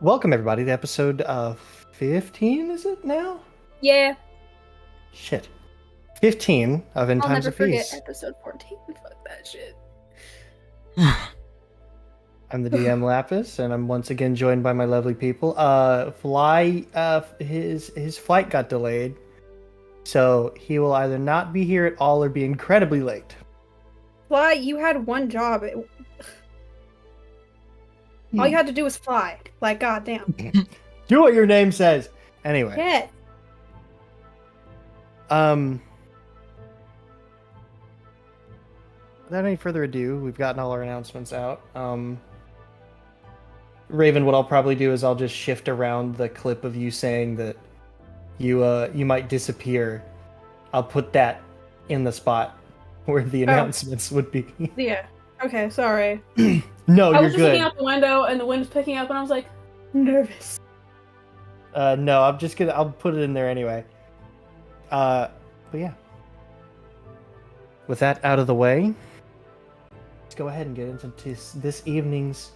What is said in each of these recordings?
Welcome everybody to episode 15, is it now? Yeah, Shit. 15 of In I'll Times never of forget Peace. episode 14. Fuck that shit. I'm the DM Lapis, and I'm once again joined by my lovely people. His flight got delayed, so he will either not be here at all or be incredibly late. Fly, you had one job. All you had to do was fly. Like, goddamn. Do what your name says. Anyway, Yeah. um, without any further ado, we've gotten all our announcements out. Raven, what I'll probably do is I'll just shift around the clip of you saying that you might disappear. I'll put that in the spot where the Oh, announcements would be. yeah. Okay, sorry. No, I you're was just looking good. out the window and the wind's picking up, and I was like, nervous. No, I'll put it in there anyway. Uh, but yeah. With that out of the way, let's go ahead and get into this evening's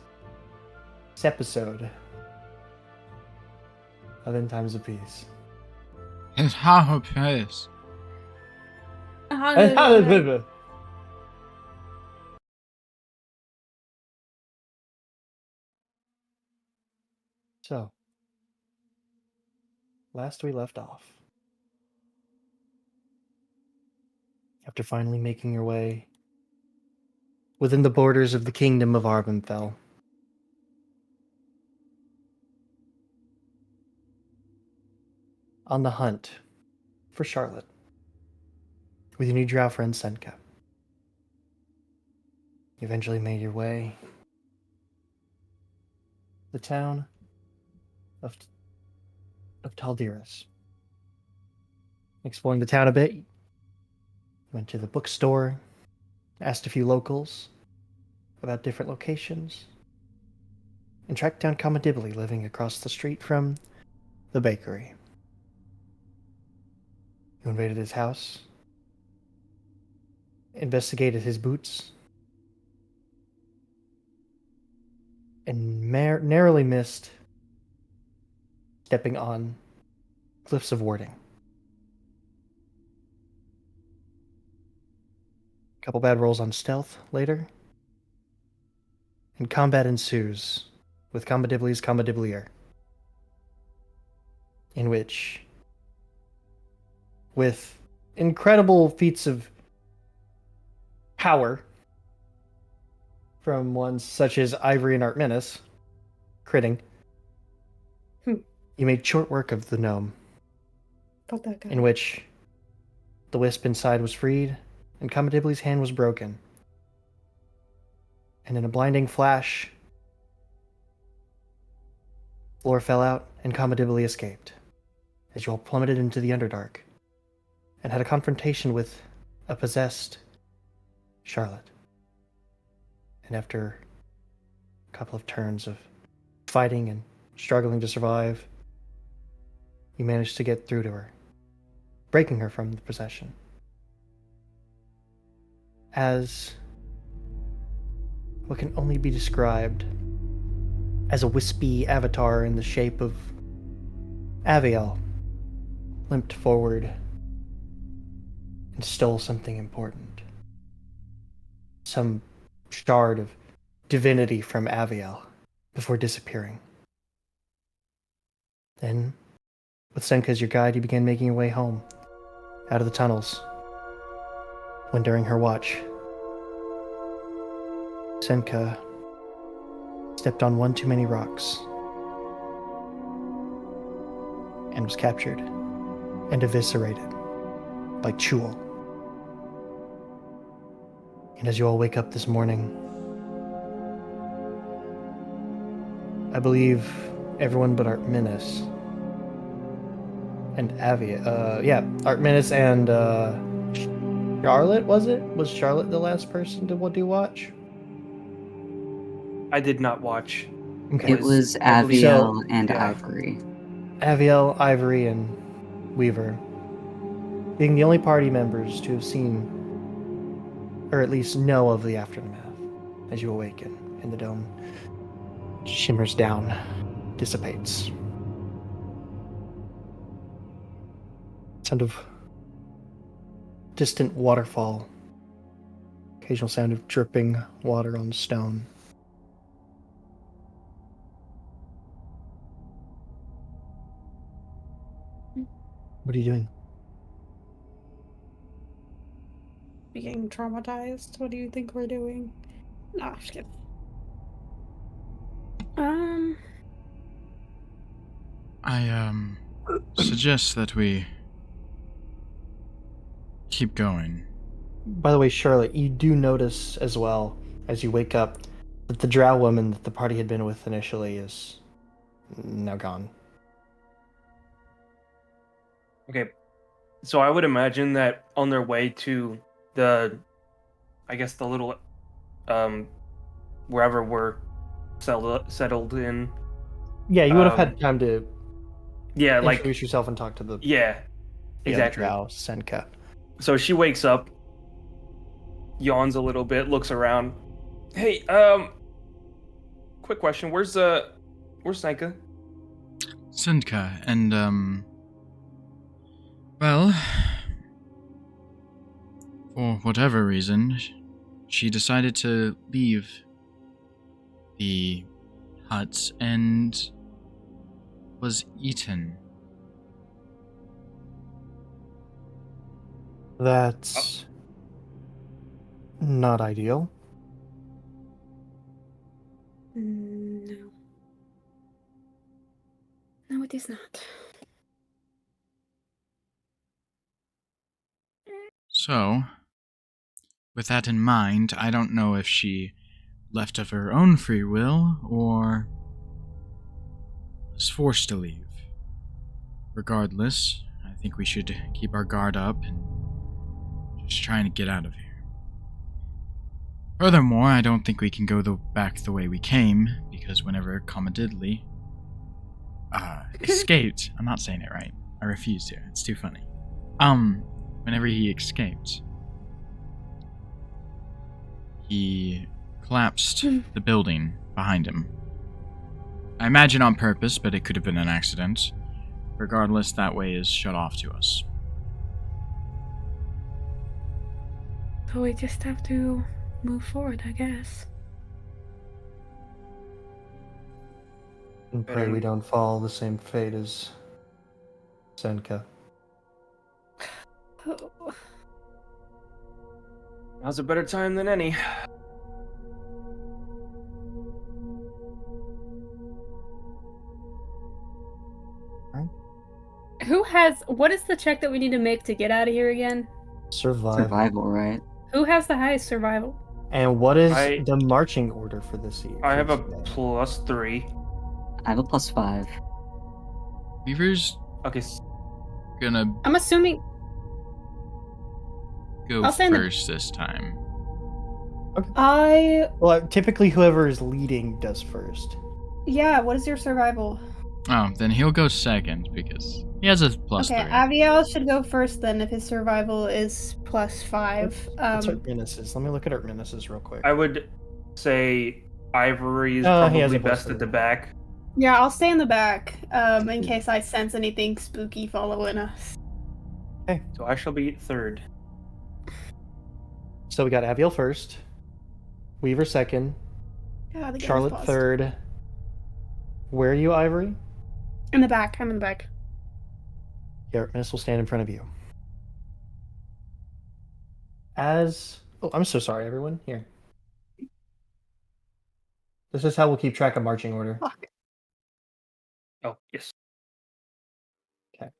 episode of In Times of Peace. It's half a place. So, last we left off, after finally making your way within the borders of the kingdom of Arbenfell, on the hunt for Charlotte with your new drow friend Senka. You eventually made your way to the town of Taldiris. Exploring the town a bit, went to the bookstore, asked a few locals about different locations, and tracked down Comadibili living across the street from the bakery. You invaded his house, investigated his boots, and narrowly missed stepping on cliffs of warding. A couple bad rolls on stealth later, and combat ensues with Comadibili's Comadibilier, in which, with incredible feats of power from ones such as Ivory and Artminus, critting, you made short work of the gnome, Fuck that guy. in which the wisp inside was freed and Comadibili's hand was broken. And in a blinding flash, floor fell out and Comadibili escaped, as you all plummeted into the Underdark and had a confrontation with a possessed Charlotte. And after a couple of turns of fighting and struggling to survive, you managed to get through to her, breaking her from the possession. As what can only be described as a wispy avatar in the shape of Aviel limped forward and stole something important. Some shard of divinity from Aviel before disappearing. Then, with Senka as your guide, you began making your way home, out of the tunnels, when during her watch, Senka stepped on one too many rocks and was captured and eviscerated by Chul. And as you all wake up this morning, I believe everyone but Artminus and Artminus and Charlotte, was it? Was Charlotte the last person to do watch? I did not watch. Okay. It was I believe- Aviel So, and yeah. Ivory. Aviel, Ivory, and Weaver being the only party members to have seen, or at least know of, the aftermath as you awaken and the dome shimmers down dissipates. Sound of distant waterfall. Occasional sound of dripping water on stone. What are you doing? Being traumatized. What do you think we're doing? No, I'm just kidding. I suggest that we keep going. By the way, Charlotte, you do notice as well, as you wake up, that the drow woman that the party had been with initially is now gone. Okay, so I would imagine that on their way to the, I guess the little, wherever we're settled in. Yeah, you would have had time to Yeah, like introduce yourself and talk to the exactly. drow, Senka. So she wakes up, yawns a little bit, looks around. Hey, quick question. Where's Senka? Senka, and well, for whatever reason, she decided to leave the hut and was eaten. That's not ideal. No. No, it is not. So, with that in mind, I don't know if she left of her own free will or was forced to leave. Regardless, I think we should keep our guard up and just trying to get out of here. Furthermore, I don't think we can go back the way we came, because whenever Comadibili escaped, I'm not saying it right. I refuse to. It's too funny. Whenever he escaped, he collapsed the building behind him. I imagine on purpose, but it could have been an accident. Regardless, that way is shut off to us. So we just have to move forward, I guess. And pray we don't fall the same fate as Senka. Oh. Now's a better time than any. What is the check that we need to make to get out of here again? Survival, right? Who has the highest survival? And what is the marching order for this year? I have a +3. I have a +5. Weaver's Okay. gonna I'm assuming go first this time. Okay. Well, typically whoever is leading does first. Yeah, what is your survival? Oh, then he'll go second because he has a +3. Okay, Aviel should go first then if his survival is +5. What's Artminus's? Let me look at Artminus's real quick. I would say Ivory is probably best at the back. Yeah, I'll stay in the back in case I sense anything spooky following us. Okay. So I shall be third. So we got Aviel first, Weaver second, Charlotte third. Where are you, Ivory? In the back. I'm in the back. Yeah, Artminus will stand in front of you. Oh, I'm so sorry, everyone. Here. This is how we'll keep track of marching order. Fuck. Oh, yes. Okay.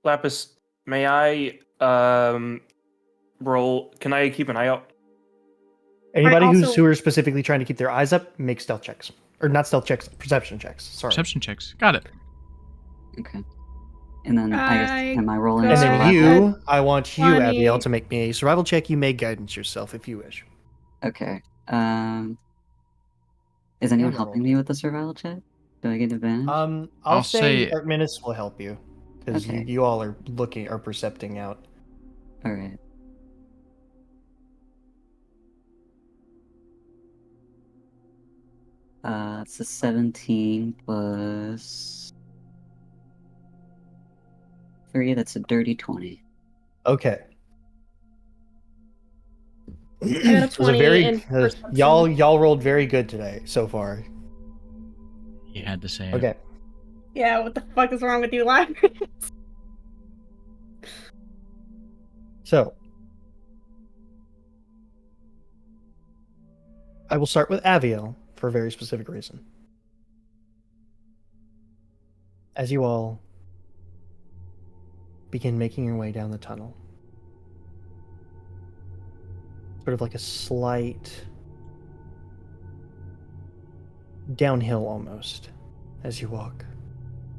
Lapis, may I roll? Can I keep an eye out? Anybody who are specifically trying to keep their eyes up, make stealth checks. Or not stealth checks, perception checks. Sorry. Perception checks. Got it. Okay. And then I guess am I rolling? And then survival? I want you, Abiel, to make me a survival check. You may guidance yourself if you wish. Okay. Is anyone helping me with the survival check? Do I get advantage? I'll say Artminus will help you because you all are percepting out. All right. It's a 17 plus 3. That's a dirty 20. Okay. I got a It was 20 in perception. y'all rolled very good today so far. He had to say it. Okay. Yeah, what the fuck is wrong with you, Lyra? So I will start with Aviel for a very specific reason. As you all begin making your way down the tunnel, sort of like a slight downhill almost as you walk.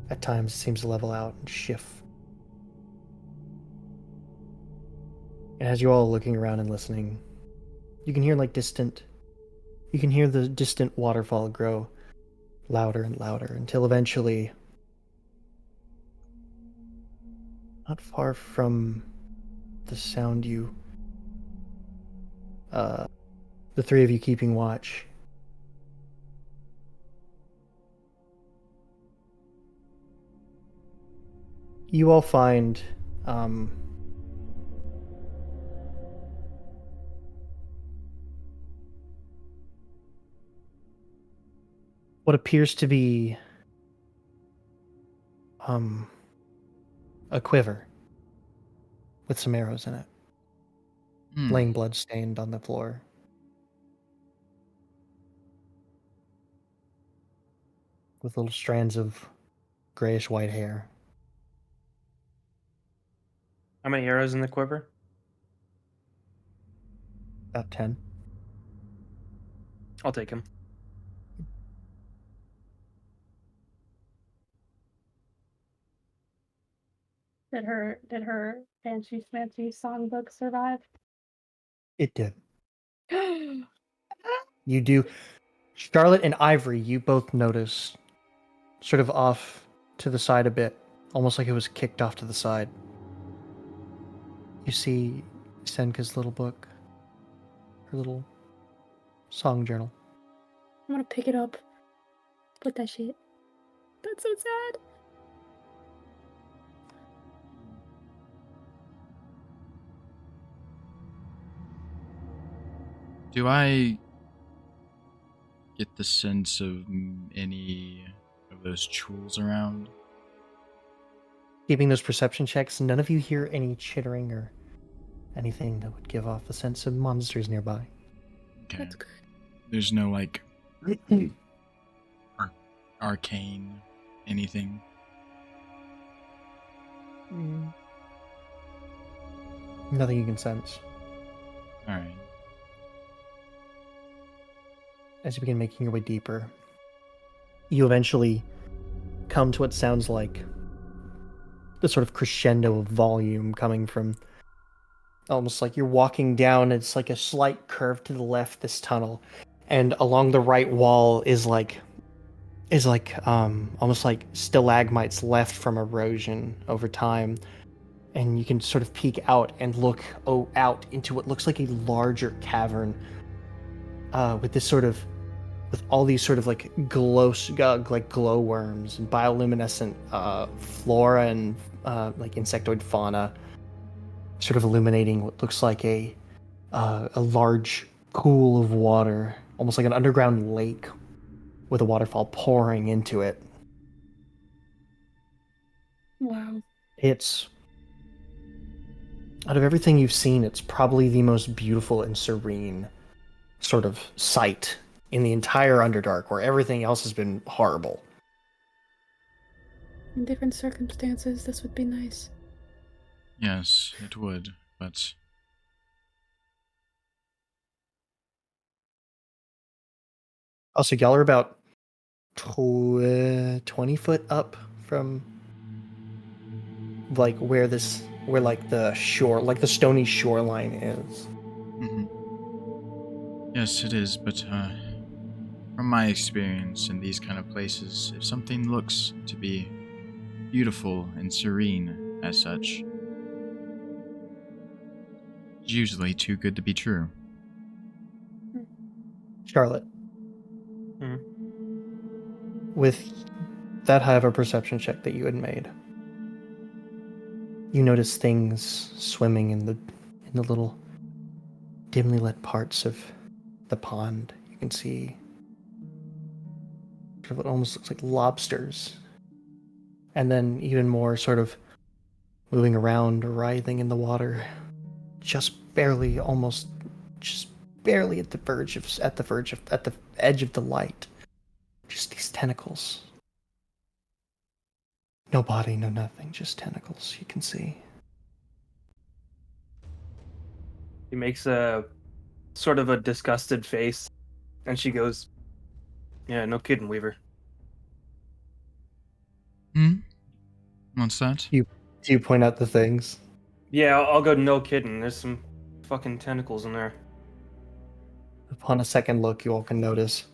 At times it seems to level out and shift. And as you all are looking around and listening, you can hear you can hear the distant waterfall grow louder and louder until eventually, not far from the sound the three of you keeping watch, you all find what appears to be a quiver with some arrows in it, laying blood-stained on the floor. With little strands of grayish-white hair. How many arrows in the quiver? About 10. I'll take him. Did her fancy smancy songbook survive? It did. You do. Charlotte and Ivory, you both notice, sort of off to the side a bit, almost like it was kicked off to the side. You see Senka's little book, her little song journal. I'm gonna pick it up. Put that shit. That's so sad. Do I get the sense of any of those jewels around? Keeping those perception checks, none of you hear any chittering or anything that would give off a sense of monsters nearby. Okay. That's good. There's no, like, arcane anything? Nothing you can sense. Alright. As you begin making your way deeper, you eventually come to what sounds like the sort of crescendo of volume coming from almost like you're walking down. It's like a slight curve to the left, this tunnel, and along the right wall is almost like stalagmites left from erosion over time. And you can sort of peek out and look out into what looks like a larger cavern with all these sort of like glowworms and bioluminescent flora and like insectoid fauna, sort of illuminating what looks like a large pool of water, almost like an underground lake, with a waterfall pouring into it. Wow. It's, out of everything you've seen, it's probably the most beautiful and serene sort of sight in the entire Underdark, where everything else has been horrible. In different circumstances, this would be nice. Yes, it would, but... Also, y'all are about 20 foot up from like where like the shore, like the stony shoreline is. Mm-hmm. Yes, it is, but from my experience in these kind of places, if something looks to be beautiful and serene as such, it's usually too good to be true. Charlotte, Hmm. with that high of a perception check that you had made, you notice things swimming in the little dimly lit parts of the pond. You can see sort of what almost looks like lobsters, and then even more sort of moving around or writhing in the water, just barely, almost just barely at the edge of the light. Just these tentacles. No body, no nothing, just tentacles you can see. He makes a sort of a disgusted face, and she goes, "Yeah, no kidding, Weaver." Hmm? What's that? Do you point out the things? Yeah, I'll go. No kidding. There's some fucking tentacles in there. Upon a second look, you all can notice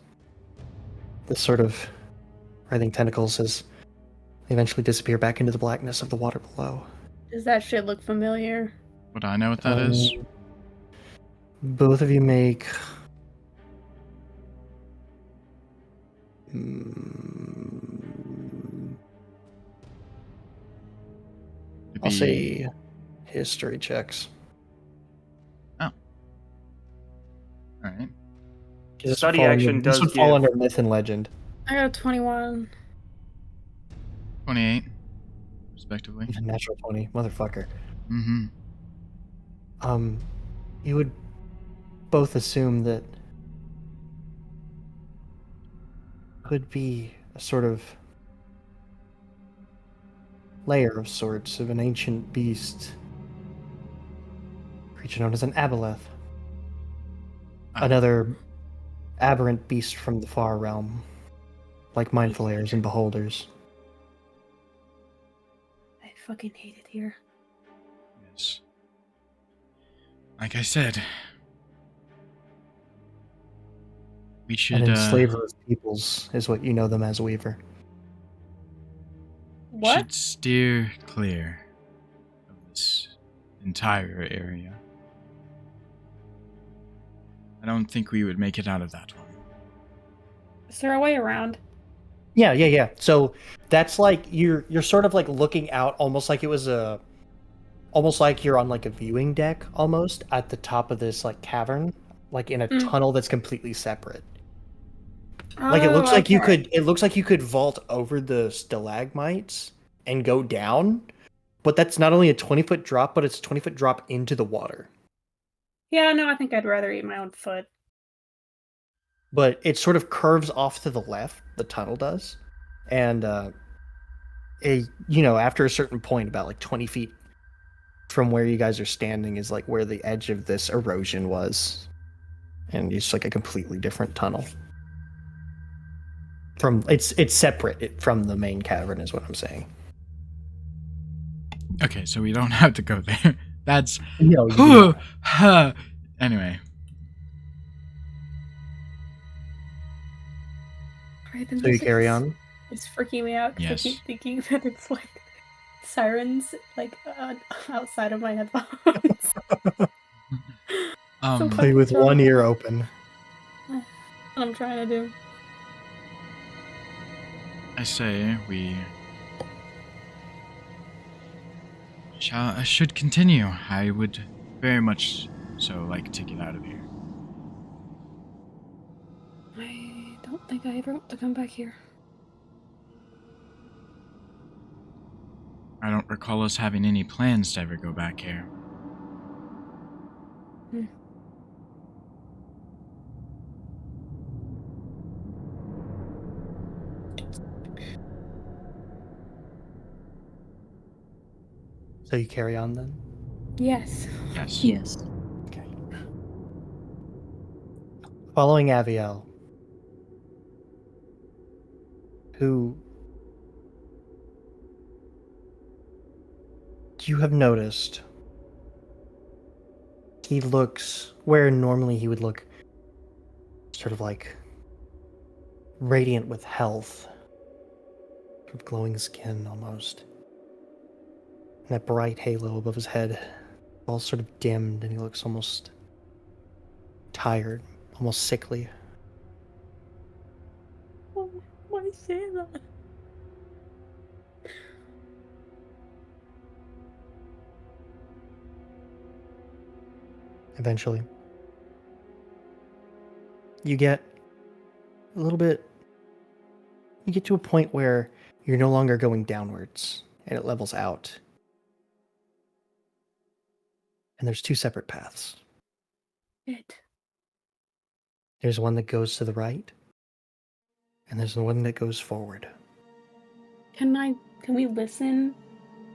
this sort of writhing tentacles as they eventually disappear back into the blackness of the water below. Does that shit look familiar? Would I know what that is? Both of you make. It'd I'll be- say history checks. Oh. Alright. This Study would fall action under, this does would fall give- under myth and legend. I got a 21. 28, respectively. Natural 20, motherfucker. Mm-hmm. You would both assume that could be a sort of lair of sorts of an ancient beast, creature known as an aboleth. Another aberrant beast from the far realm, like mindful heirs and beholders. I fucking hate it here. Yes. Like I said, we should, An enslaver of peoples is what you know them as, Weaver. What? should steer clear of this entire area. I don't think we would make it out of that one. Is there a way around? Yeah. So that's like you're sort of like looking out, almost like it was almost like you're on like a viewing deck, almost at the top of this like cavern, like in a tunnel that's completely separate. Like it looks like you okay. could vault over the stalagmites and go down, but that's not only a 20-foot drop, but it's a 20-foot drop into the water. Yeah, no, I think I'd rather eat my own foot. But it sort of curves off to the left, the tunnel does. And after a certain point, about like 20 feet from where you guys are standing is like where the edge of this erosion was. And it's like a completely different tunnel. It's separate from the main cavern is what I'm saying. Okay, so we don't have to go there. That's... No, you do not. Anyway. Alright, then So you carry on? It's freaking me out because Yes. I keep thinking that it's like sirens like outside of my headphones. So Play with fucking one ear open. what I'm trying to do. I say we should continue. I would very much so like to get out of here. I don't think I ever want to come back here. I don't recall us having any plans to ever go back here. So you carry on then? Yes. Yes. Yes. Okay. Following Aviel, who you have noticed he looks where normally he would look sort of like radiant with health, sort of glowing skin almost. And that bright halo above his head, all sort of dimmed, and he looks almost tired, almost sickly. Oh, my Santa. eventually. You get a little bit. You get to a point where you're no longer going downwards and it levels out. And there's two separate paths. It. There's one that goes to the right, and there's the one that goes forward. Can we listen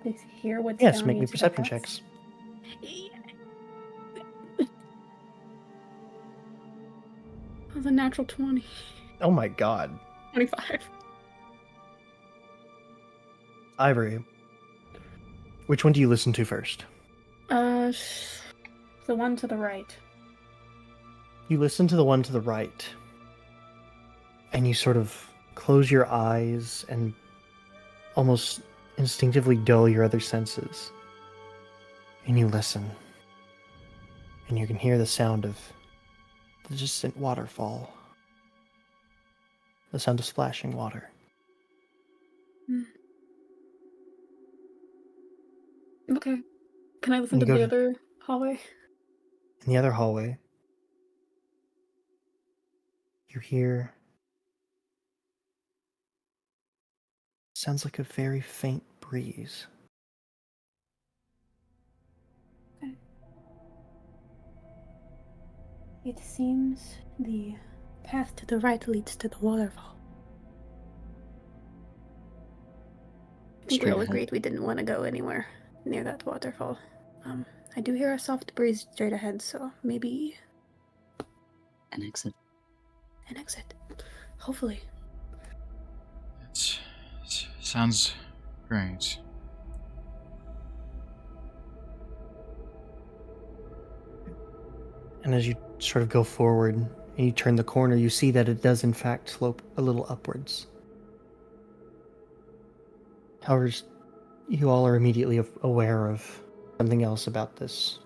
to hear what's Yes, down make me into the perception paths? checks. That was a natural 20. Oh my god. 25. Ivory, which one do you listen to first? The one to the right. You listen to the one to the right, and you sort of close your eyes and almost instinctively dull your other senses. And you listen, and you can hear the sound of the distant waterfall, the sound of splashing water. Okay. Can I listen And to you go the to- other hallway? In the other hallway, you hear sounds like a very faint breeze. Okay. It seems the path to the right leads to the waterfall. I think we Straight all ahead. agreed we didn't want to go anywhere near that waterfall. I do hear a soft breeze straight ahead, so maybe An exit. an exit. Hopefully. It sounds great. And as you sort of go forward and you turn the corner, you see that it does in fact slope a little upwards. However, you all are immediately aware of something else about this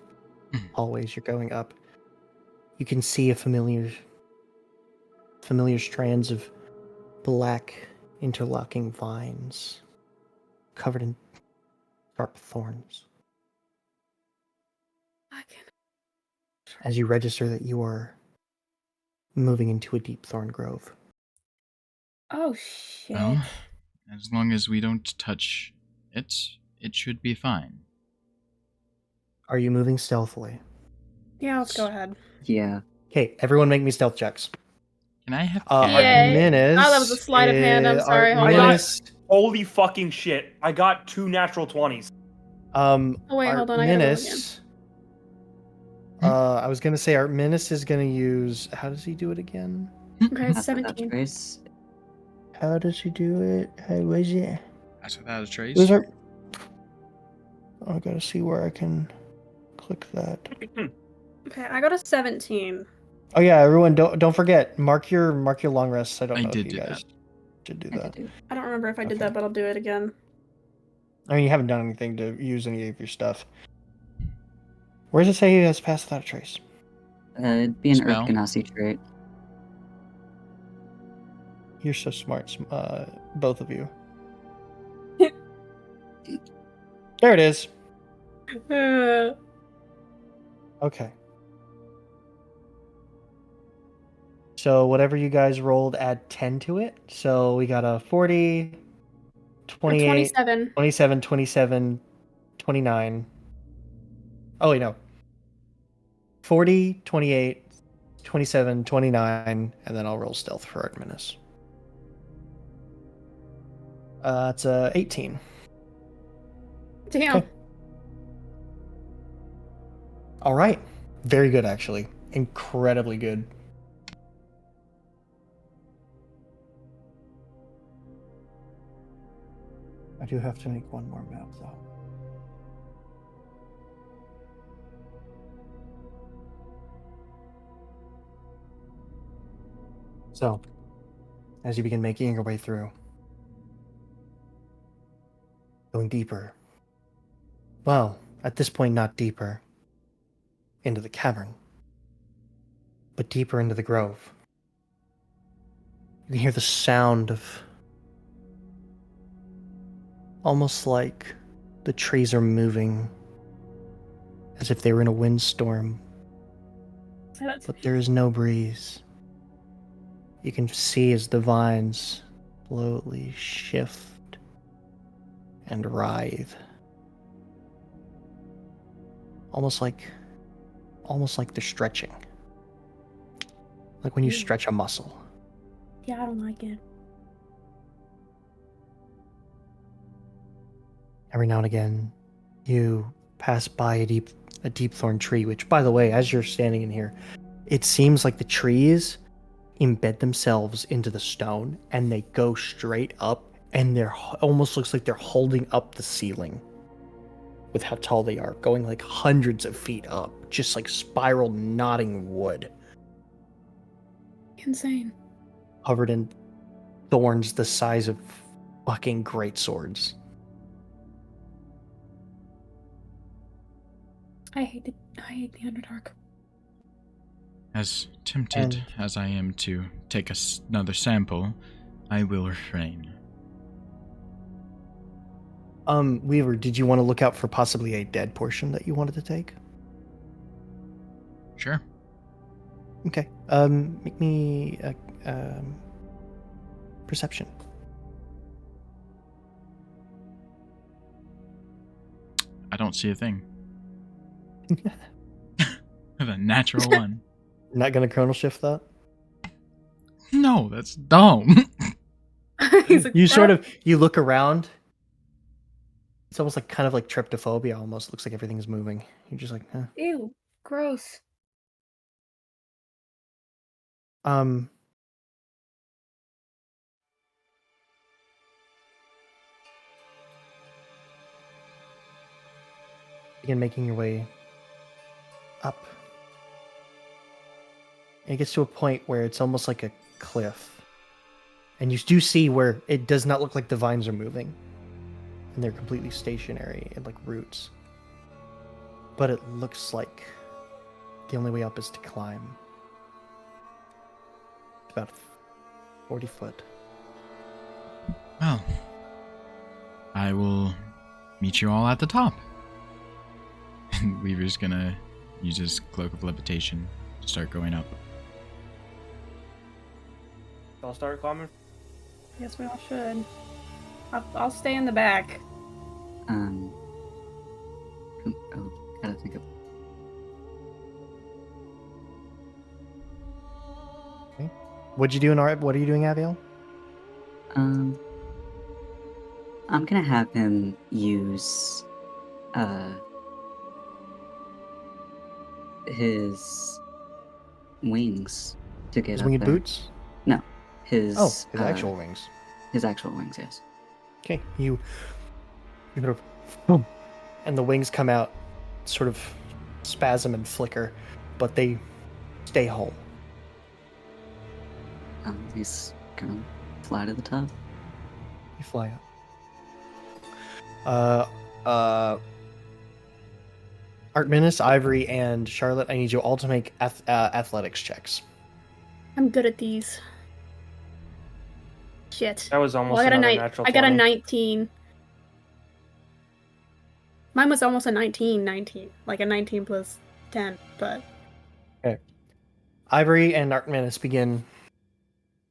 hallway as you're going up. You can see a familiar strands of black interlocking vines covered in sharp thorns. I can. As you register that you are moving into a deep thorn grove. Oh shit. Well, as long as we don't touch it, it should be fine. Are you moving stealthily? Yeah, let's go ahead. Yeah. Okay, everyone make me stealth checks. Can I have Yay. Oh, that was a sleight of hand, I'm sorry, hold on. Artemis, Holy fucking shit. I got 2 natural 20s. Oh wait, hold on, I gotta roll Artemis, I was gonna say Artemis is gonna use. How does he do it again? Okay, Pass without 17. trace. How does he do it? How was it? That's without a trace? Those are. I gotta see where I can click that. Okay, I got a 17. Oh yeah, everyone, don't forget mark your long rests. I don't I know did if you do guys did do I that. could do. I don't remember if I did Okay. that, but I'll do it again. I mean, you haven't done anything to use any of your stuff. Where does it say he has passed without a trace? It'd be an Spell. Earth Ganassi trait. You're so smart, both of you. There it is. Okay. So whatever you guys rolled, add 10 to it. So we got a 40, 28, 27. 27, 27, 29. Oh, wait, no. 40, 28, 27, 29, and then I'll roll stealth for Artemis. It's 18. Damn. Okay. All right. Very good, actually. Incredibly good. I do have to make one more map, though. So, as you begin making your way through, going deeper. Well, at this point, not deeper into the cavern, but deeper into the grove. You can hear the sound of almost like the trees are moving as if they were in a windstorm say that to but me. there is no breeze. You can see as the vines slowly shift and writhe. Almost like they're stretching. Like when you stretch a muscle. Yeah, I don't like it. Every now and again, you pass by a deep thorn tree, which, by the way, as you're standing in here, it seems like the trees embed themselves into the stone and they go straight up, and they're almost looks like they're holding up the ceiling with how tall they are, going like hundreds of feet up, just like spiral knotting wood, Insane. covered in thorns the size of fucking great swords. I hate the Underdark. As tempted And- as I am to take another sample, I will refrain. Weaver, did you want to look out for possibly a dead portion that you wanted to take? Sure. Okay. Make me a perception. I don't see a thing. The natural one. You're not gonna chronal shift that? No, that's dumb. He's like, You sort of you look around. It's almost like kind of like tryptophobia. Almost looks like everything's moving. You're just like, huh. ew, gross. Um. Begin making your way up. And it gets to a point where it's almost like a cliff. And you do see where it does not look like the vines are moving. And they're completely stationary and like roots. But it looks like the only way up is to climb. It's about 40 foot. Well, I will meet you all at the top. And Weaver's gonna use his cloak of levitation to start going up. I'll start climbing. Yes, we all should. I'll stay in the back. Oh, gotta think of. What'd you do in what are you doing, Abiel? I'm gonna have him use his wings to get His up winged there. boots? His His actual wings. his actual wings, yes. Okay, you sort of boom, and the wings come out, sort of spasm and flicker, but they stay whole. He's gonna fly to the top. You fly up. Artminus, Ivory, and Charlotte, I need you all to make athletics checks. I'm good at these. Shit. That was almost Well, I got another natural I got a 20. 19. Mine was almost a 19, like a 19 plus 10, but Ivory and Artminus begin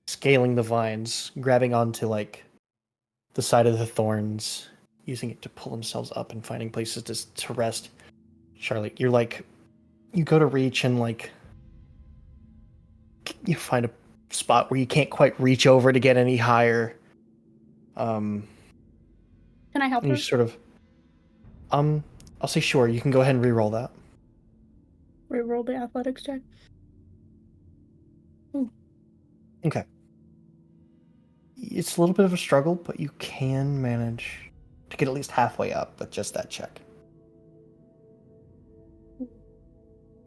scaling the vines, grabbing onto like the side of the thorns, using it to pull themselves up and finding places to rest. Charlotte, you're like, you go to reach and like you find a spot where you can't quite reach over to get any higher. can I help And her? you sort of, I'll say sure. You can go ahead and re-roll that. Reroll the athletics check. Okay. It's a little bit of a struggle, but you can manage to get at least halfway up with just that check.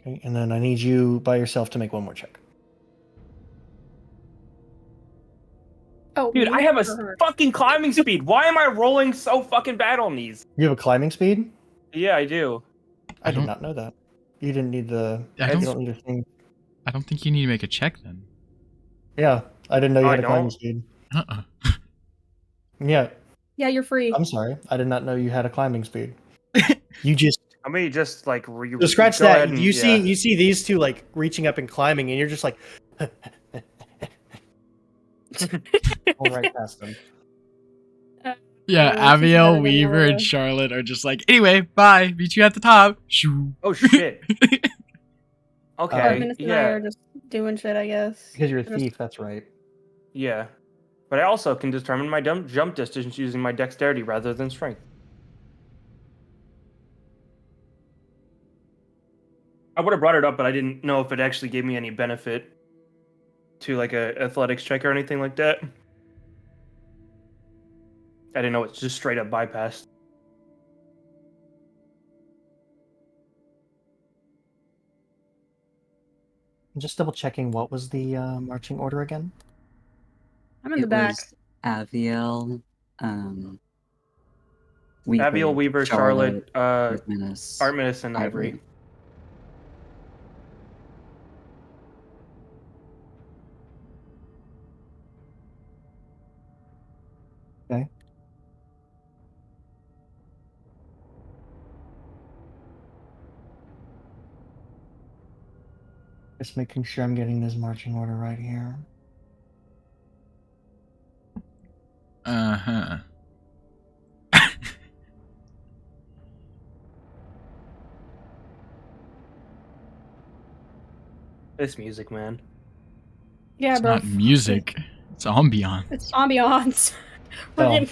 Okay, and then I need you by yourself to make one more check. Oh, Dude, me I have a or her? fucking climbing speed. Why am I rolling so fucking bad on these? You have a climbing speed? Yeah, I do. I did don't- not know that. You didn't need the. I You don't- don't need a thing. I don't think you need to make a check then. Yeah, I didn't know you Oh, had I a climbing don't? speed. Uh-uh. Yeah, Yeah, you're free. I'm sorry. I did not know you had a climbing speed. You just I may just like So scratch go ahead that. and You see these two like reaching up and climbing, and you're just like all right past them. Yeah, Oh, well, she's Abiel, better than Weaver, and Nora. Charlotte are just like, anyway, bye. Meet you at the top. Shoo. Oh shit. Okay. Artemis and I Yeah. are just doing shit, I guess. Because you're a We're just- thief, that's right. Yeah. But I also can determine my jump distance using my dexterity rather than strength. I would have brought it up, but I didn't know if it actually gave me any benefit to like a athletics check or anything like that. I didn't know it's just straight up bypassed. I'm just double checking what was the marching order again? I'm in the It back. was Aviel, Weaver, Abiel, Weaver, Charlotte, Artemis, Artemis, and Ivory. Okay. Just making sure I'm getting this marching order right here. Uh-huh. This music, man. Yeah, It's bro. not music. It's ambiance. It's ambiance. We're Oh. getting...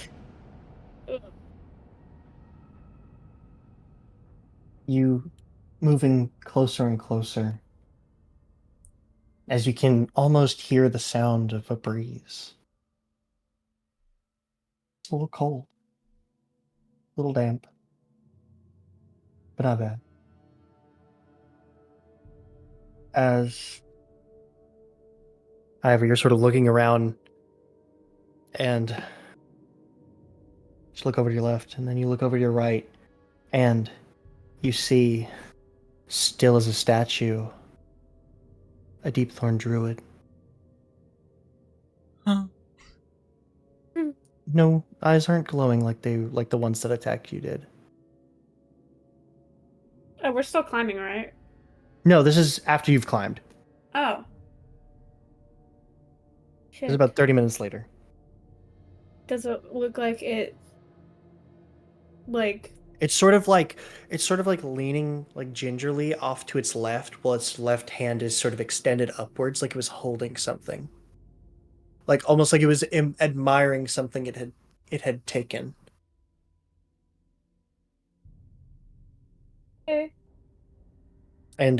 You moving closer and closer as you can almost hear the sound of a breeze. It's a little cold, a little damp, but not bad. As however, you're sort of looking around and just look over to your left, and then you look over to your right, and you see, still as a statue, a deep thorn druid. Huh. No, eyes aren't glowing like the ones that attacked you did. Oh, we're still climbing, right? No, this is after you've climbed. Oh. It's Shit. about 30 minutes later. Does it look like it... Like... It's sort of like leaning like gingerly off to its left, while its left hand is sort of extended upwards, like it was holding something, like almost like it was admiring something it had taken. Okay. And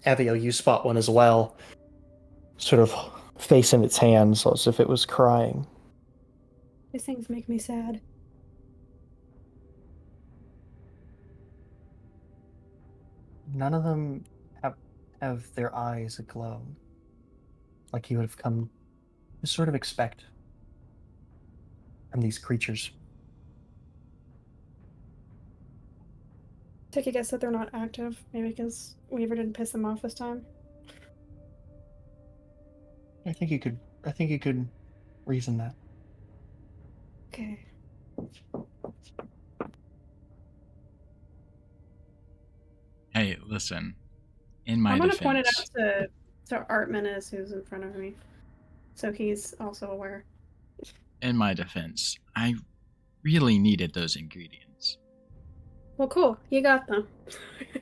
Abiel, you spot one as well, sort of face in its hands, as if it was crying. These things make me sad. None of them have their eyes aglow, like you would have come to sort of expect from these creatures. Take a guess that they're not active. Maybe because Weaver didn't piss them off this time. I think you could reason that. Okay. Hey, listen. In my I'm gonna defense, point it out to Artemis, who's in front of me, so he's also aware. in my defense, I really needed those ingredients. Well, cool. You got them. I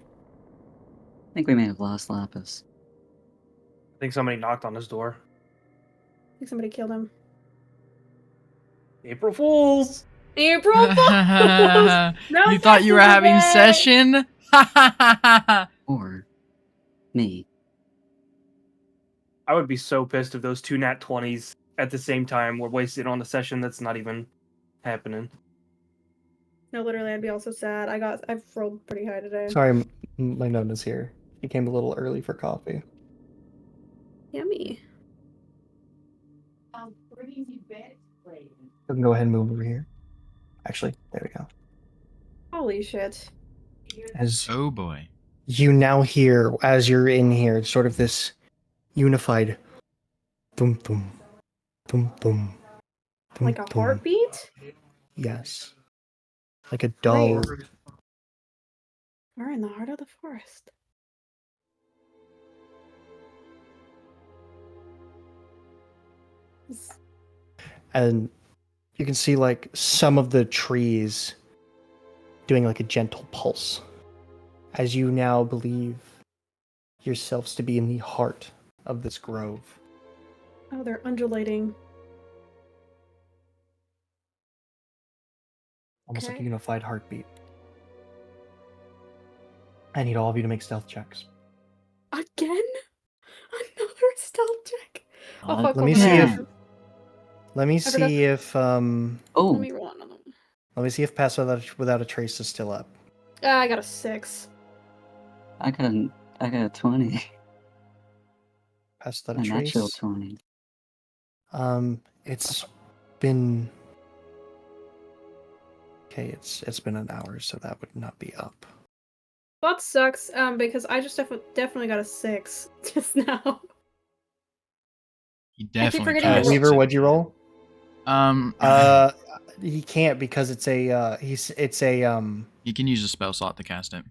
think we may have lost Lapis. I think somebody knocked on his door. I think somebody killed him. April Fools! April Fools! No You thought you were session having today! session? Or me. I would be so pissed if those two nat 20s at the same time were wasted on a session that's not even happening. No, literally, I'd be also sad. I've rolled pretty high today. Sorry, my note is here. He came a little early for coffee. Yummy. You can go ahead and move over here. Actually, there we go. Holy shit. As Oh boy. you now hear, as you're in here, it's sort of this unified thum thum, thum thum, thum Like a thum. heartbeat? Yes. Like a dull, We're in the heart of the forest. And you can see like some of the trees doing like a gentle pulse as you now believe yourselves to be in the heart of this grove. Oh, they're undulating. Almost like a Okay. unified heartbeat. I need all of you to make stealth checks. Again? Another stealth check. Oh, fuck, Let me hold on, see I if forgot- let me I forgot- see if Let Oh, me roll another one. let me see if Pass Without a Trace is still up. I got a 6. I got a 20. Pass Without A a natural Trace. 20. It's been okay. It's been an hour, so that would not be up. That sucks, because I just definitely got a 6 just now. He I keep definitely forgetting to casts roll. Weaver, it. what'd you roll? He can't because it's a He can use a spell slot to cast it.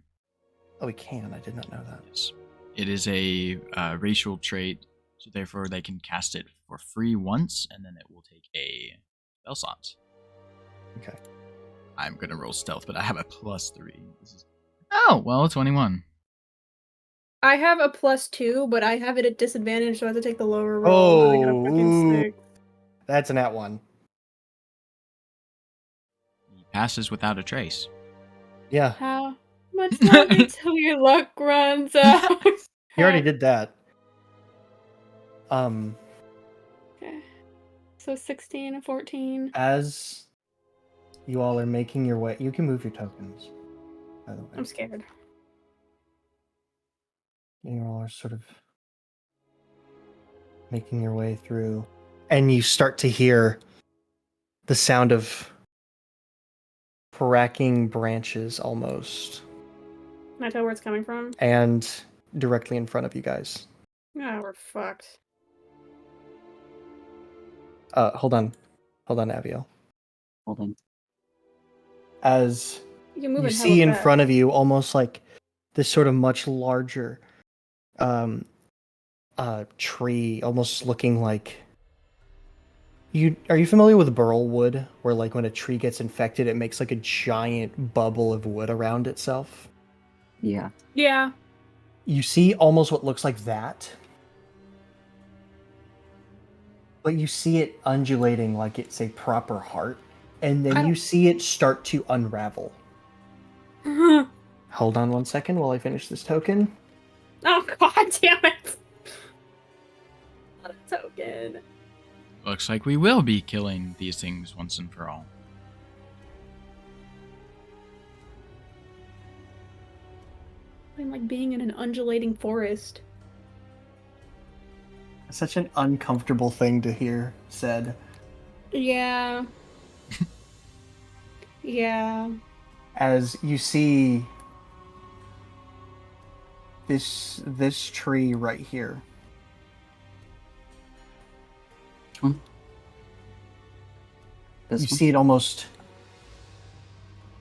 Oh, he can. I did not know that. Yes. It is a racial trait, so therefore they can cast it for free once, and then it will take a spell slot. Okay. I'm gonna roll stealth, but I have a +3. Oh well, 21. I have a +2, but I have it at disadvantage, so I have to take the lower roll. And I got a fucking 6. That's an at one. He passes without a trace. Yeah, How much longer till your luck runs out? you already did that. Okay. So 16 and 14. As you all are making your way, you can move your tokens. By the way, I'm scared. you all are sort of making your way through, and you start to hear the sound of cracking branches almost, Can I tell where it's coming from? and directly in front of you guys. Oh, we're fucked. Hold on, Abiel. Hold on. As You can move you in see hella in fast. front of you, almost like this sort of much larger tree, almost looking like are you familiar with burl wood, where like when a tree gets infected it makes like a giant bubble of wood around itself? Yeah. Yeah. You see almost what looks like that, but you see it undulating like it's a proper heart, and then you see it start to unravel. Oh, Hold on one second while I finish this token. god damn it. Not a token. Looks like we will be killing these things once and for all. I'm like being in an undulating forest. Such an uncomfortable thing to hear said. Yeah. Yeah. As you see this tree right here. Which one? This You one? see it almost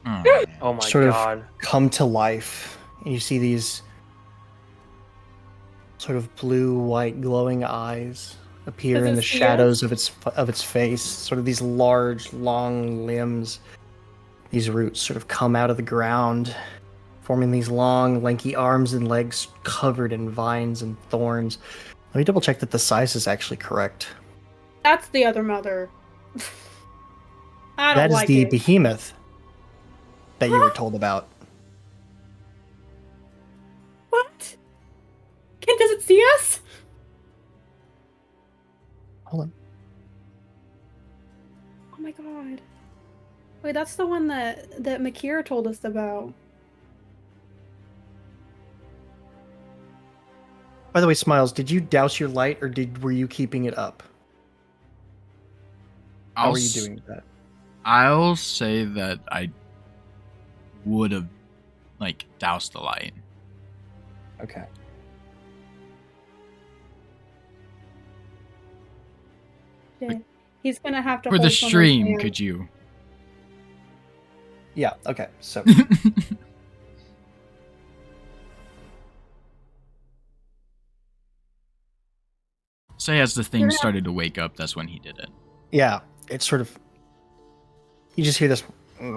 Oh, man. Oh my sort god. of come to life, and you see these sort of blue-white glowing eyes appear Does in it the see shadows of its face. Sort of these large, long limbs. These roots sort of come out of the ground, forming these long, lanky arms and legs covered in vines and thorns. Let me double check that the size is actually correct. That's the other mother. I don't That is like the it. behemoth that you Huh? were told about. What? Does it see us? Hold on. Oh my god. Wait, that's the one that Makira told us about. By the way, Smiles, did you douse your light, or were you keeping it up? How I'll were you s- doing that? I'll say that I would have, like, doused the light. Okay. Shit. He's gonna have to For the hold someone's stream, hand. could you? Yeah, okay. So Say as the thing You're not- started to wake up, that's when he did it. Yeah, it's sort of. You just hear this. Yeah.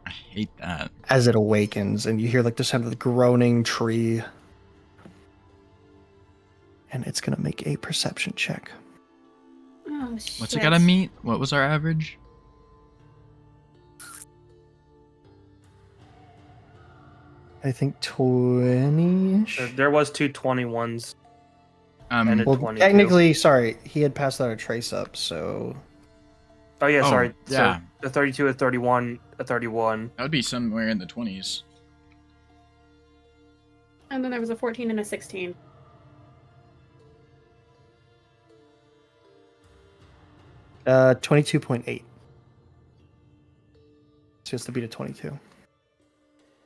I hate that. As it awakens, and you hear like the sound of the groaning tree. And it's gonna make a perception check. Oh, shit. What's it gotta meet? What was our average? I think 20-ish. There was 2 21s. And a Well, 22. technically, sorry, he had passed out a trace up, so Oh yeah, Oh, sorry. yeah. So a 32, a 31, a 31. That would be somewhere in the 20s. And then there was a 14 and a 16. uh 22.8. So it's to beat a 22.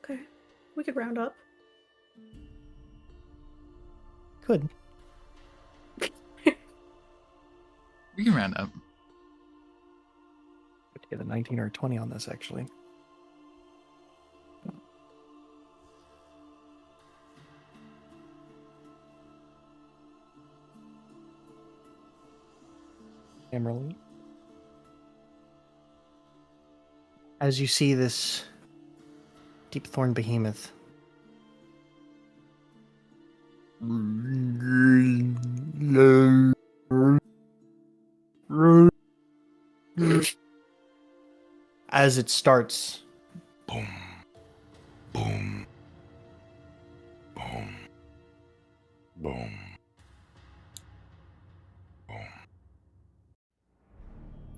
Okay. We could round up. Good. We can round up. Get a 19 or a 20 on this, actually. Emerald. As you see this deep thorn behemoth as it starts Boom. Boom. Boom. Boom. Boom.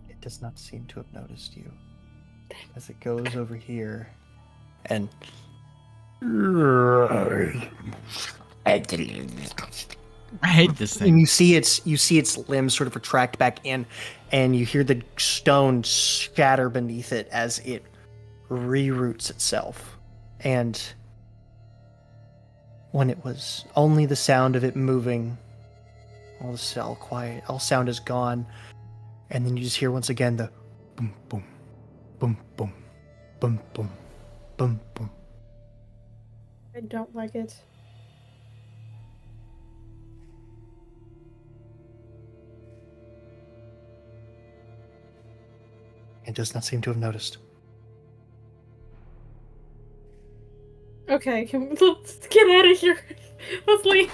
it does not seem to have noticed you as it goes over here and I hate this and thing. you see its limbs sort of retract back in, and you hear the stone shatter beneath it as it reroots itself. And when it was only the sound of it moving, all quiet, all sound is gone, and then you just hear once again the boom boom boom boom boom boom boom boom. I don't like it. It does not seem to have noticed. Okay, let's get out of here. Let's leave.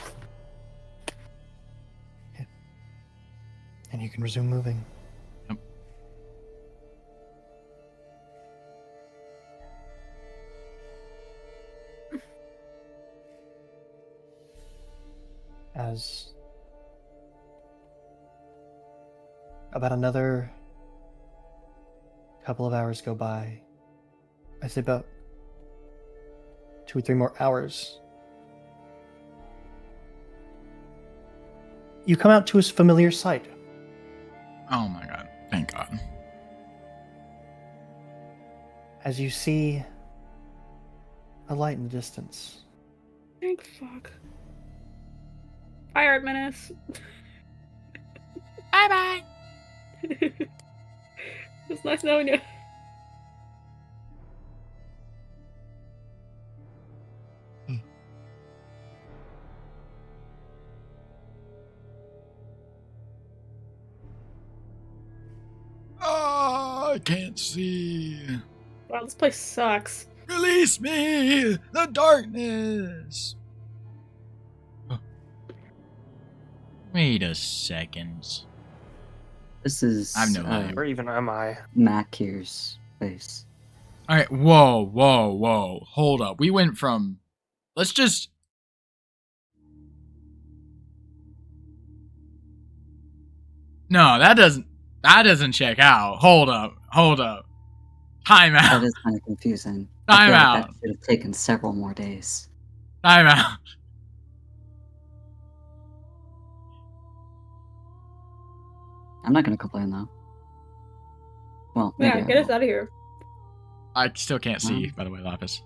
And you can resume moving. Yep. As about another couple of hours go by, I say about 2 or 3 more hours, you come out to a familiar sight. Oh my god. Thank god. As you see a light in the distance. Thank fuck. Bye, Art Menace. Bye-bye. It's nice knowing you. Oh, I can't see. Wow, this place sucks. Release me! The darkness! Oh. Wait a second. This is I have no idea. Where even am I? Mac here's place. Alright, whoa. Hold up. We went from... Let's just... No, that doesn't check out. Hold up. Time That out. is kind of confusing. Time I feel like out. that should have taken several more days. Time out. I'm not gonna complain though. Well, maybe Yeah, I get us will. out of here. I still can't see, by the way, Lapis.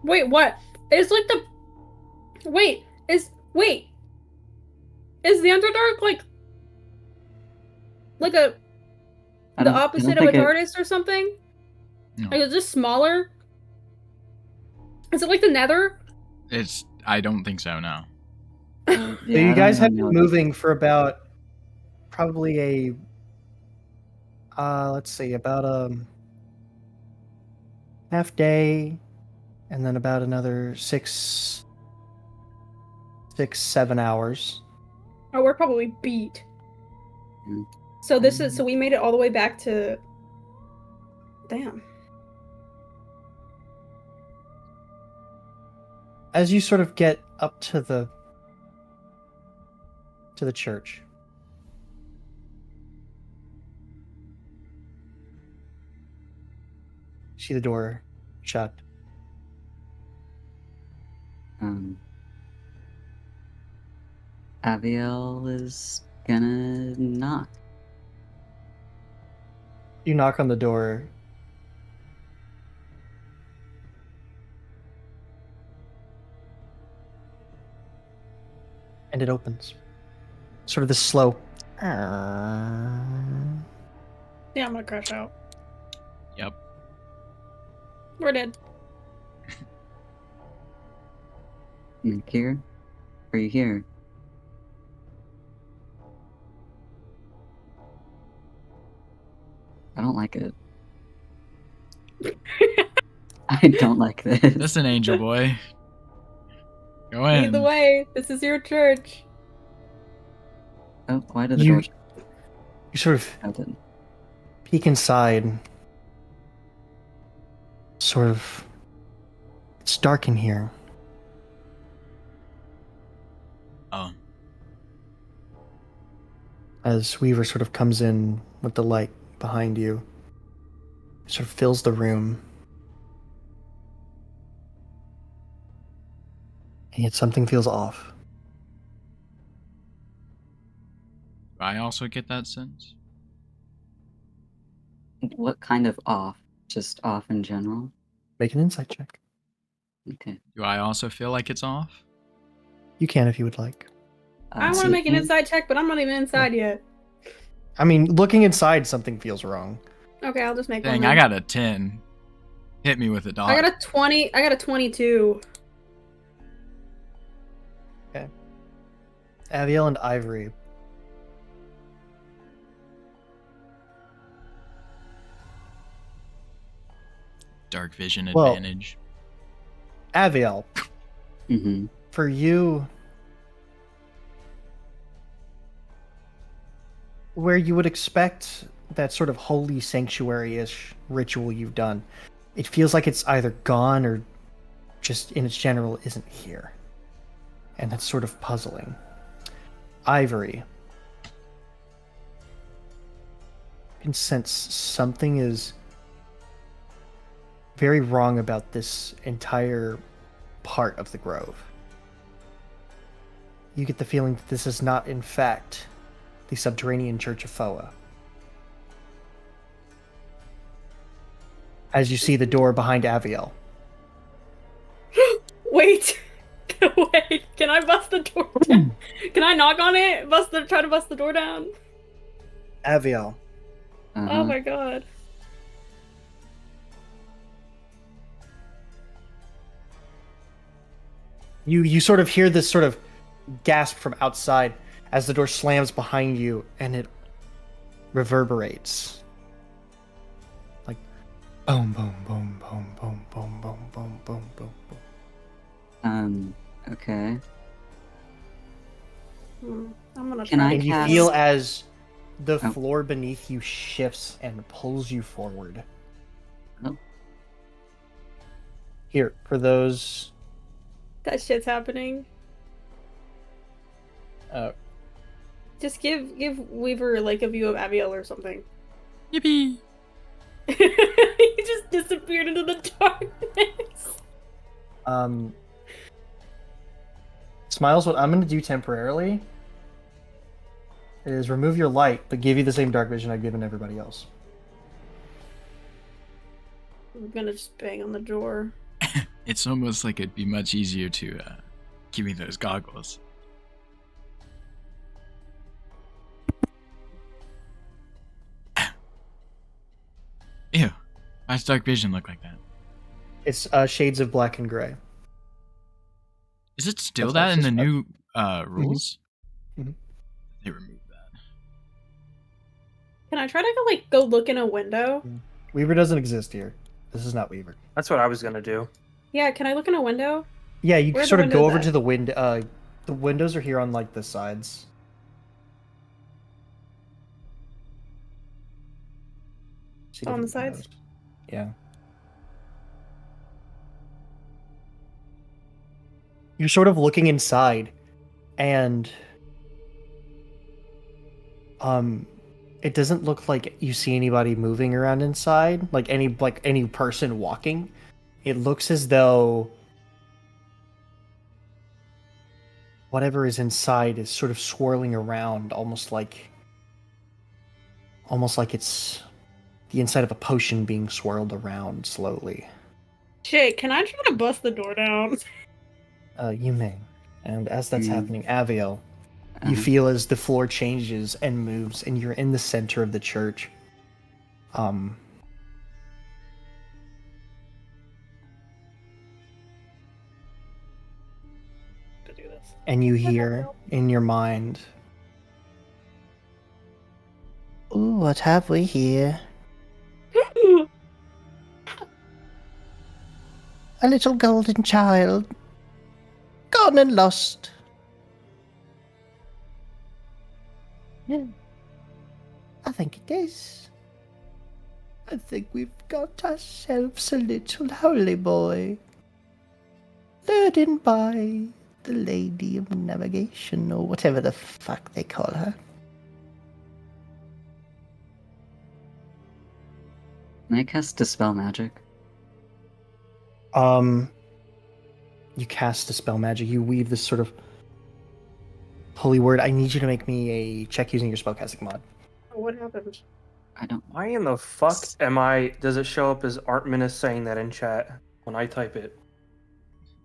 Wait, what? It's like the. Wait, is the Underdark like I the don't- I opposite don't of a think TARDIS or something? No. Like, is this smaller? Is it like the Nether? I don't think so, no. Yeah, So you I don't guys have really been know. moving for about probably let's see, about a half day, and then about another 7 hours. Oh, we're probably beat. Mm. So so we made it all the way back to. Damn. As you sort of get up to the church, see the door shut. Abiel is gonna knock. You knock on the door. And it opens. Sort of this slow. Yeah, I'm gonna crash out. Yep. We're dead. Here? Are you here? I don't like it. I don't like this. That's an angel boy. Go Lead in. the way. This is your church. Oh, why did the You door you sort of open? peek inside. Sort of. It's dark in here. Oh. As Weaver sort of comes in with the light behind you, sort of fills the room. And yet something feels off. Do I also get that sense? What kind of off? Just off in general? Make an insight check. Okay. Do I also feel like it's off? You can if you would like. I want to see, make an inside check, but I'm not even inside yet. I mean, looking inside, something feels wrong. Okay, I'll just make Dang, one. I then. got a 10. Hit me with a dog. I got a 20. I got a 22. Aviel and Ivory. Dark vision Well- advantage. Aviel, Mm-hmm. for you, where you would expect that sort of holy sanctuary-ish ritual you've done, it feels like it's either gone or just in its general isn't here. And that's sort of puzzling. Ivory, you can sense something is very wrong about this entire part of the grove. You get the feeling that this is not, in fact, the subterranean Church of Foa. As you see the door behind Aviel. Wait. Wait. Can I bust the door down? Can I knock on it? Try to bust the door down? Aviel, Uh-huh. Oh my god. you sort of hear this sort of gasp from outside as the door slams behind you and it reverberates. Like boom, boom, boom, boom, boom, boom, boom, boom, boom, boom, boom. Okay. I'm gonna Can try. I And you cast- feel as the Oh. floor beneath you shifts and pulls you forward. Oh. Here, for those That shit's happening. uh, Just give Weaver like a view of Abiel or something. Yippee! He just disappeared into the darkness. Smiles, what I'm going to do temporarily is remove your light, but give you the same dark vision I've given everybody else. I'm gonna just bang on the door. It's almost like it'd be much easier to give me those goggles. Ew. Why does dark vision look like that? It's shades of black and gray. Is it still That's that in the just- new rules? Mhm. They removed that. Can I try to like go look in a window? Weaver doesn't exist here. This is not Weaver. That's what I was gonna do. Yeah, can I look in a window? Yeah, you Where are can sort the of go windows over at? to the window. The windows are here on like the sides. See On the different sides? windows. Yeah. You're sort of looking inside, and it doesn't look like you see anybody moving around inside, like any person walking. It looks as though whatever is inside is sort of swirling around, almost like it's the inside of a potion being swirled around slowly. Shit, can I try to bust the door down? You may. And as that's Mm. happening, Aviel, you feel as the floor changes and moves, and you're in the center of the church. To do this. And you hear in your mind, "Ooh, what have we here? A little golden child, gone and lost." Yeah, I think it is. I think we've got ourselves a little holy boy, lured in by the Lady of Navigation, or whatever the fuck they call her. Can I cast Dispel Magic? You cast Dispel Magic. You weave this sort of holy word. I need you to make me a check using your spellcasting mod. What happened? I don't. Why in the fuck does it show up as Artminus saying that in chat when I type it?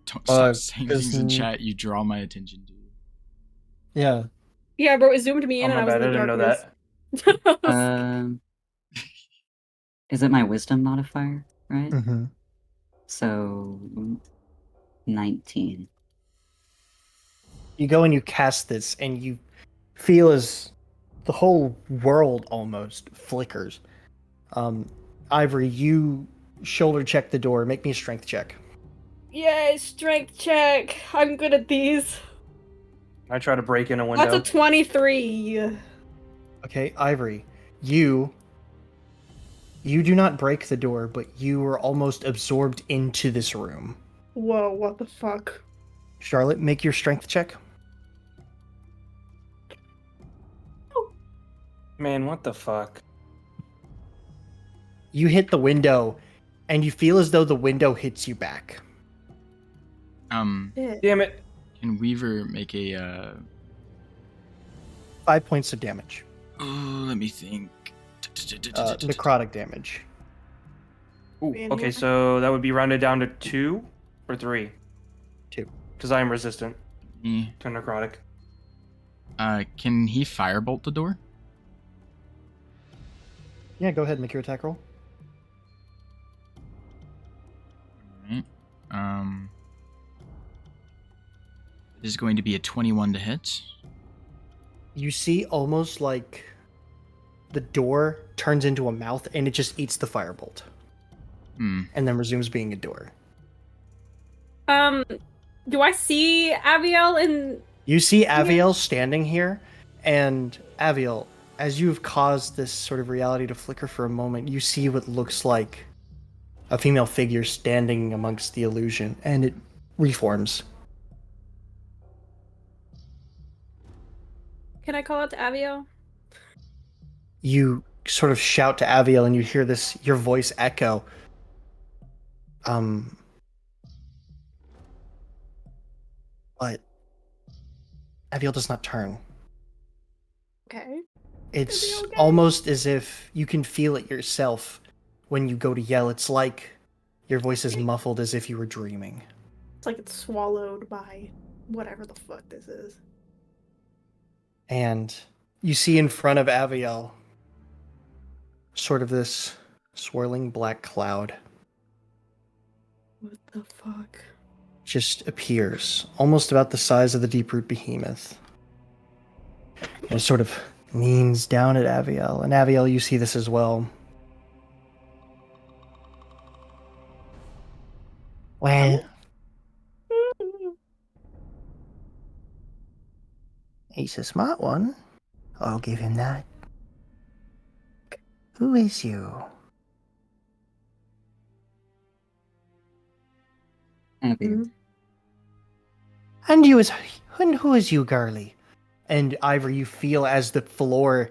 Don't stop saying 'cause things in chat. You draw my attention to. Yeah. Yeah, bro, it zoomed me Oh in and my I was bad, I in the didn't know darkness. that. Is it my Wisdom modifier, right? Mm-hmm. So 19. You go and you cast this, and you feel as the whole world almost flickers. Ivory, you shoulder check the door. Make me a strength check. Yay, strength check. I'm good at these. I try to break in a window. That's a 23. Okay, Ivory, you do not break the door, but you are almost absorbed into this room. Whoa, what the fuck? Charlotte, make your strength check. Man, what the fuck? You hit the window, and you feel as though the window hits you back. Shit. Damn it. Can Weaver make a 5 points of damage. Oh, let me think. Necrotic damage. Ooh, Man, okay, yeah. so that would be rounded down to 2 or 3? 2. Because I am resistant Yeah. to necrotic. Can he firebolt the door? Yeah, go ahead and make your attack roll. Alright. It is going to be a 21 to hit. You see almost like the door turns into a mouth and it just eats the firebolt. And then resumes being a door. Do I see Aviel in... You see Aviel standing here, and Aviel, as you've caused this sort of reality to flicker for a moment, you see what looks like a female figure standing amongst the illusion, and it reforms. Can I call out to Aviel? You sort of shout to Aviel, and you hear your voice echo. But Aviel does not turn. Okay. It's okay? almost as if you can feel it yourself when you go to yell. It's like your voice is muffled as if you were dreaming. It's like it's swallowed by whatever the fuck this is. And you see in front of Aviel sort of this swirling black cloud What the fuck? just appears, almost about the size of the deep-root behemoth. And it sort of leans down at Aviel, and Aviel, you see this as well. Well, he's a smart one. I'll give him that. Who is you? Abby. Mhm. And you is... And who is you, girly? And Ivor, you feel as the floor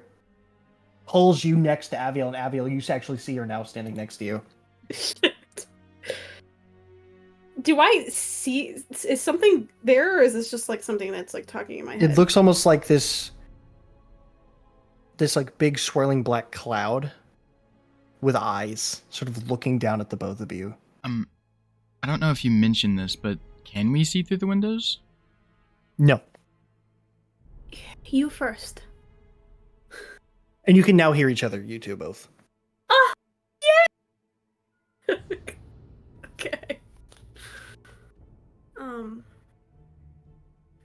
pulls you next to Aviel, and Aviel, you actually see her now standing next to you. Do I see? Is something there, or is this just like something that's like talking in my head? It looks almost like this like big swirling black cloud with eyes sort of looking down at the both of you. I don't know if you mentioned this, but can we see through the windows? No. You first. And you can now hear each other, you two both. Ah, yeah. Okay.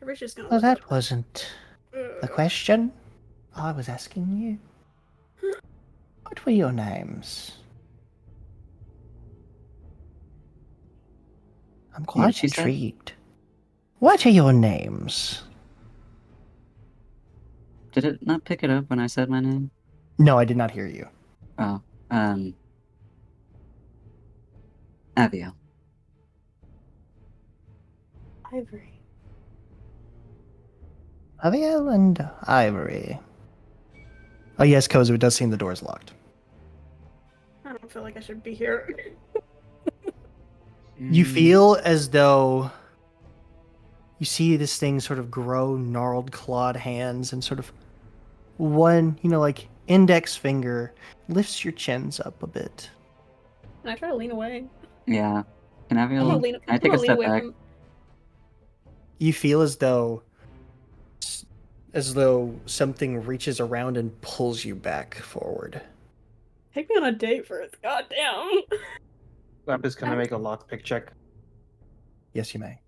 We're just gonna. Well, look that up. wasn't the question I was asking you. What were your names? I'm quite she said? intrigued. What are your names? Did it not pick it up when I said my name? No, I did not hear you. Oh, Abiel. Ivory. Aviel and Ivory. Oh yes, Kozu, it does seem the door's locked. I don't feel like I should be here. You feel as though you see this thing sort of grow gnarled clawed hands and sort of one, like index finger lifts your chins up a bit. Can I try to lean away? Yeah. Can I'm gonna Abiel? lean. Can I I'm take gonna a lean step away back? from. You feel as though something reaches around and pulls you back forward. Take me on a date first. God damn. I'm just gonna make a lockpick check. Yes, you may.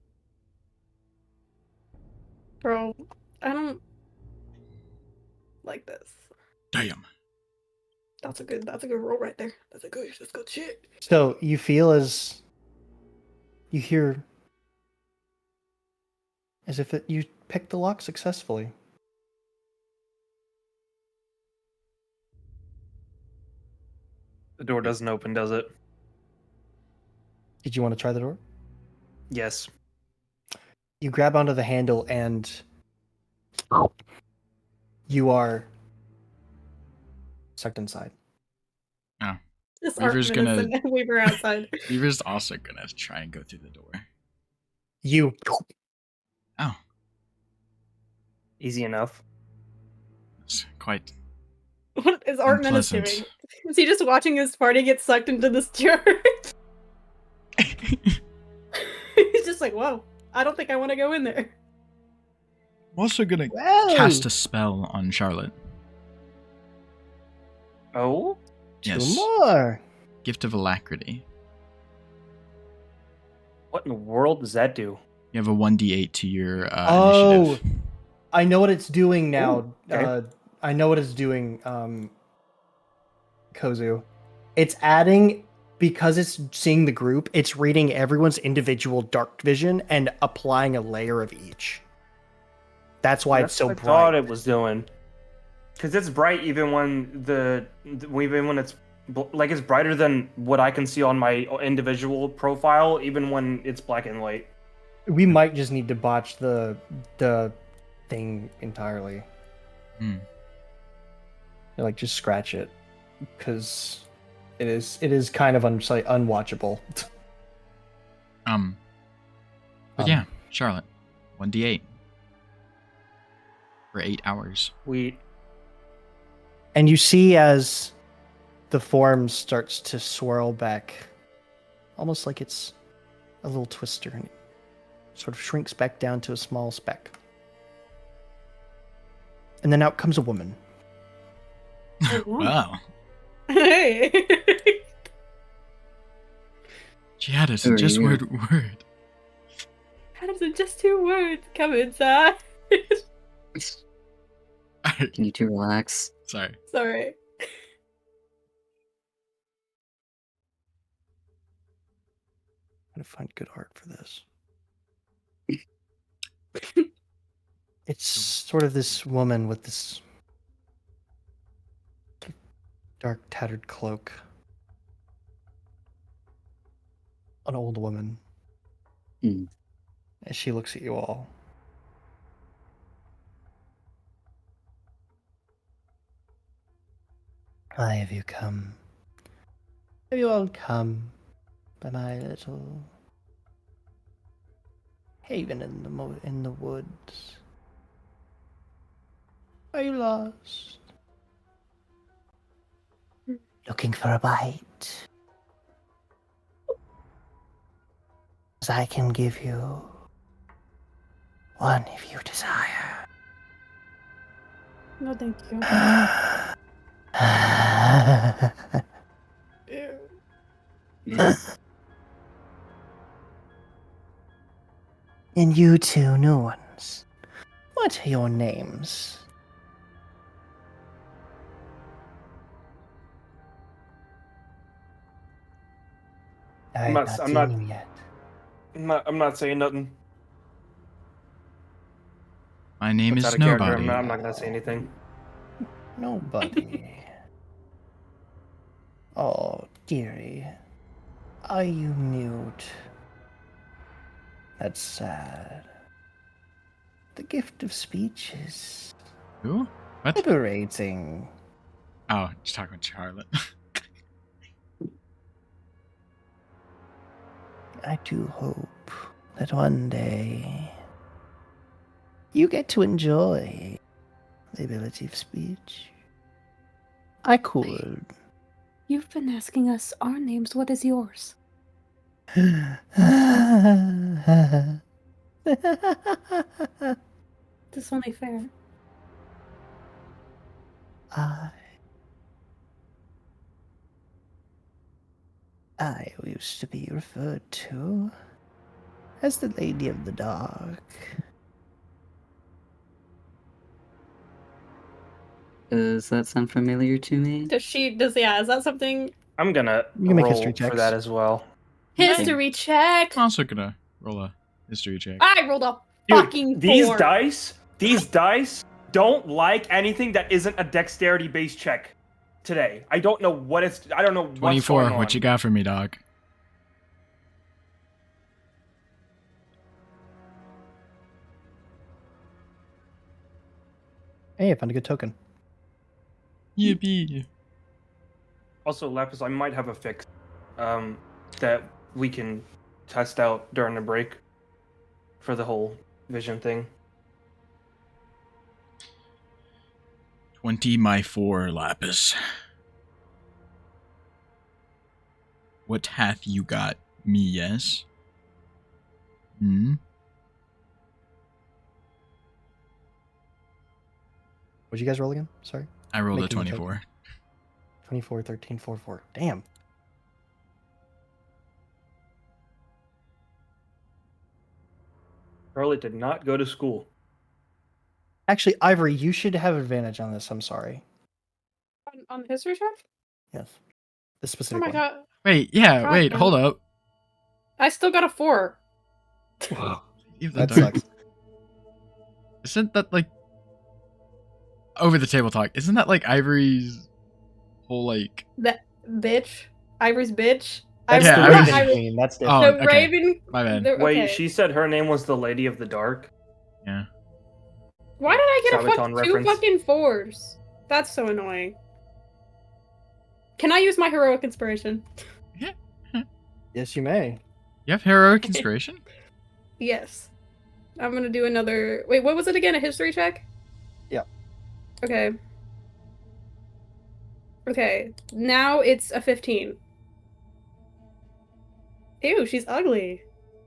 Bro, I don't like this. Damn. That's a good roll right there. That's good shit. So you feel as you hear as if you picked the lock successfully. The door doesn't open, does it? Did you want to try the door? Yes. You grab onto the handle and you are sucked inside. Oh. This Weaver's Artman gonna- is the Weaver outside. Weaver's also gonna try and go through the door. You Oh, Easy enough. it's quite. What is Artman Unpleasant. doing? Is he just watching his party get sucked into this church? He's just like, whoa, I don't think I want to go in there. I'm also gonna Whoa! cast a spell on Charlotte. Oh? Yes. Two more. Gift of Alacrity. What in the world does that do? You have a 1d8 to your Oh. initiative. I know what it's doing now. Ooh, okay. I know what it's doing, Kozu. It's adding, because it's seeing the group, it's reading everyone's individual dark vision and applying a layer of each. That's why it's so what I bright. thought it was doing. Because it's bright even when even when it's like it's brighter than what I can see on my individual profile, even when it's black and white. We might just need to botch the thing entirely. Like, just scratch it, because it is kind of unwatchable. But yeah, Charlotte, 1d8 for 8 hours. And you see as the form starts to swirl back, almost like it's a little twister, and it sort of shrinks back down to a small speck. And then out comes a woman. Wow. Hey. Yeah, that's Who are just you? word. How does it just 2 words? Come inside. Can you two relax? Sorry. Sorry. I'm gonna find good art for this. It's sort of this woman with this dark, tattered cloak. An old woman. Hmm. As she looks at you all. Why have you come? Have you all come by my little haven in the woods? Are you lost? Looking for a bite? As I can give you one if you desire. No, thank you. Ew. Yeah. And you two new ones, what are your names? I I'm have not. not I'm seen not. you yet. I'm not saying nothing. My name That's out is of character. Nobody. I'm not gonna say anything. Nobody. Oh, dearie. Are you mute? That's sad. The gift of speech is Who? What? liberating. Oh, just talking with Charlotte. I do hope that one day you get to enjoy the ability of speech. I could. You've been asking us our names. What is yours? This is only fair. I used to be referred to as the Lady of the Dark. Does that sound familiar to me? Is that something? I'm gonna You can make roll history for checks. that as well. History check! I'm also gonna roll a history check. I rolled a Dude, fucking these 4. dice don't like anything that isn't a dexterity-based check today. I don't know what it's. I don't know what's 24. going on. What you got for me, dog? Hey, I found a good token. Yippee. Also, Lapis, I might have a fix that we can test out during the break for the whole vision thing. 20 my 4, Lapis. What hath you got me, yes? Hmm? What'd you guys roll again? Sorry. I rolled Making a the 24. 24, 13, 4, 4. Damn. Charlotte did not go to school. Actually, Ivory, you should have advantage on this. I'm sorry. On the history check? Yes. This Oh specific my one. god. Wait, yeah, God wait, damn hold it. up. I still got a 4. Leave the That dark- sucks. Isn't that like over the table talk? Isn't that like Ivory's whole like? That bitch. Ivory's bitch. That's Yeah, the I Raven was- Queen. That's different. Oh, The okay. Raven. My bad. Wait, Okay. she said her name was the Lady of the Dark. Yeah. Why did I get a Sabaton two reference. fucking 4s? That's so annoying. Can I use my heroic inspiration? Yes, you may. You have heroic inspiration? Yes. I'm gonna do another. Wait, what was it again? A history check? Yeah. Okay. Okay. Now it's a 15. Ew, she's ugly.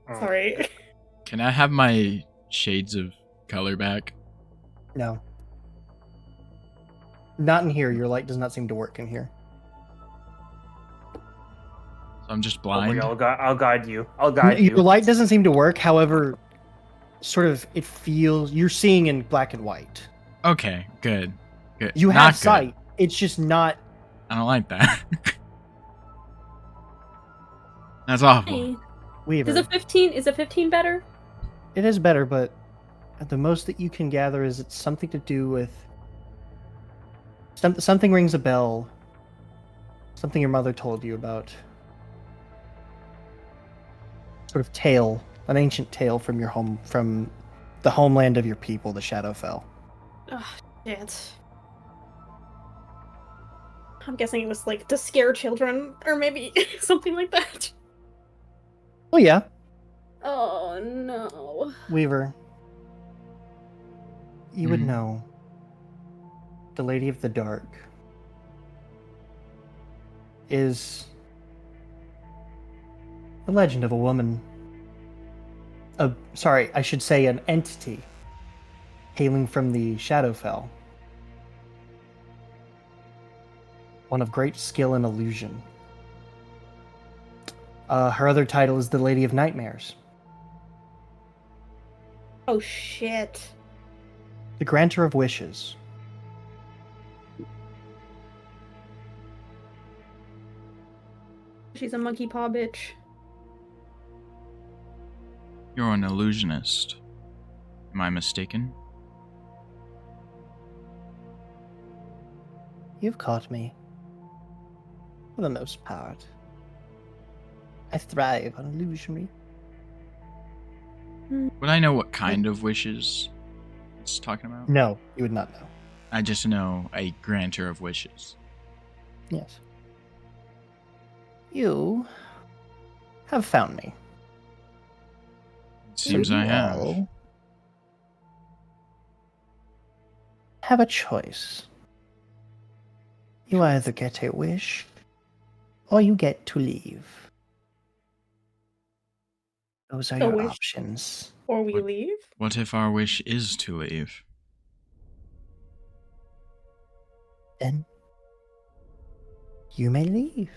Oh. Sorry. Can I have my shades of color back? No. Not in here. Your light does not seem to work in here. I'm just Don't worry, blind. I'll guide you. I'll guide Your you. light doesn't seem to work. However, sort of, it feels you're seeing in black and white. Okay, good. Good. You Not have good. sight. It's just not. I don't like that. That's awful. Hey, Weaver. is a 15 better? It is better, but the most that you can gather is it's something to do with something rings a bell. Something your mother told you about. Sort of tale, an ancient tale from your home, from the homeland of your people, the Shadowfell. Oh, shit. I'm guessing it was like to scare children, or maybe something like that. Oh yeah, Oh no. Weaver. You would Mhm. know. The Lady of the Dark is a legend of a woman. Sorry, I should say an entity hailing from the Shadowfell. One of great skill and illusion. Her other title is the Lady of Nightmares. Oh shit. The Granter of Wishes. She's a monkey paw bitch. You're an illusionist. Am I mistaken? You've caught me. For the most part. I thrive on illusionry. Would I know what kind of wishes it's talking about? No, you would not know. I just know a granter of wishes. Yes. You have found me. It seems So I you have. all have a choice. You either get a wish, or you get to leave. Those are A your wish? options. Or we What- leave? What if our wish is to leave? Then you may leave.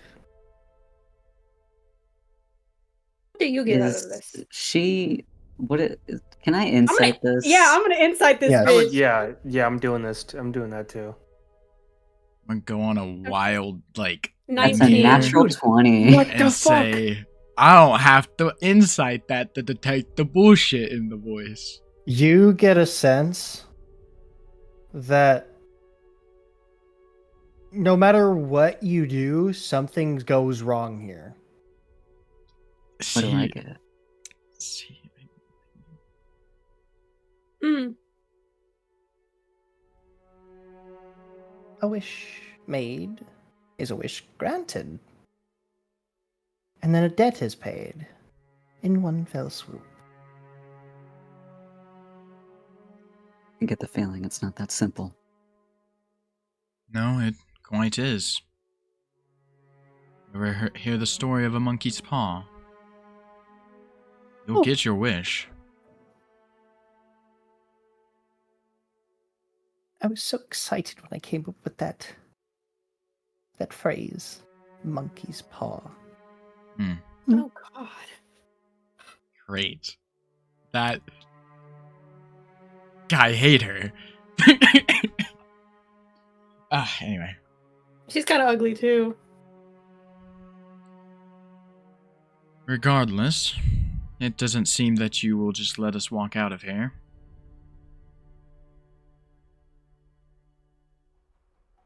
What do you get out of Is this? she? Can I insight this? Yeah, I'm gonna insight this Yes. I would, bitch. yeah, I'm doing this. I'm doing that too. I'm gonna go on a wild, like, That's a 19. natural Dude, 20. What the and fuck? say, I don't have to incite that to detect the bullshit in the voice. You get a sense that no matter what you do, something goes wrong here. What do I get? See, Mm. A wish made is a wish granted. And then a debt is paid in one fell swoop. I get the feeling it's not that simple. no, it quite is. Ever hear the story of a monkey's paw? You'll Oh. get your wish. I was so excited when I came up with that phrase, monkey's paw. Oh god. Great. That. I hate her. Anyway. She's kind of ugly too. Regardless, it doesn't seem that you will just let us walk out of here.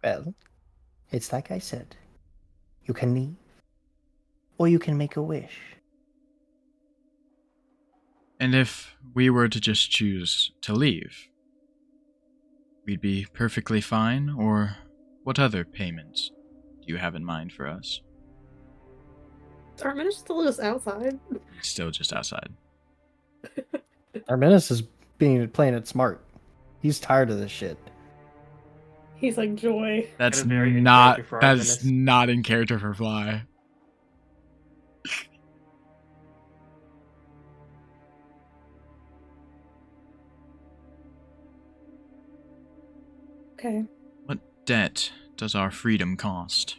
Well, it's like I said. You can leave, or you can make a wish. And if we were to just choose to leave, we'd be perfectly fine, or what other payments do you have in mind for us? Arminus still just outside. Still just outside. Arminus is playing it smart. He's tired of this shit. He's like joy. That's That is very in not character for that's Artemis. not in character for Fly. Okay. What debt does our freedom cost?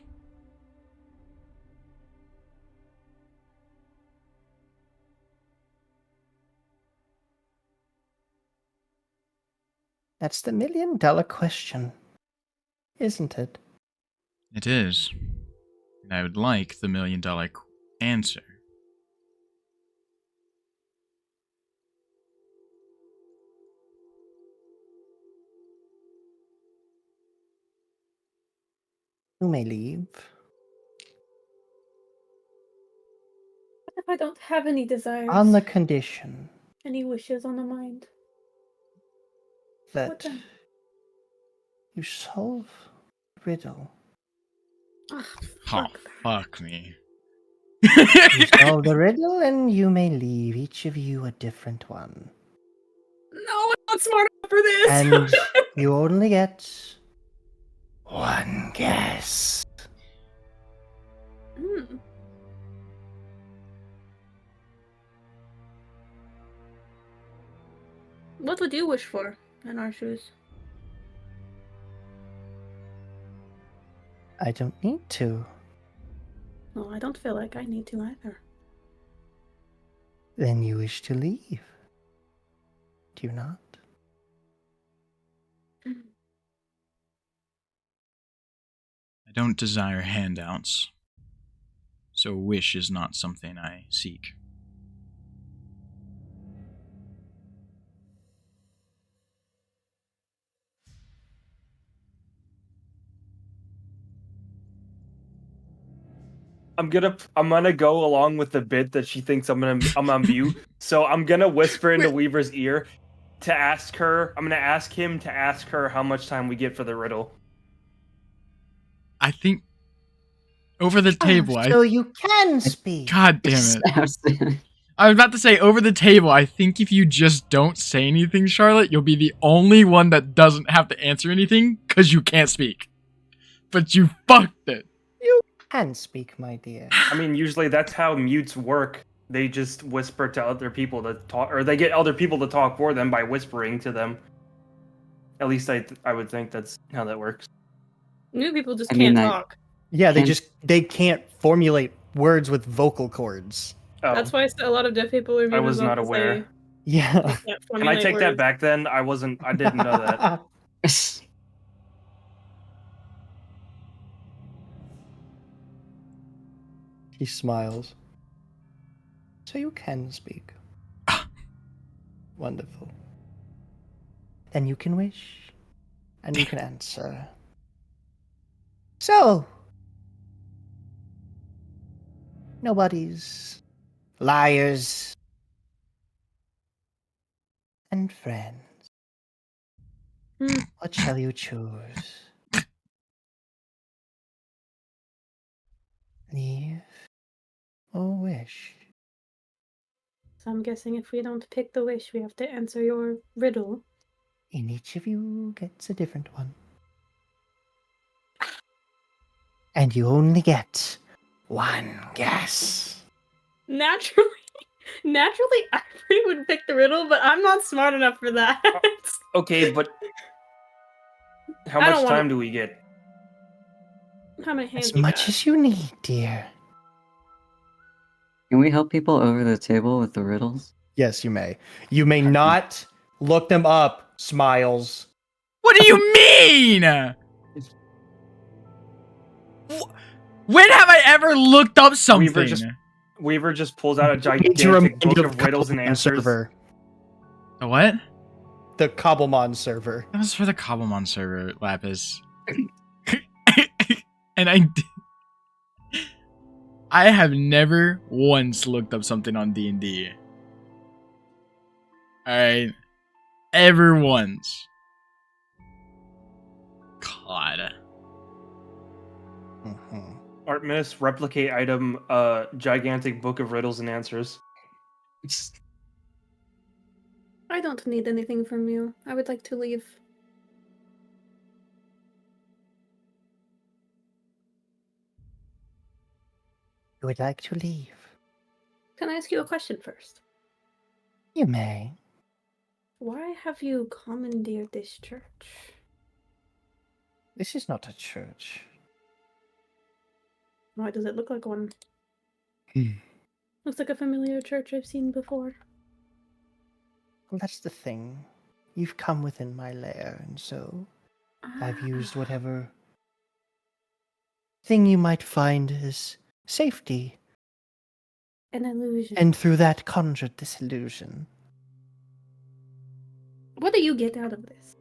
That's the $1,000,000 question, isn't it? It is. And I would like the $1,000,000 answer. You may leave. What if I don't have any desires? On the condition Any wishes on the mind? What that then? you solve the riddle. Ah, Oh, fuck that. fuck me. You solve the riddle, and you may leave, each of you a different one. No, I'm not smart enough for this. And you only get one guess. Hmm. What would you wish for in our shoes? I don't need to. Well, I don't feel like I need to either. Then you wish to leave. Do you not? I don't desire handouts, so a wish is not something I seek. I'm gonna go along with the bit that she thinks I'm on mute. So I'm gonna whisper into Weaver's ear to ask her. I'm gonna ask him to ask her how much time we get for the riddle. I think over the table. So you can speak. God damn it! I was about to say over the table. I think if you just don't say anything, Charlotte, you'll be the only one that doesn't have to answer anything because you can't speak. But you fucked it. You can speak, my dear. I mean, usually that's how mutes work. They just whisper to other people to talk, or they get other people to talk for them by whispering to them. At least I would think that's how that works. New people just I mean, can't I- talk. Yeah, Can- they can't formulate words with vocal cords. Oh, That's why a lot of deaf people are I muted was as well, not 'cause aware. they Yeah. can't Can I formulate take that words. back then? I didn't know that. He smiles. So you can speak. Wonderful. Then you can wish. And you can answer. So. Nobody's liars and friends. Hmm. What shall you choose? Leave or wish? So I'm guessing if we don't pick the wish, we have to answer your riddle. And each of you gets a different one. And you only get one guess. Naturally, I would pick the riddle, but I'm not smart enough for that. Okay, but how I much don't wanna- time do we get? How many hands As you much got? as you need, dear. Can we help people over the table with the riddles? Yes, you may. You may not look them up, Smiles. What do you mean? When have I ever looked up something? Weaver just pulls out a Need to remind gigantic book you of riddles and Cobblemon answers. server. The what? The Cobblemon server. That was for the Cobblemon server, Lapis. And I have never once looked up something on D&D. Alright. Ever once. God. Mhm. Artemis, replicate item, gigantic book of riddles and answers. I don't need anything from you. I would like to leave. You would like to leave? Can I ask you a question first? You may. Why have you commandeered this church? This is not a church. Why does it look like one? Hmm. Looks like a familiar church I've seen before. Well, that's the thing. you've come within my lair, and so I've used whatever thing you might find as safety, An illusion. and through that conjured this illusion. What do you get out of this?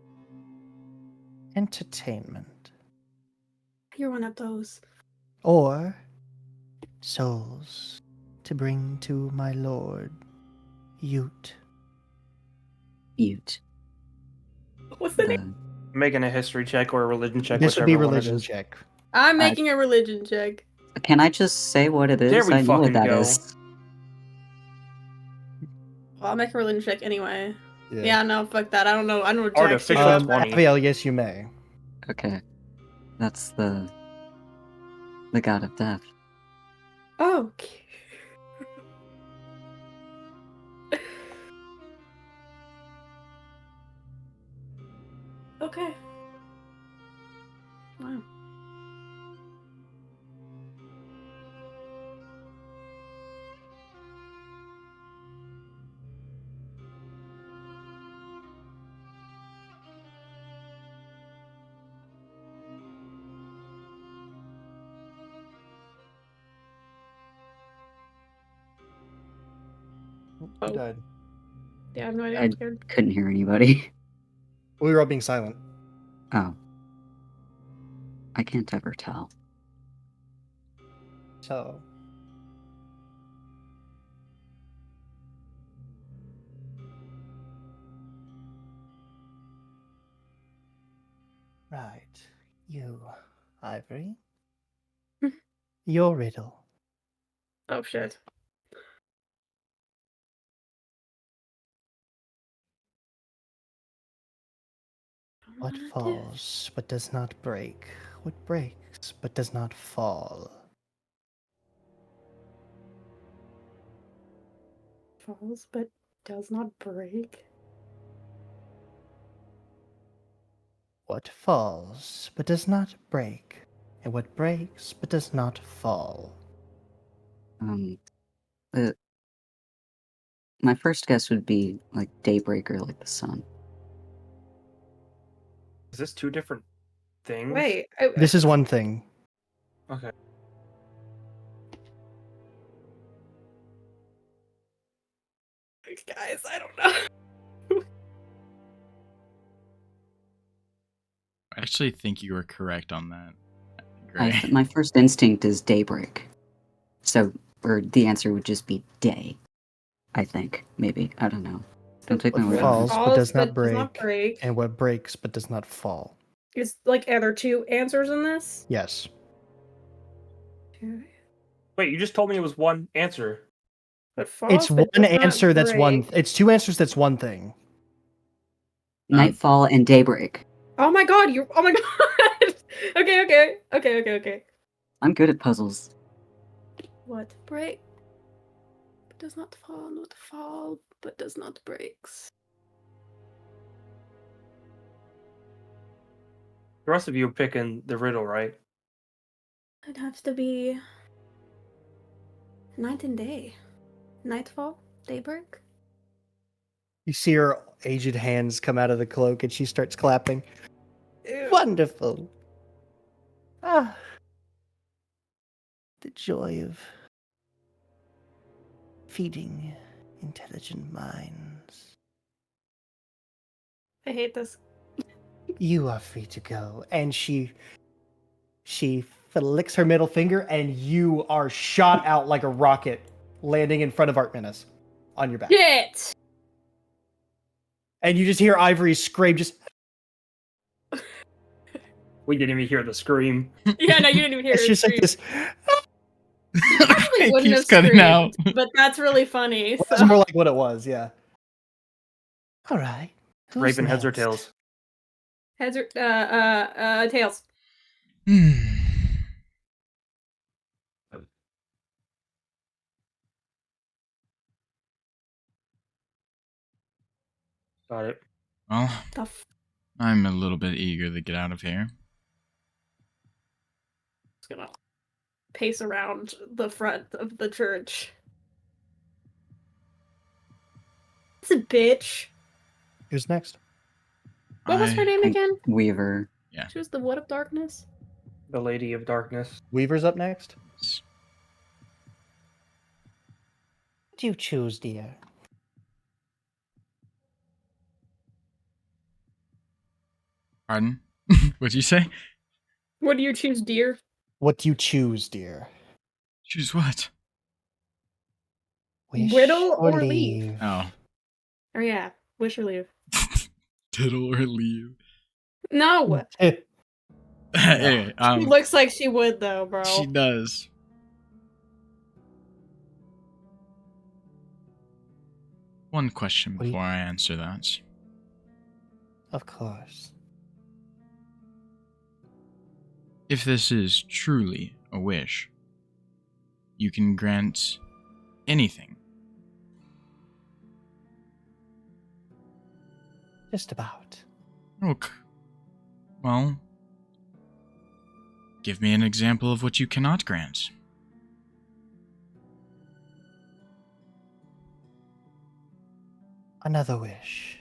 Entertainment. You're one of those. Or souls to bring to my lord, Ute. Ute. What's the name? Making a history check or a religion check. This would be whichever one it religion is. check. I'm making a religion check. Can I just say what it is? There we I know what fucking that go. is. Well, I'll make a religion check anyway. Yeah, no, fuck that. I don't know. I don't know jack Artificial shit about that. 20. Abiel, yes, you may. Okay. That's the god of death. Okay. Okay. Wow. Who Oh. died? Yeah, I have no idea. I I'm scared. couldn't hear anybody. We were all being silent. Oh. I can't ever tell. So. Right. You, Ivory. Your riddle. Oh shit. What falls but does not break? What breaks but does not fall? Falls but does not break. What falls but does not break? And what breaks but does not fall? Uh, my first guess would be like daybreaker, like the sun. Is this two different things? Wait. This is one thing. Okay. Guys, I don't know. I actually think you were correct on that. Gray. My first instinct is daybreak. So, or the answer would just be day. I think, maybe. I don't know. Don't take my What word falls on it. but does not does not break? break. And what breaks but does not fall? Is like are there two answers in this? Yes. Wait, you just told me it was one answer. But falls, It's but one does not answer that's one. break. It's two answers that's one thing. Nightfall and daybreak. Oh my god, you oh my god. Okay. I'm good at puzzles. What break? But does not fall, not fall, but does not breaks. The rest of you are picking the riddle, right? It has to be night and day. Nightfall, daybreak. You see her aged hands come out of the cloak and she starts clapping. Wonderful. Ah. The joy of feeding intelligent minds. I hate this. You are free to go. And she flicks her middle finger and you are shot out like a rocket, landing in front of Artminus on your back. Shit! And you just hear Ivory scream, just We didn't even hear the scream. Yeah, no, you didn't even hear it's it just like scream. this. Probably It wouldn't keeps have cutting screamed, out. but that's really funny. That's So. more like what it was, yeah. All right. Who's Raven heads or next? tails? Heads or tails. Got it. Well, Tough. I'm a little bit eager to get out of here. Just gonna pace around the front of the church. It's a bitch. Who's next? What was her name And again? Weaver. Yeah. She was the Wood of Darkness. The Lady of Darkness. Weaver's up next. What do you choose, dear? Pardon? What'd you say? What do you choose, dear? What do you choose, dear? Choose what? Wish Riddle or leave? Oh. Oh yeah, wish or leave. Diddle or leave. No, Anyway, she looks like she would though, bro. she does. One question What do you- before I answer that. Of course. If this is truly a wish, you can grant anything. Just about. Look. Well, give me an example of what you cannot grant. Another wish.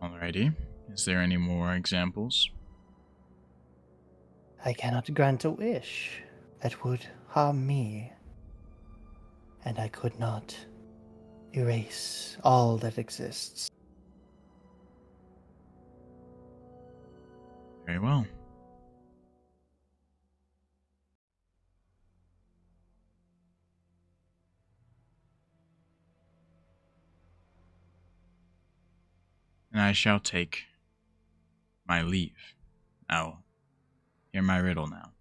Alrighty. Is there any more examples? I cannot grant a wish that would harm me. And I could not erase all that exists. Very well. And I shall take my leave. Now, hear my riddle now.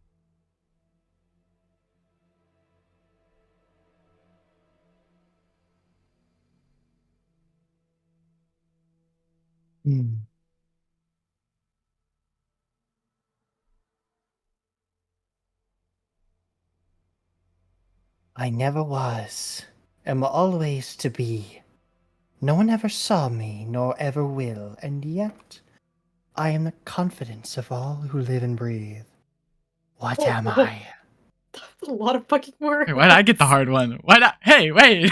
I never was, am always to be. No one ever saw me, nor ever will, and yet I am the confidence of all who live and breathe. What am I? That's a lot of fucking words. Hey, why did I get the hard one? Why not? Hey, wait!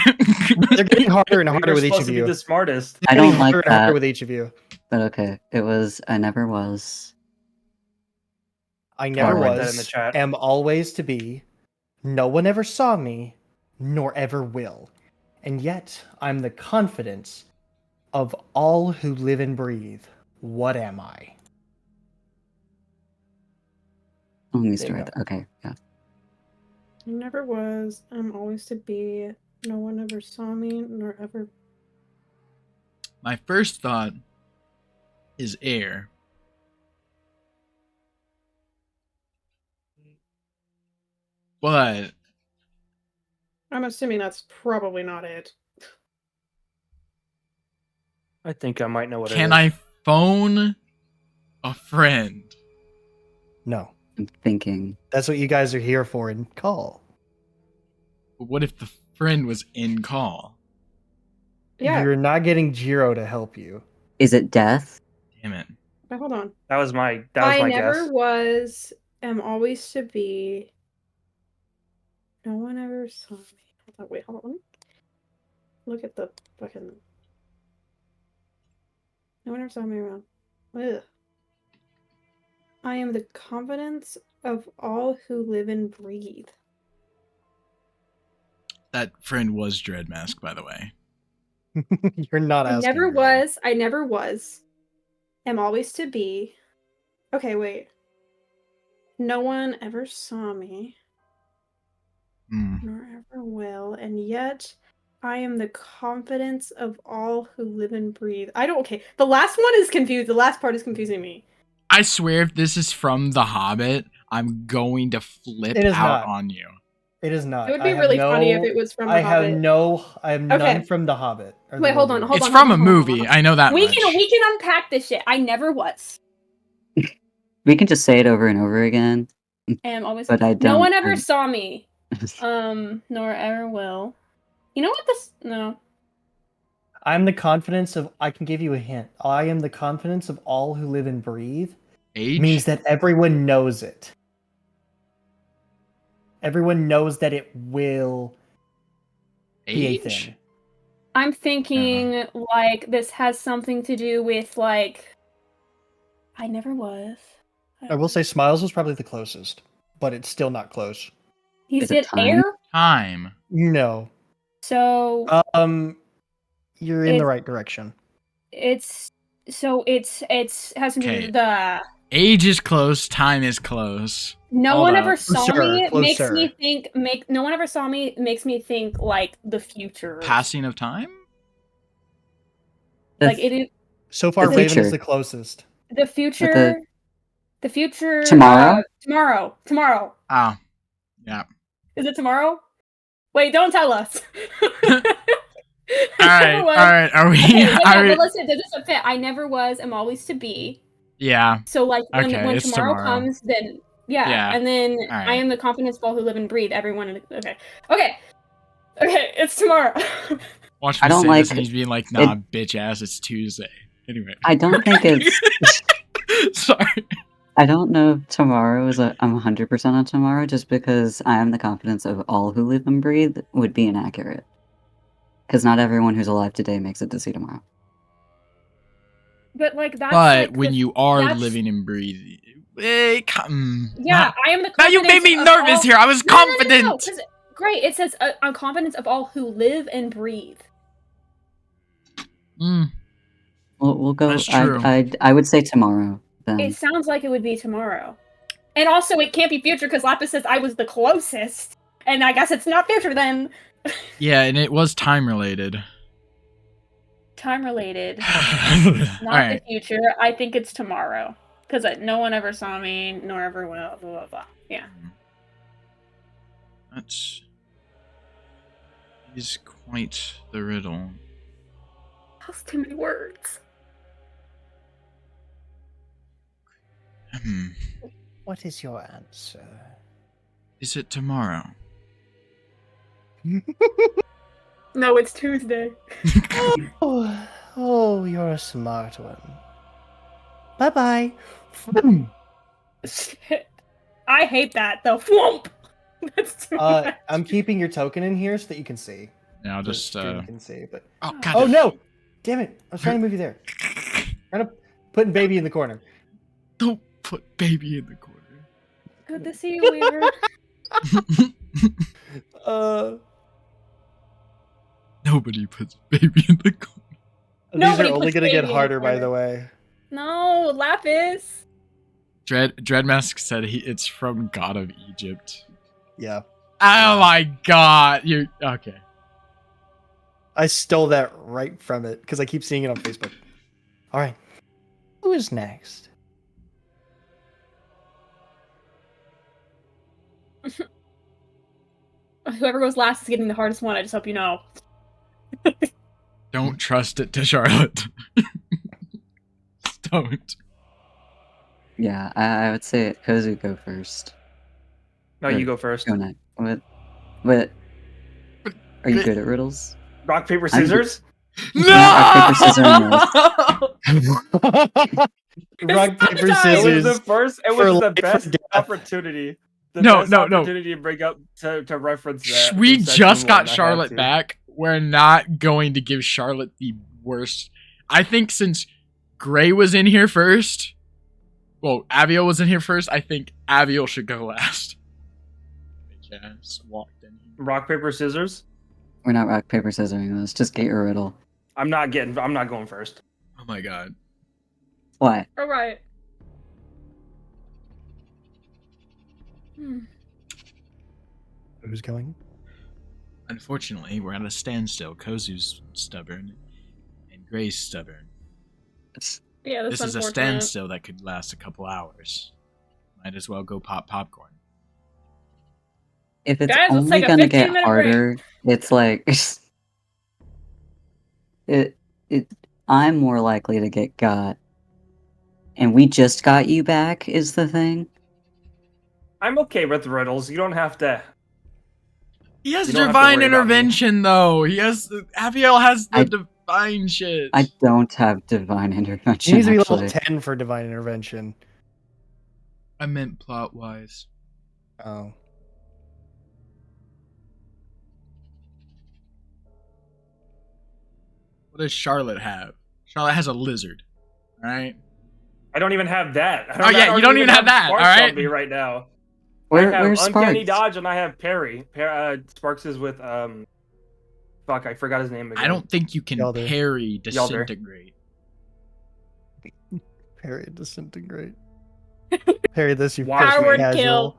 They're getting harder and You're harder with each supposed of to be you. the smartest. I Getting don't like harder and harder that, with each of you. but okay. It was I never was. I never I'll write was, that in the chat. am always to be. No one ever saw me, nor ever will. And yet I'm the confidence of all who live and breathe. What am I? Let me There you start. Okay, yeah. I never was. I'm always to be. No one ever saw me, nor ever. My first thought is air. But I'm assuming that's probably not it. I think I might know what can it is. I phone a friend? No. I'm thinking. That's what you guys are here for in call. But what if the friend was in call? Yeah. You're not getting Jiro to help you. Is it death? Damn it. But hold on. That was my I never guess. was. Am always to be. No one ever saw me. Hold on. Wait. Hold on. Look at the fucking. No one ever saw me around. Ugh. I am the confidence of all who live and breathe. That friend was Dreadmask, by the way. You're not I asking. never Greg. was. I never was. Am always to be. Okay, wait. No one ever saw me, Hmm. nor ever will, and yet I am the confidence of all who live and breathe. I don't. Okay, the last one is confused. The last part is confusing me. I swear if this is from The Hobbit, I'm going to flip It is out not. on you. It is not. It would be really funny if it was from The I have Hobbit. I have Okay. none from The Hobbit. or Wait, The hold Lord on, of the hold It's Rings. from a movie. I know that We much. can unpack this shit. I never was. We can just say it over and over again. Am always. But I No don't- one ever I- saw me. Nor ever will. You know what this? No. I'm the confidence of. I can give you a hint. I am the confidence of all who live and breathe. Age? Means that everyone knows it. Everyone knows that it will be a Age? thing. I'm thinking like this has something to do with like I never was. I will say Smiles was probably the closest, but it's still not close. He Is it said time? air, Time. No. so You're in the It's- right direction. it's has to do Okay. with the Age is close. Time is close. no Hold one up. ever saw Closer, me makes closer. me think no one ever saw me makes me think like the future. Passing of time? Like it is So far, The Raven future. is the closest. the future. The future. Tomorrow? Tomorrow. Oh. Yeah. Is it tomorrow? Wait, don't tell us. Alright. Are we But listen, this is a fit. I never was, am always to be. Yeah. So like when Okay, it's tomorrow tomorrow. comes, then yeah. Yeah. And then Alright. I am the confidence of all who live and breathe. Everyone okay. It's tomorrow. Watch I me don't say like this and he's being like, nah, bitch ass, it's Tuesday. Anyway. I don't think it's. Sorry. I don't know if tomorrow is I'm 100% on tomorrow just because I am the confidence of all who live and breathe would be inaccurate. Because not everyone who's alive today makes it to see tomorrow. But like that's But like when the- you are that's- living and breathing, yeah, I am the now you confidence made me of nervous all- here. I was No, confident. 'cause- great, it says a confidence of all who live and breathe. We'll go. That's true. I would say tomorrow. Then It sounds like it would be tomorrow. And also it can't be future because Lapis says I was the closest. And I guess it's not future then. Yeah, and it was time related. Time related. All Not right. the future. I think it's tomorrow. Because no one ever saw me, nor ever will. Blah, blah, blah. Yeah. That is quite the riddle. That's too many words. What is your answer? Is it tomorrow? No, it's Tuesday. Oh, you're a smart one. Bye-bye. Shit. I hate that, though. Whoomp! That's too much. I'm keeping your token in here so that you can see. Yeah, I'll The just stream can see, but Oh god. oh no! Damn it! I was trying to move you there. Trying to putting baby in the corner. Don't put baby in the corner. Good to see you, Weaver. Nobody puts baby in the corner. These Nobody are only puts gonna baby get in the harder, by corner. the way. No, Lapis. Dreadmask said it's from God of Egypt. Yeah, Oh my god, you okay? I stole that right from it because I keep seeing it on Facebook. All right, who is next? Whoever goes last is getting the hardest one. I just hope you know. Don't trust it to Charlotte. Don't. yeah, I would say Kozu go first. No, you go first. Go next. What? Are you good at riddles? Rock, paper, I'm- scissors? No! Rock, paper, scissors, Rock, paper, It It scissors. was the first. It for was the life or best death. opportunity. The No, best no, no. opportunity to bring up to reference that. We from just section got one. I had Charlotte to. back. We're not going to give Charlotte the worst. I think since Gray was in here first, well, Aviel was in here first, I think Aviel should go last. Just walked in here. Rock, paper, scissors. We're not rock, paper, scissoring this. Just get your riddle. I'm not going first. Oh my god. What? All right. Who's going? Unfortunately, we're at a standstill. Kozu's stubborn, and Gray's stubborn. Yeah, that's This is a unfortunate. standstill that could last a couple hours. Might as well go pop popcorn. If it's Guys, let's only take a gonna get 15-minute break. harder, it's like it. I'm more likely to get got, and we just got you back. Is the thing? I'm okay with riddles. You don't have to. He has You don't have to divine worry about me. intervention, though. He has Aviel has the I- divine shit. I don't have divine He intervention. needs to be Actually, level 10 for divine intervention. I meant plot wise. Oh. What does Charlotte have? Charlotte has a lizard. All right. I don't even have that. Oh, yeah, you don't even have that, Sparks alright? on me right now. Where's I have Uncanny Sparks? Dodge and I have Parry. Sparks is with fuck, I forgot his name again. I don't think you can Yalder. parry Yalder. disintegrate. Parry disintegrate. Parry this, you Watch fucking me. Coward kill.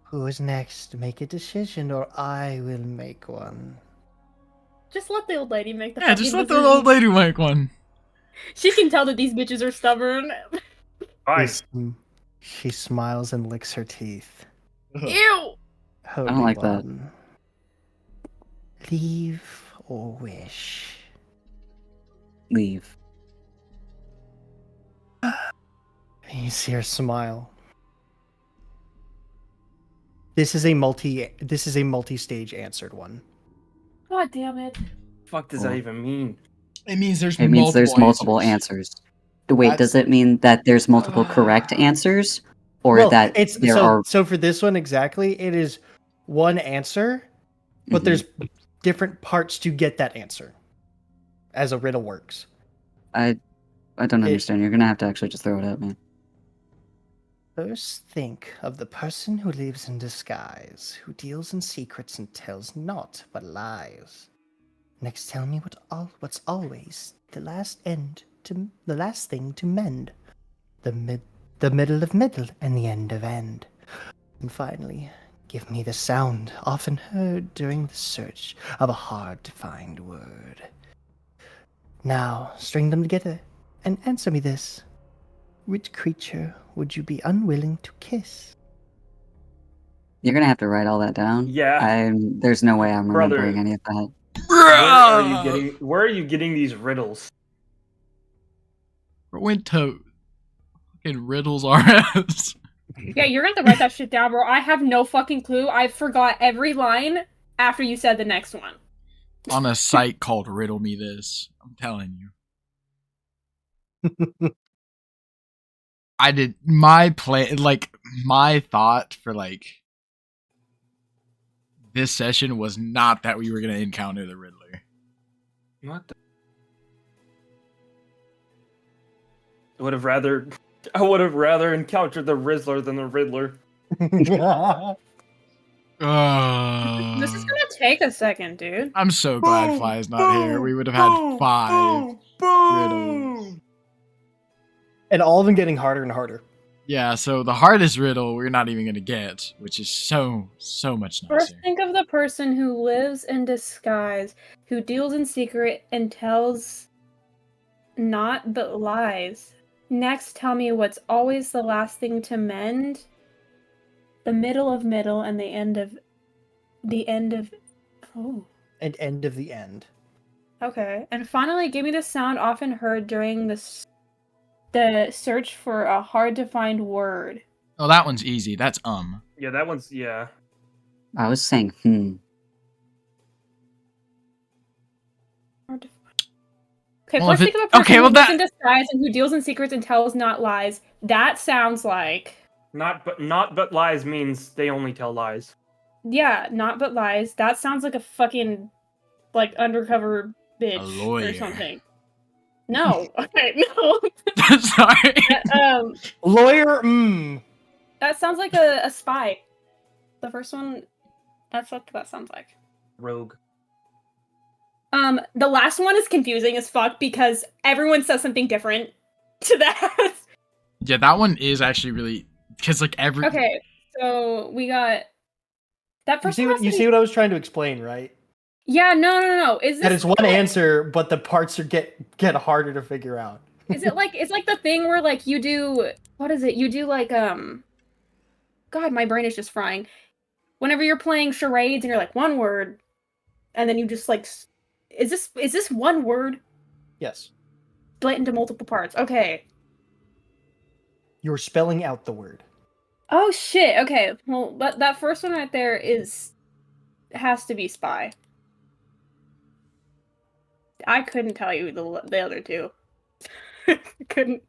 Who is next? Make a decision, or I will make one. Just let the old lady make the Yeah, just fucking let the decision. old lady make one. She can tell that these bitches are stubborn. Fine. She smiles and licks her teeth. Ew! I don't like that. Leave or wish? Leave. You see her smile. This is a multi-stage answered one. God damn it. Fuck does that even mean? It means there's It means there's multiple answers. Wait, That's- does it mean that there's multiple correct answers? Or Well, that it's there so are... so for this one exactly, it is one answer, but Mhm. there's different parts to get that answer. As a riddle works. I don't understand. You're gonna have to actually just throw it at me. First, think of the person who lives in disguise, who deals in secrets and tells naught but lies. Next, tell me what's always the last thing to mend, the middle of middle and the end of end. And finally, give me the sound often heard during the search of a hard-to-find word. Now, string them together and answer me this. Which creature would you be unwilling to kiss? You're gonna have to write all that down. Yeah. There's no way I'm Brother. remembering any of that. Where are you getting these riddles? Went to fucking Riddles RS. Yeah, you're gonna have to write that shit down, bro. I have no fucking clue. I forgot every line after you said the next one. On a site called Riddle Me This. I'm telling you. I did my thought for this session was not that we were gonna encounter the Riddler. What the? I would have rather encountered the Rizzler than the Riddler. This is gonna take a second, dude. I'm so glad Fly's not here. We would have had 5 riddles. And all of them getting harder and harder. Yeah, so the hardest riddle we're not even gonna get, which is so much First, nicer. think of the person who lives in disguise, who deals in secret and tells not but lies. Next, tell me what's always the last thing to mend, the middle of middle, and the end of oh. And end of the end. Okay. And finally, give me the sound often heard during the search for a hard-to-find word. Oh, that one's easy. That's Yeah, that one's yeah. I was saying, Hard to find. Okay, Well, first if think of a it- person okay, who well, lives that- in disguise and who deals in secrets and tells not lies. That sounds like... Not but lies means they only tell lies. Yeah, not but lies. That sounds like a fucking, undercover bitch A lawyer. or something. No. Okay, no. Sorry. Lawyer, That sounds like a spy. The first one, that's what that sounds like. Rogue. The last one is confusing as fuck because everyone says something different to that. Yeah, that one is actually really because every Okay, so we got that You first see one. what you see what I was trying to explain, right? Yeah, no. Is this That it's one answer, but the parts are get harder to figure out. Is it it's like the thing where you do what is it? You do God, my brain is just frying. Whenever you're playing charades and you're one word, and then you just is this one word Yes. split into multiple parts? Okay. You're spelling out the word. Oh shit. Okay. Well, that first one right there has to be spy. I couldn't tell you the other two. couldn't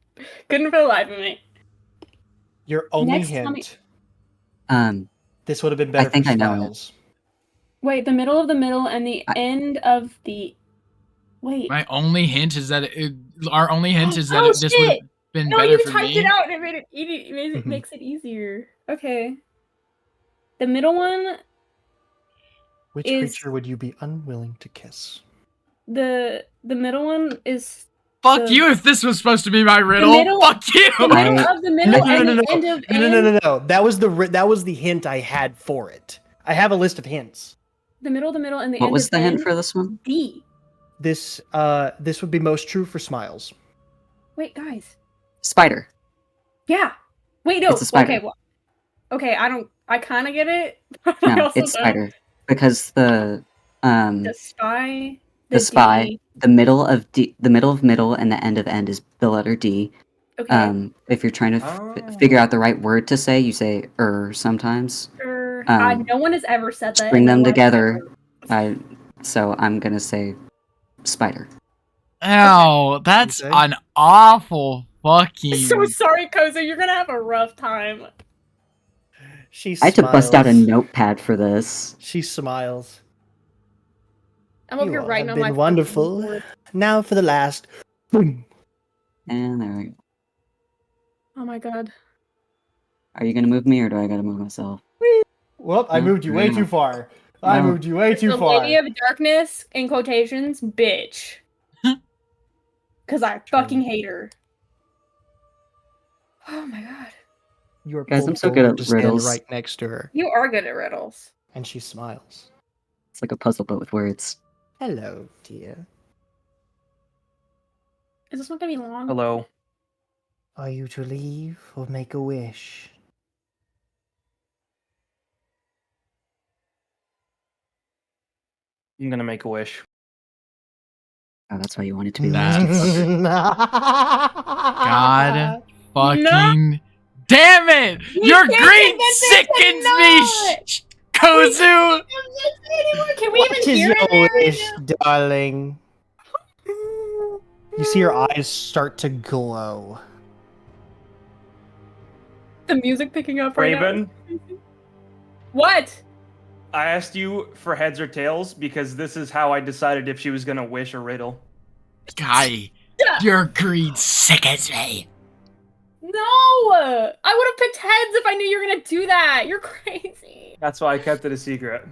for the life of me. Your only Next, tell me- hint. This would have been better I think for I know it. Styles. Wait, the middle of the middle and the end of the. Wait. My only hint is that our only hint is that Oh, this would have shit! been No, better you for typed me. it out and it made it easy. It Mhm. makes it easier. Okay. The middle one, Which is- creature would you be unwilling to kiss? the middle one is Fuck the- you if this was supposed to be my riddle. middle- Fuck you. the middle I- of the middle and the end of end. No. That was the hint I had for it. I have a list of hints. The middle, and the What end was of the hint end. for this one? D. This would be most true for Smiles. Wait, guys. Spider. Yeah. Wait, no. It's a spider. Okay, well, okay, I kind of get it. But I No, also it's don't. spider because the spy. the spy, D. the middle of middle and the end of end is the letter D. Okay. If you're trying to Oh. figure out the right word to say, you say sometimes. No one has ever said that. String in their them life together. ever. So I'm gonna say spider. Ow, that's Okay. an awful fucking. So sorry, Koza. You're gonna have a rough time. She I had to bust out a smiles. notepad for this. She smiles. I'm over You here all writing have on my been wonderful. board. Now for the last. Boom. And there we go. Oh my god. Are you gonna move me or do I gotta move myself? Well, I No, moved you way no. too far. I No. moved you way too The far. Lady of Darkness, in quotations, bitch. Because I fucking hate her. Oh my god. You are Guys, I'm pulled so good forward at to stand riddles. right next to her, You are good at riddles. and she smiles. It's like a puzzle but with words. Hello, dear. Is this one gonna be long? Hello. Are you to leave or make a wish? I'm gonna make a wish. Oh, that's why you wanted to be That- last. God fucking damn it! Your can't greed convince us sickens to me, not! Kozu! Can we What even is hear your it now? wish, darling? You see her eyes start to glow. The music picking up right Raven, now. What? I asked you for heads or tails because this is how I decided if she was gonna wish or riddle. Guy, your greed sickens me. No! I would have picked heads if I knew you were gonna do that. You're crazy. That's why I kept it a secret.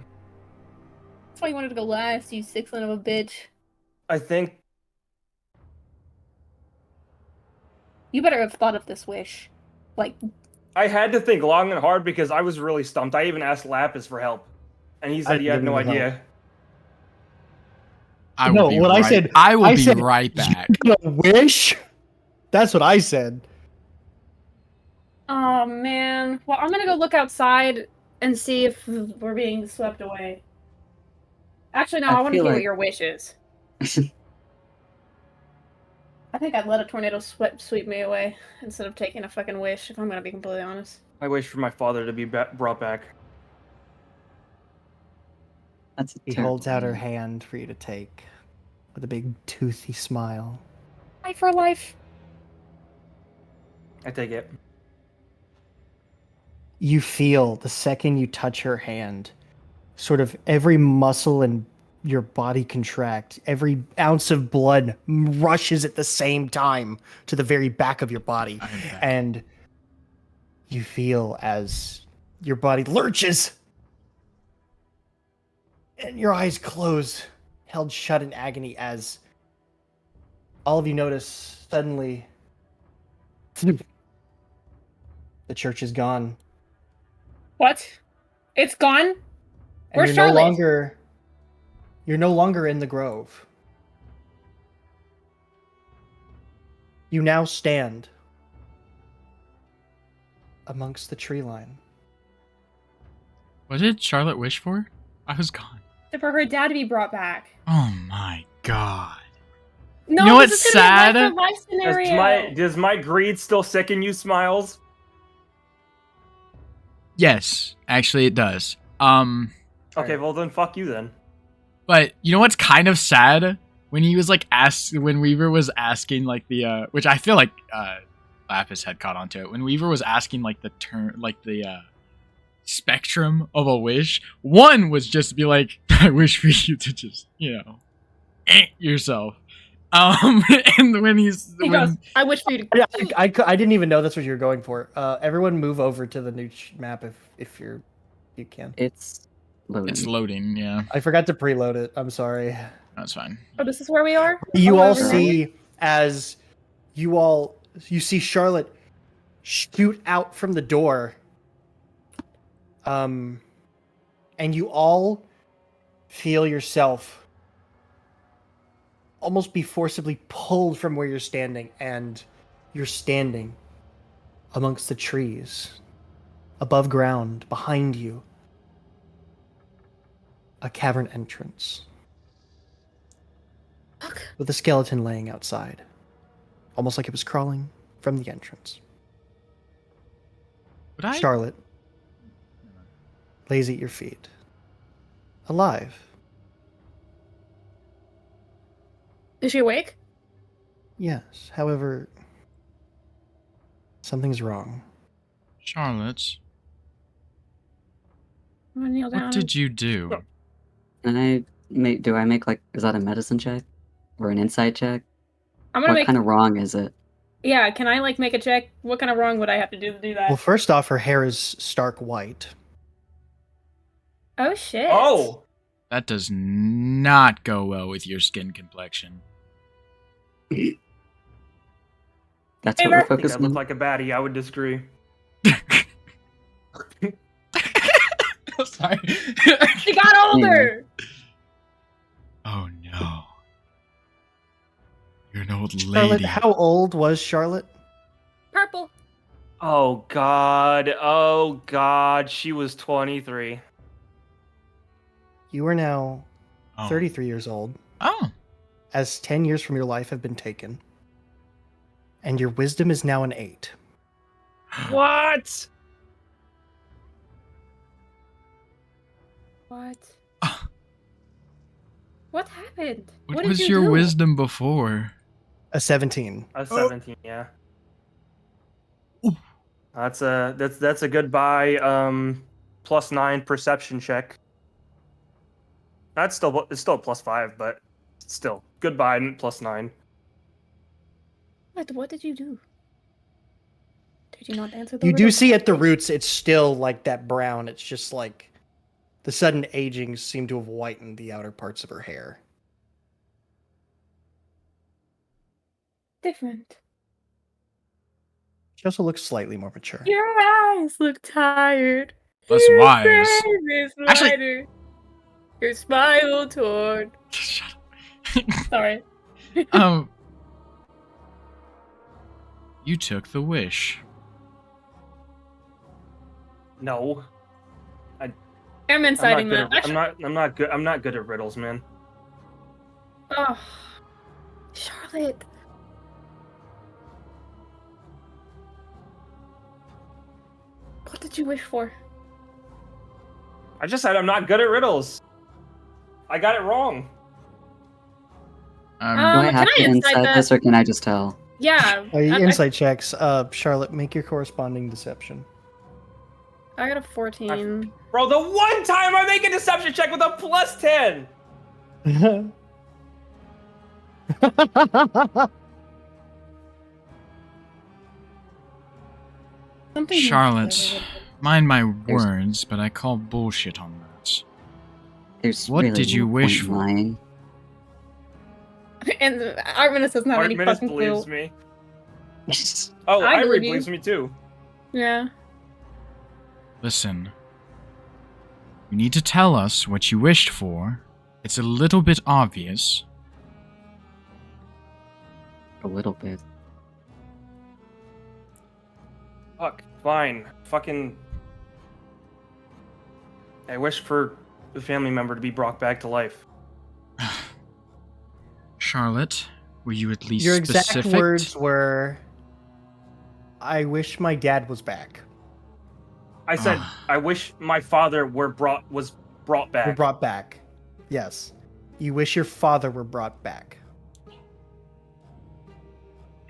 That's why you wanted to go last, you sick son of a bitch. I think You better have thought of this wish. Like, I had to think long and hard because I was really stumped. I even asked Lapis for help, and he said he had no didn't even idea. I will No, be what I right- said- I will I be said- right back. You gonna wish? That's what I said. oh man. Well, I'm gonna go look outside and see if we're being swept away. Actually, no, I I want to feel hear what like- your wish is. I think I'd let a tornado sweep me away instead of taking a fucking wish, if I'm gonna be completely honest. I wish for my father to be brought back. That's a He terrible holds out her idea. hand for you to take with a big toothy smile. Life for life. I take it. You feel the second you touch her hand, sort of every muscle in your body contract, every ounce of blood rushes at the same time to the very back of your body. I am back. And you feel as your body lurches and your eyes close, held shut in agony, as all of you notice suddenly the church is gone. What? It's gone? And Where's you're Charlotte? You're no longer in the grove. You now stand amongst the tree line. What did Charlotte wish for? I was gone. For her dad to be brought back. Oh my god. No, You know this what's is gonna be a sad? life scenario. Does my greed still sicken you, Smiles? Yes, actually it does. Okay, well then fuck you then. But you know what's kind of sad? When he was like when Weaver was asking like the which I feel like Lapis had caught onto it. When Weaver was asking like the spectrum of a wish. One was just to be like, I wish for you to just, yourself. And when He goes, I wish for you to. I didn't even know that's what you were going for. Everyone move over to the new map if you can. It's loading. it's loading, yeah. I forgot to preload it. I'm sorry. That's fine. Oh, this is where we are? You Oh, all over here? see as you see Charlotte shoot out from the door. And you all feel yourself almost be forcibly pulled from where you're standing, and you're standing amongst the trees, above ground, behind you, a cavern entrance Fuck. with a skeleton laying outside, almost like it was crawling from the entrance. Would I? Charlotte lays at your feet, alive. Is she awake? Yes, however, something's wrong. Charlotte, I'm gonna kneel down. what did you do? And do I make is that a medicine check? Or an insight check? I'm gonna What make. kind of wrong is it? Yeah, can I make a check? What kind of wrong would I have to do that? Well, first off, her hair is stark white. Oh shit. Oh, That does not go well with your skin complexion. That's Hey, what we're Mark. I think I focusing look on. like a baddie. I would disagree. Sorry. She got older. Oh no. You're an old Charlotte, lady. how old was Charlotte? Purple. Oh God, she was 23. You are now Oh. 33 years old, Oh. as 10 years from your life have been taken, and your wisdom is now an 8. What? What? What happened? What did was you your do? wisdom before? A 17. I was 17, yeah. Ooh. That's a goodbye. +9 perception check. It's still +5, but still goodbye +9. What did you do? Did you not answer the You do riddle see at the correctly? roots, it's still like that brown. It's just like the sudden aging seemed to have whitened the outer parts of her hair. Different. She also looks slightly more mature. Your eyes look tired. Less Your wise. brain is Actually- lighter. Your smile torn. Shut Sorry. up. You took the wish. No, I'm I'm inciting not, that. good at, Actually, I'm not good at riddles, man. oh, Charlotte. What did you wish for? I just said I'm not good at riddles. I got it wrong. Do I Can have I to insight insight that? this, or can I just tell? Yeah. Insight checks. Charlotte, make your corresponding deception. I got a 14. Bro, the one time I make a deception check with a +10. Something Charlotte, mind my words, but I call bullshit on that. There's What really did you no wish point for? lying. And Artemis doesn't have any Artemis fucking believes clue. me. Oh, I Ivory believe you. believes me too. Yeah. Listen. You need to tell us what you wished for. It's a little bit obvious. A little bit. Fuck, fine. Fucking. I wish for the family member to be brought back to life. Charlotte, were you at least Your exact specific? words were, "I wish my dad was back." I said, I wish my father was brought back. Were brought back. Yes. You wish your father were brought back.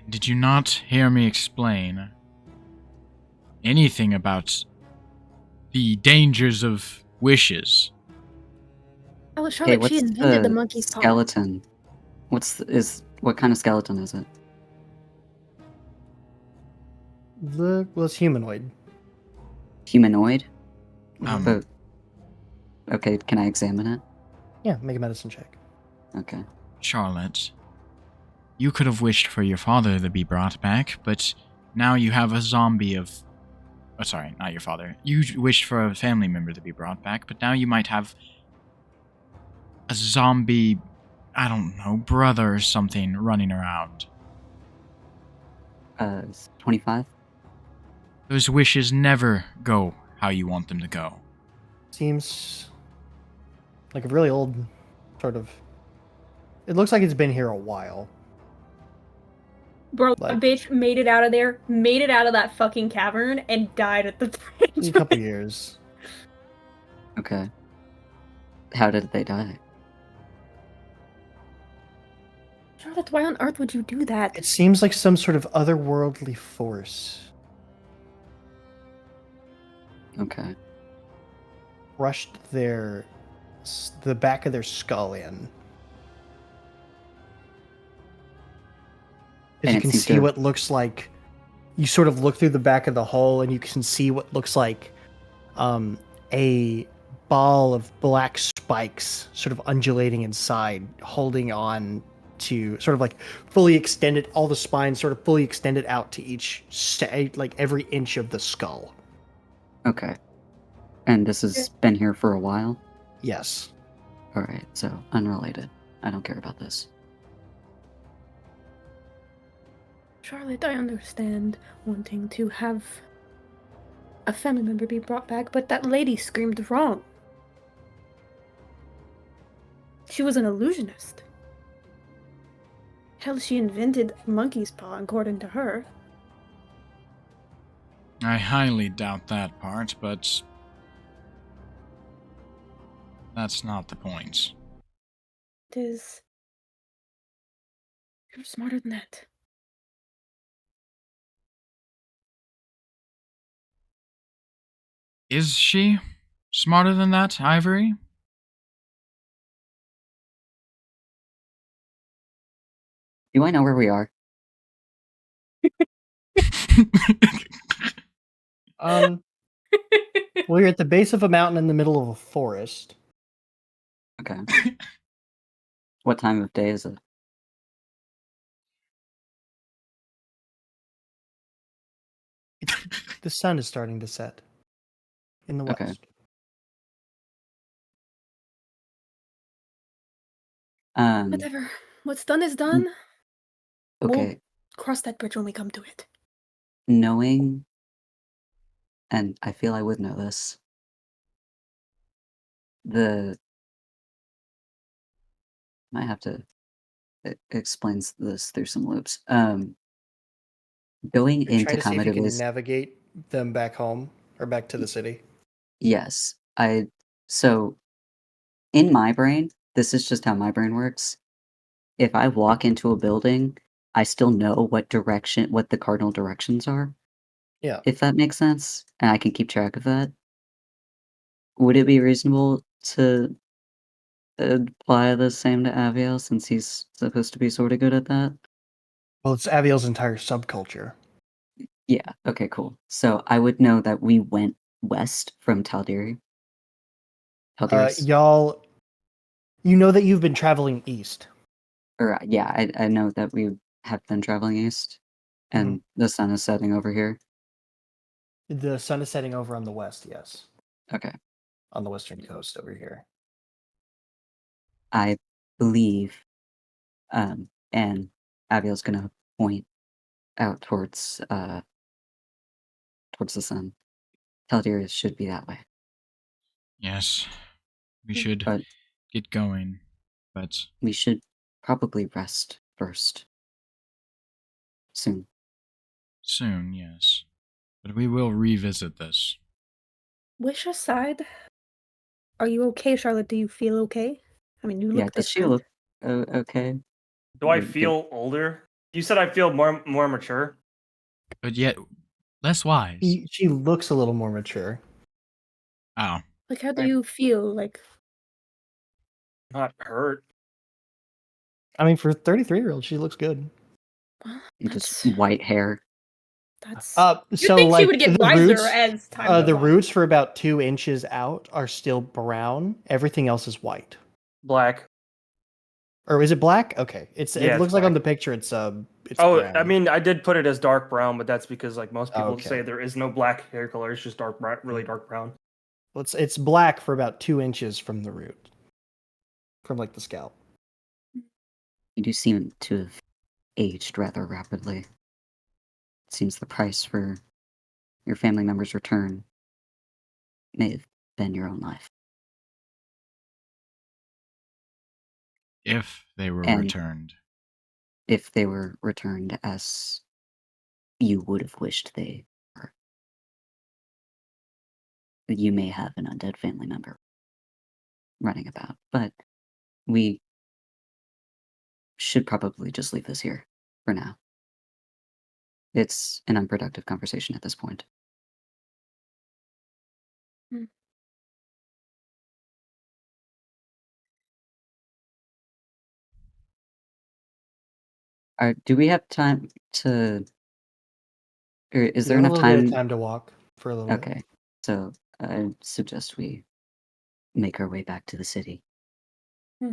Did you not hear me explain anything about the dangers of wishes. Oh, Okay, Charlotte, she what's invented the the monkey's paw. skeleton? What kind of skeleton is it? Well, it's humanoid. Humanoid? Um, But okay, can I examine it? Yeah, make a medicine check. Okay. Charlotte, you could have wished for your father to be brought back, but now you have a zombie of... Oh, sorry, not your father. You wished for a family member to be brought back, but now you might have a zombie, I don't know, brother or something running around. 25? Those wishes never go how you want them to go. Seems like a really old sort of. It looks like it's been here a while. Bro, Like- that bitch made it out of there, made it out of that fucking cavern, and died at the bridge. A couple years. Okay. How did they die? Charlotte, why on earth would you do that? It seems like some sort of otherworldly force Okay. crushed the back of their skull in. And As you it can seems see to- what looks like, you sort of look through the back of the hole and you can see what looks like a ball of black spikes sort of undulating inside, holding on to sort of like fully extended, all the spines sort of fully extended out to each, like every inch of the skull. Okay. And this has been here for a while? Yes. Alright, so unrelated. I don't care about this. Charlotte, I understand wanting to have a family member be brought back, but that lady screamed wrong. She was an illusionist. Hell, she invented monkey's paw, according to her. I highly doubt that part, but that's not the point. It is. You're smarter than that. Is she smarter than that, Ivory? Do I know where we are? Well, you're at the base of a mountain in the middle of a forest. Okay. What time of day is it? The sun is starting to set in the west. Okay. Whatever. What's done is done. Okay. We'll cross that bridge when we come to it. Knowing, and I feel I would know this, might have to explain this through some loops. Going You're into trying to see if you can Comadibili, navigate them back home or back to the city. yes. So in my brain, this is just how my brain works. If I walk into a building, I still know what the cardinal directions are. Yeah. If that makes sense, and I can keep track of that. Would it be reasonable to apply the same to Aviel since he's supposed to be sort of good at that? Well, it's Aviel's entire subculture. Yeah, okay, cool. So I would know that we went west from Tal'Diri. Tal'Diris. Y'all, you know that you've been traveling east. Yeah, I know that we have been traveling east, and the sun is setting over here. The sun is setting over on the west, yes. Okay. On the western coast over here. I believe, and Aviel's gonna point out towards the sun. Tal'Diris should be that way. Yes, we should But get going, but we should probably rest first. Soon. soon, yes. But we will revisit this. Wish aside, are you okay, Charlotte? Do you feel okay? I mean, you Yeah, look does she different. look okay? Do I Did- feel older? You said I feel more mature. But yet, less wise. She looks a little more mature. Oh. Like, how do you feel? Like, Not hurt. I mean, for a 33-year-old, she looks good. Just that's white hair. that's. So You'd think she would get the wiser roots, as time goes the on. roots for about 2 inches out are still brown. Everything else is white. Black. Or is it black? Okay, Yeah, it it's looks like on black. the picture it's Oh, brown. I mean, I did put it as dark brown, but that's because like most people Okay. say there is no black hair color. It's just dark brown, really dark brown. Well, it's black for about 2 inches from the root, from like the scalp. You do seem to have aged rather rapidly. It seems the price for your family member's return may have been your own life. If they were And- returned. If they were returned as you would have wished they were. You may have an undead family member running about, but we should probably just leave this here for now. It's an unproductive conversation at this point. Do we have time to... Or is there You have enough a little bit of time? time to walk for a little bit. Okay, so I suggest we make our way back to the city.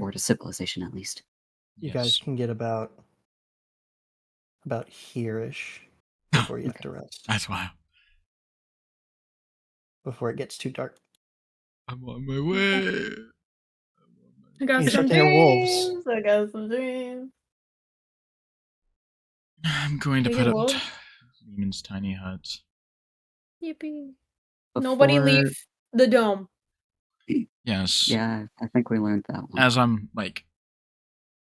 Or to civilization, at least. You guys can get about here-ish before you have to rest. That's wild. Before it gets too dark. I'm on my way. I got You some start to hear wolves. dreams. I got some dreams. I'm going to We put get up wolves? Lehman's tiny hut. Yippee! Nobody leave the dome. Yes. Yeah, I think we learned that one. As I'm like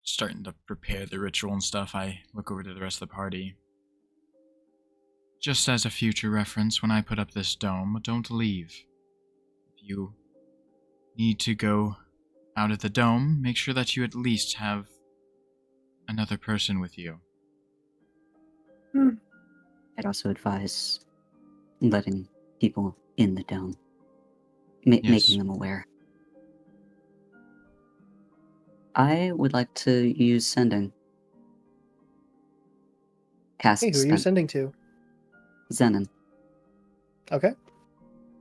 starting to prepare the ritual and stuff, I look over to the rest of the party. Just as a future reference, when I put up this dome, don't leave. If you need to go out of the dome, make sure that you at least have another person with you. I'd also advise letting people in the dome, Yes. making them aware. I would like to use sending. Cast Hey, who are you sending to? Zenon. Okay.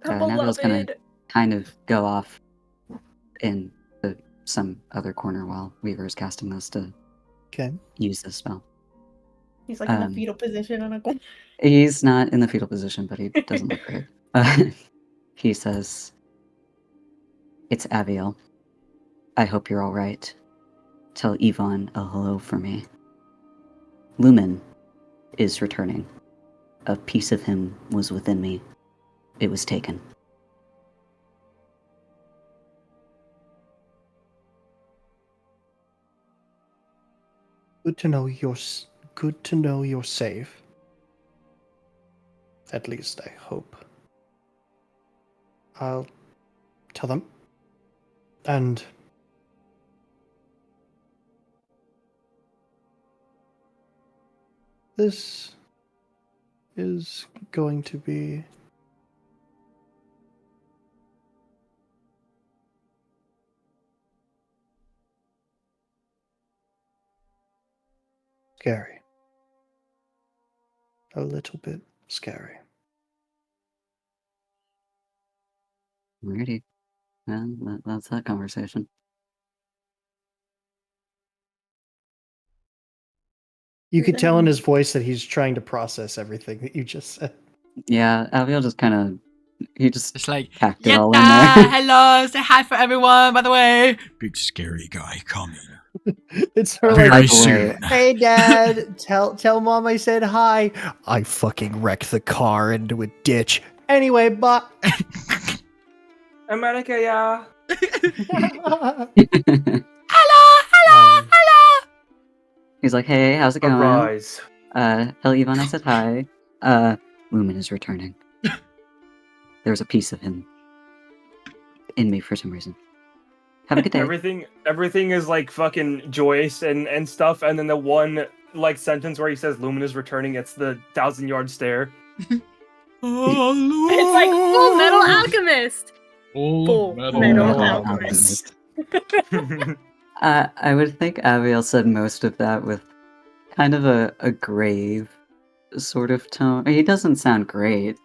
Navil's gonna Beloved. kind of go off in some other corner while Weaver is casting this to use this spell. He's like in a fetal position on a corner. He's not in the fetal position, but he doesn't look great. He says, "It's Aviel. I hope you're all right. Tell Yvonne a hello for me. Lumen is returning. A piece of him was within me. It was taken." Good to know you're safe. At least I hope. I'll tell them. And this is going to be scary. A little bit scary. Alrighty. Well, that's that conversation. You could tell in his voice that he's trying to process everything that you just said. Yeah, Aviel just kind of... He just It's like, packed it all in there. hello, say hi for everyone, by the way. Big scary guy coming. It's sort of Very like, soon. hey dad, tell mom I said hi. I fucking wrecked the car into a ditch. Anyway, but America, yeah. Hello. He's like, "Hey, how's it going? Arise. Tell Yvonne I said hi. Lumen is returning. There's a piece of him in me for some reason. Have a good day." Everything is like fucking joyous and stuff, and then the one like sentence where he says Lumen is returning, it's the 1,000-yard stare. It's like Full Metal Alchemist. Full Metal Metal Alchemist. Alchemist. I would think Abiel said most of that with kind of a grave sort of tone. He doesn't sound great.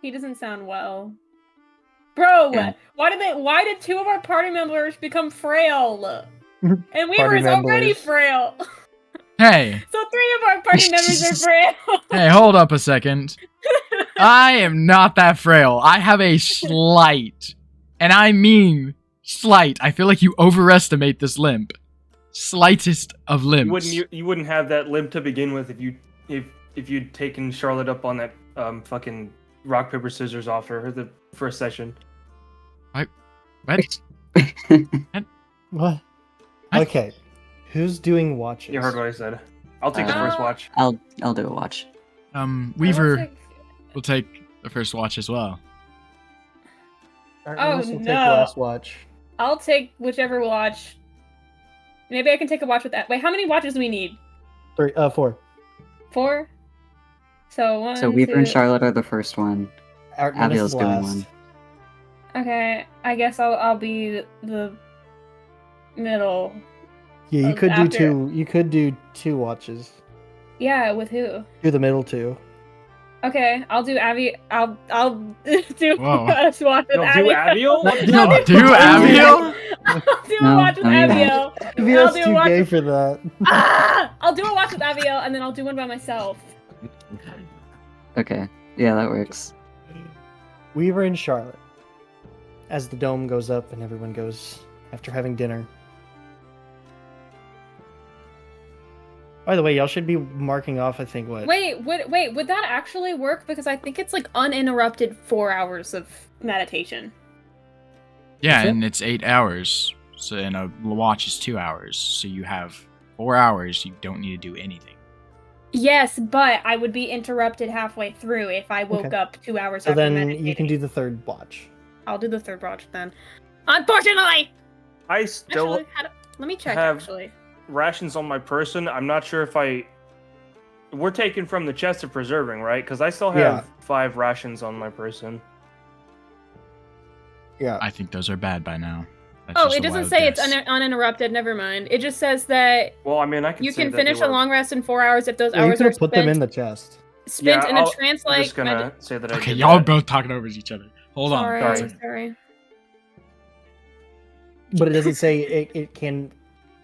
He doesn't sound well. Bro, Yeah. why did two of our party members become frail? And we Party were already members. frail. Hey, So three of our party members are frail. hey, hold up a second. I am not that frail. I have a slight, and I mean slight. I feel like you overestimate this limp. Slightest of limps. You wouldn't have that limp to begin with if you'd taken Charlotte up on that fucking rock paper scissors offer the first session. What? What? I- Okay. Who's doing watches? You heard what I said. I'll take the first watch. I'll do a watch. Weaver will take the first watch as well. Alright, Oh, who else will take no. last watch? I'll take whichever watch. Maybe I can take a watch with that. Wait, how many watches do we need? 4. 4? So one. So Weaver and two- Charlotte are the first one. Artemis Abiel's is doing last. one. Okay, I guess I'll be the middle. Yeah, you Of could do after- 2. You could do 2 watches. Yeah, with who? Do the middle 2. Okay, I'll do Abby. I'll do Whoa. a watch with You'll Abby. do Abiel? What the No, fuck? Do Abiel? I'll do No, a watch with no, you won't. Abiel. Abiel's I'll do a too watch gay with- for that. I'll do a watch with Abiel, and then I'll do one by myself. Okay. Yeah, that works. Weaver and Charlotte. As the dome goes up and everyone goes after having dinner. By the way, y'all should be marking off, I think, what? Wait, would that actually work? Because I think it's like uninterrupted 4 hours of meditation. Yeah, Is it? and it's 8 hours. So, and a watch is 2 hours. So you have 4 hours. You don't need to do anything. Yes, but I would be interrupted halfway through if I woke Okay. up 2 hours So after then meditating. you can do the third watch. I'll do the third watch then. Unfortunately! I still Actually, let me check, have- actually. rations on my person. I'm not sure if we're taken from the chest of preserving, right? Because I still have Yeah. 5 rations on my person. Yeah. I think those are bad by now. That's Oh, just it a doesn't wild say it's guess. uninterrupted. Never mind. It just says that Well, I mean, I can you say can that finish they a were- long rest in 4 hours if those Yeah, you hours could are have put them in spent, the chest. spent Yeah, in a I'm trance-like. just gonna say that I Okay, did y'all that. both talking over each other. Hold on. Sorry, Sorry. sorry. But it doesn't say it can.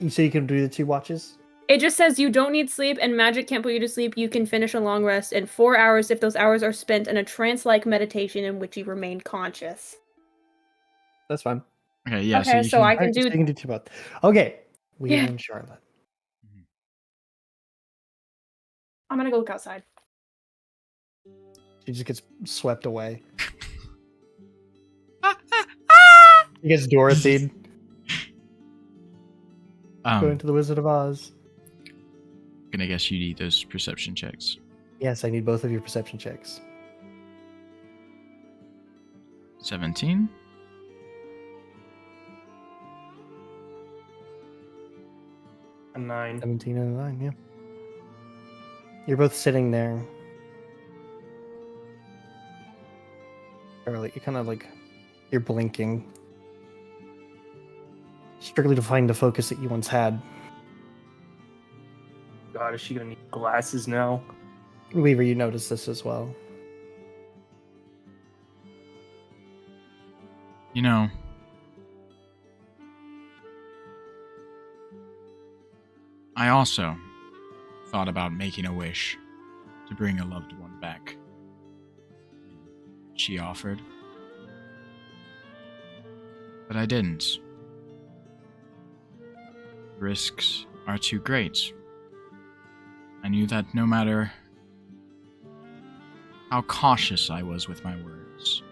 So you can do the 2 watches? It just says you don't need sleep and magic can't put you to sleep. You can finish a long rest in 4 hours if those hours are spent in a trance-like meditation in which you remain conscious. That's fine. Okay, yeah. Okay, you so can- I can Alright, do. so you can do 2 both. Okay. Weaver Yeah. and Charlotte. I'm gonna go look outside. She just gets swept away. She gets Dorothy going to the Wizard of Oz. gonna guess you need those perception checks. Yes, I need both of your perception checks. 17. A 9. 17 and a 9, yeah. You're both sitting there. Charlotte, you kind of like. You're blinking. Strictly to find the focus that you once had. God, is she gonna need glasses now? Weaver, you notice this as well. You know, I also thought about making a wish to bring a loved one back. She offered. But I didn't. Risks are too great. I knew that no matter how cautious I was with my words,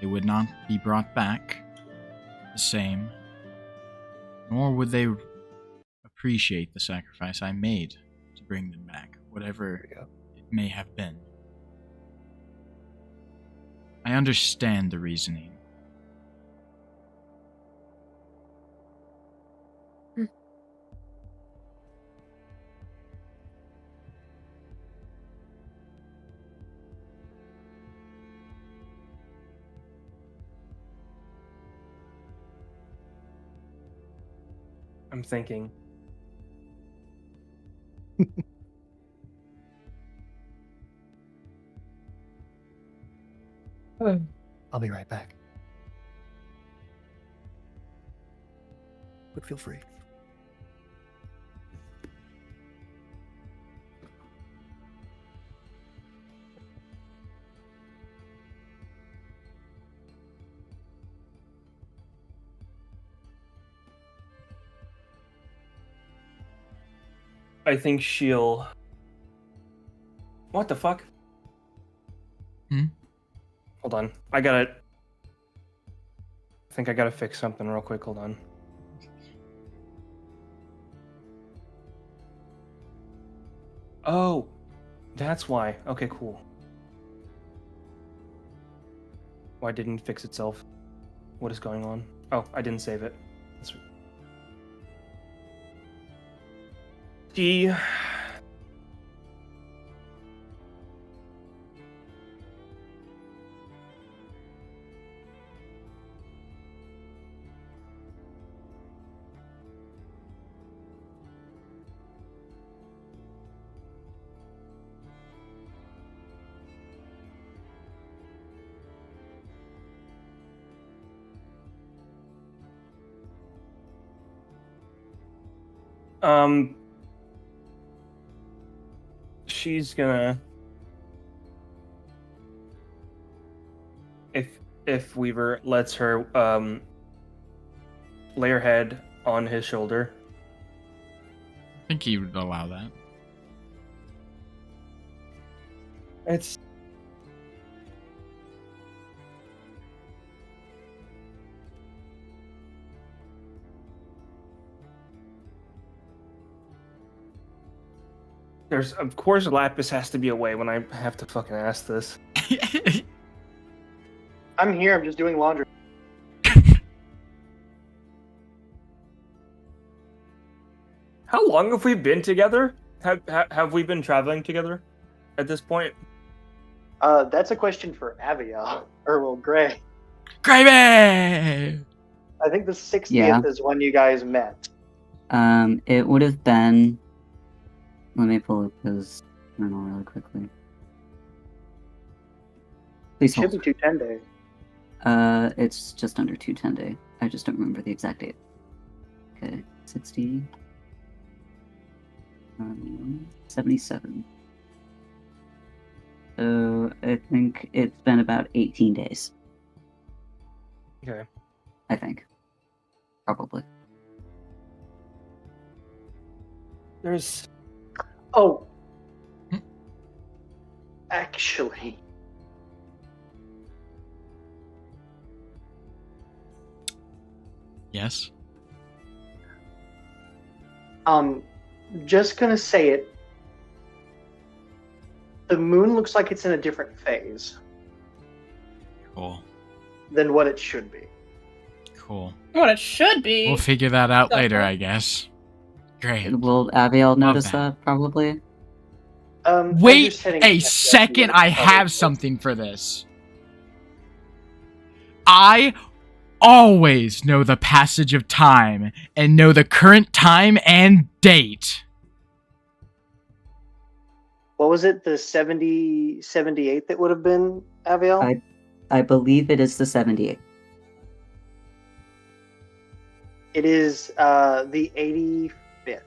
they would not be brought back the same, nor would they appreciate the sacrifice I made to bring them back, whatever it may have been. I understand the reasoning. I'm thinking. I'll be right back. But feel free. I think she'll. What the fuck? Hmm? Hold on. I think I gotta fix something real quick. Hold on. Oh, that's why. Okay, cool. Why didn't it fix itself? What is going on? Oh, I didn't save it. That's... She... She's gonna... If Weaver lets her, lay her head on his shoulder. I think he would allow that. It's... There's, of course, Lapis has to be away when I have to fucking ask this. I'm here. I'm just doing laundry. How long have we been together? Have we been traveling together at this point? That's a question for Aviel. Or, well, Gray. Gravy! I think the 60th Yeah. is when you guys met. It would have been. Let me pull up his journal really quickly. Please Should hold. be 210 days. It's just under 210 day. I just don't remember the exact date. Okay, 60. 77. So I think it's been about 18 days. Okay. I think. Probably. There's... Oh. Hmm? Actually. Yes. Just gonna say it. The moon looks like it's in a different phase Cool. than what it should be. Cool. What it should be. We'll figure that out later, Sucker. I guess. Great. Will Aviel notice that. that? Probably? As you're Wait sitting a there, second, you I would probably- have something for this. I always know the passage of time and know the current time and date. What was it? The 78 that would have been, Aviel? I believe it is the 78th. It is the 85th.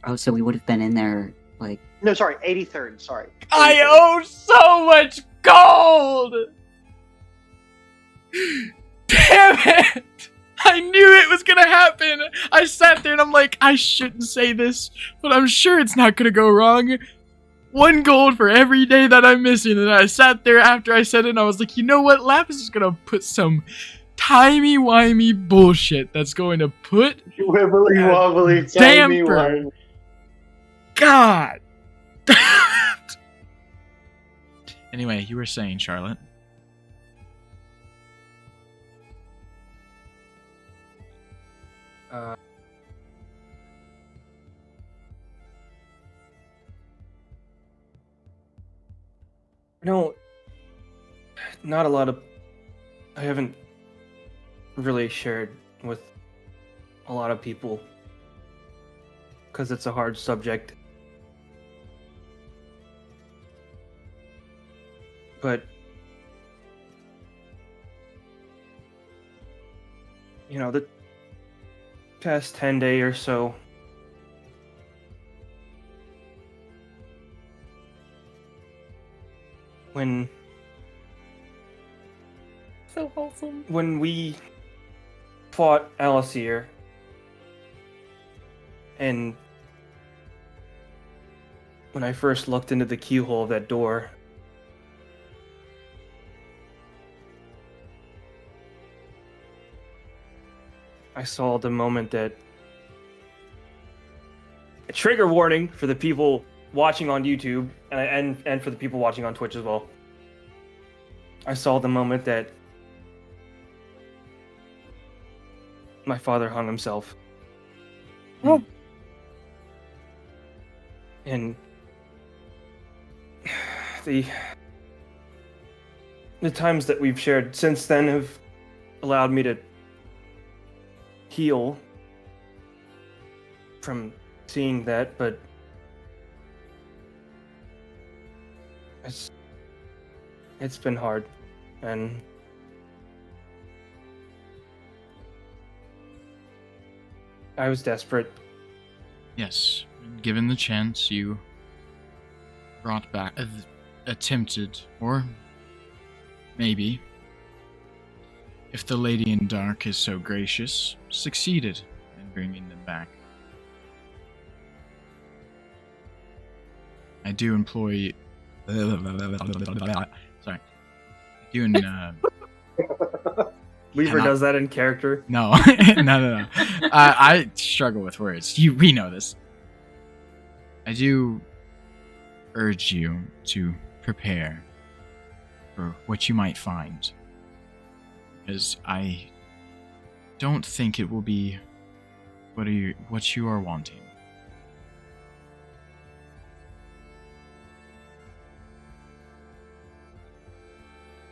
Oh, so we would have been in there, like... No, sorry, 83rd. Sorry. I 83rd. owe so much gold! Damn it! I knew it was gonna happen! I sat there and I'm like, I shouldn't say this, but I'm sure it's not gonna go wrong. 1 gold for every day that I'm missing. And I sat there after I said it and I was like, you know what? Lapis is gonna put some timey-wimey bullshit that's going to put Wibbly wobbly, damper. timey-wimey. God! Anyway, you were saying, Charlotte. No, not a lot of... I haven't really shared with a lot of people because it's a hard subject. But the past 10 day or so, when So wholesome. we fought Alasir and when I first looked into the keyhole of that door, I saw the moment that... A trigger warning for the people watching on YouTube and for the people watching on Twitch as well. I saw the moment that my father hung himself. Oh. And the times that we've shared since then have allowed me to heal from seeing that, but it's been hard, and I was desperate. Yes, given the chance, you brought back, attempted, or maybe, if the Lady in Dark is so gracious, succeeded in bringing them back. I do employ... Sorry. Weaver does that in character. No, no. I struggle with words. We know this. I do urge you to prepare for what you might find, because I don't think it will be what you are wanting.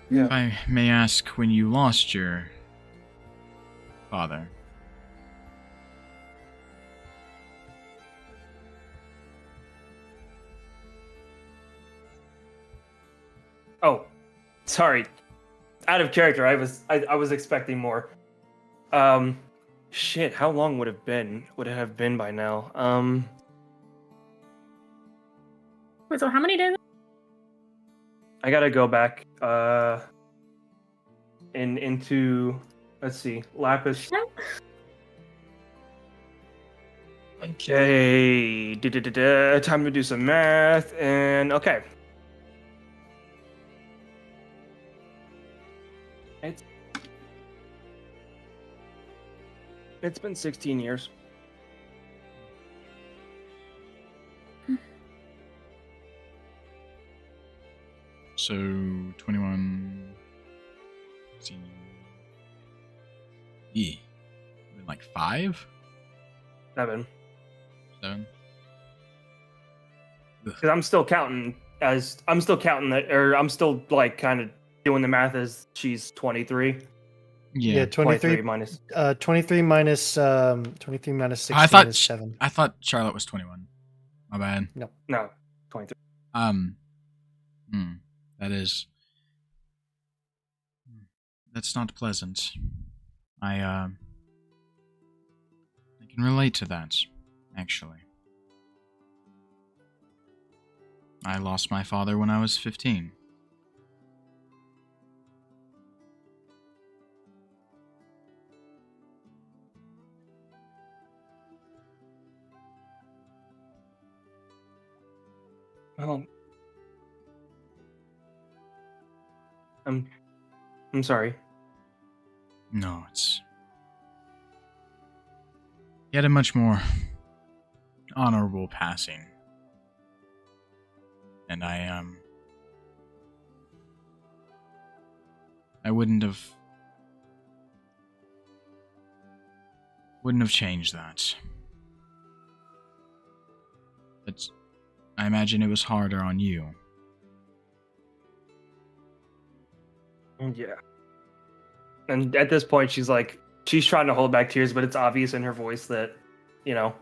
Yeah. If I may ask, when you lost your father, Oh, sorry. Out of character. I was expecting more. Shit. How long would it have been by now? Wait, so how many days? I gotta go back. Into, let's see, Lapis. Okay. Time to do some math, and okay. It's been 16 years. so 21... Yeah. Like 5? 7. 7? Because I'm still counting that, or I'm still like kind of doing the math as she's 23. Yeah. 23 minus. 23 minus 16 is 7. I thought Charlotte was 21. My bad. No, 23. That is... That's not pleasant. I can relate to that, actually. I lost my father when I was 15. Well, I'm sorry. No, it's... He had a much more honorable passing. And I wouldn't have changed that. But I imagine it was harder on you. Yeah. And at this point, she's like she's trying to hold back tears, but it's obvious in her voice that, you know,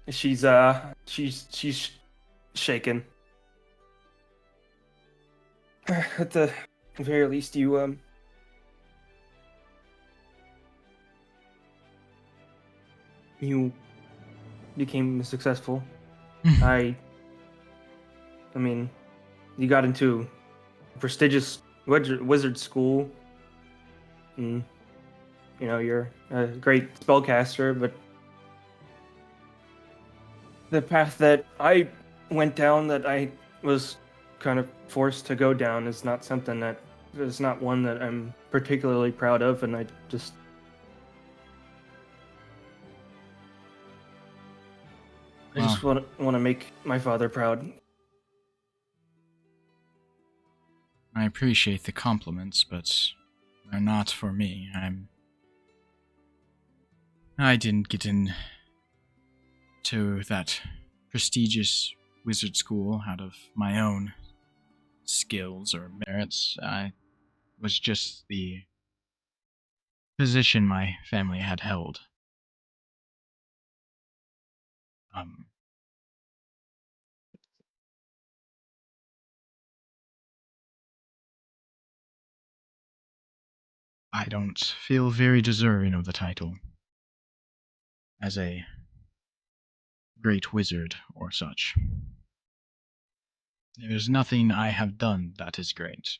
she's shaken. At the very least, you became successful. I mean, you got into a prestigious wizard school, and you know you're a great spellcaster. But the path that I went down, that I was kind of forced to go down, is not something that is not one that I'm particularly proud of, and I just. I just want to make my father proud. I appreciate the compliments, but they're not for me. I didn't get into that prestigious wizard school out of my own skills or merits. I was just the position my family had held. I don't feel very deserving of the title as a great wizard or such. There is nothing I have done that is great.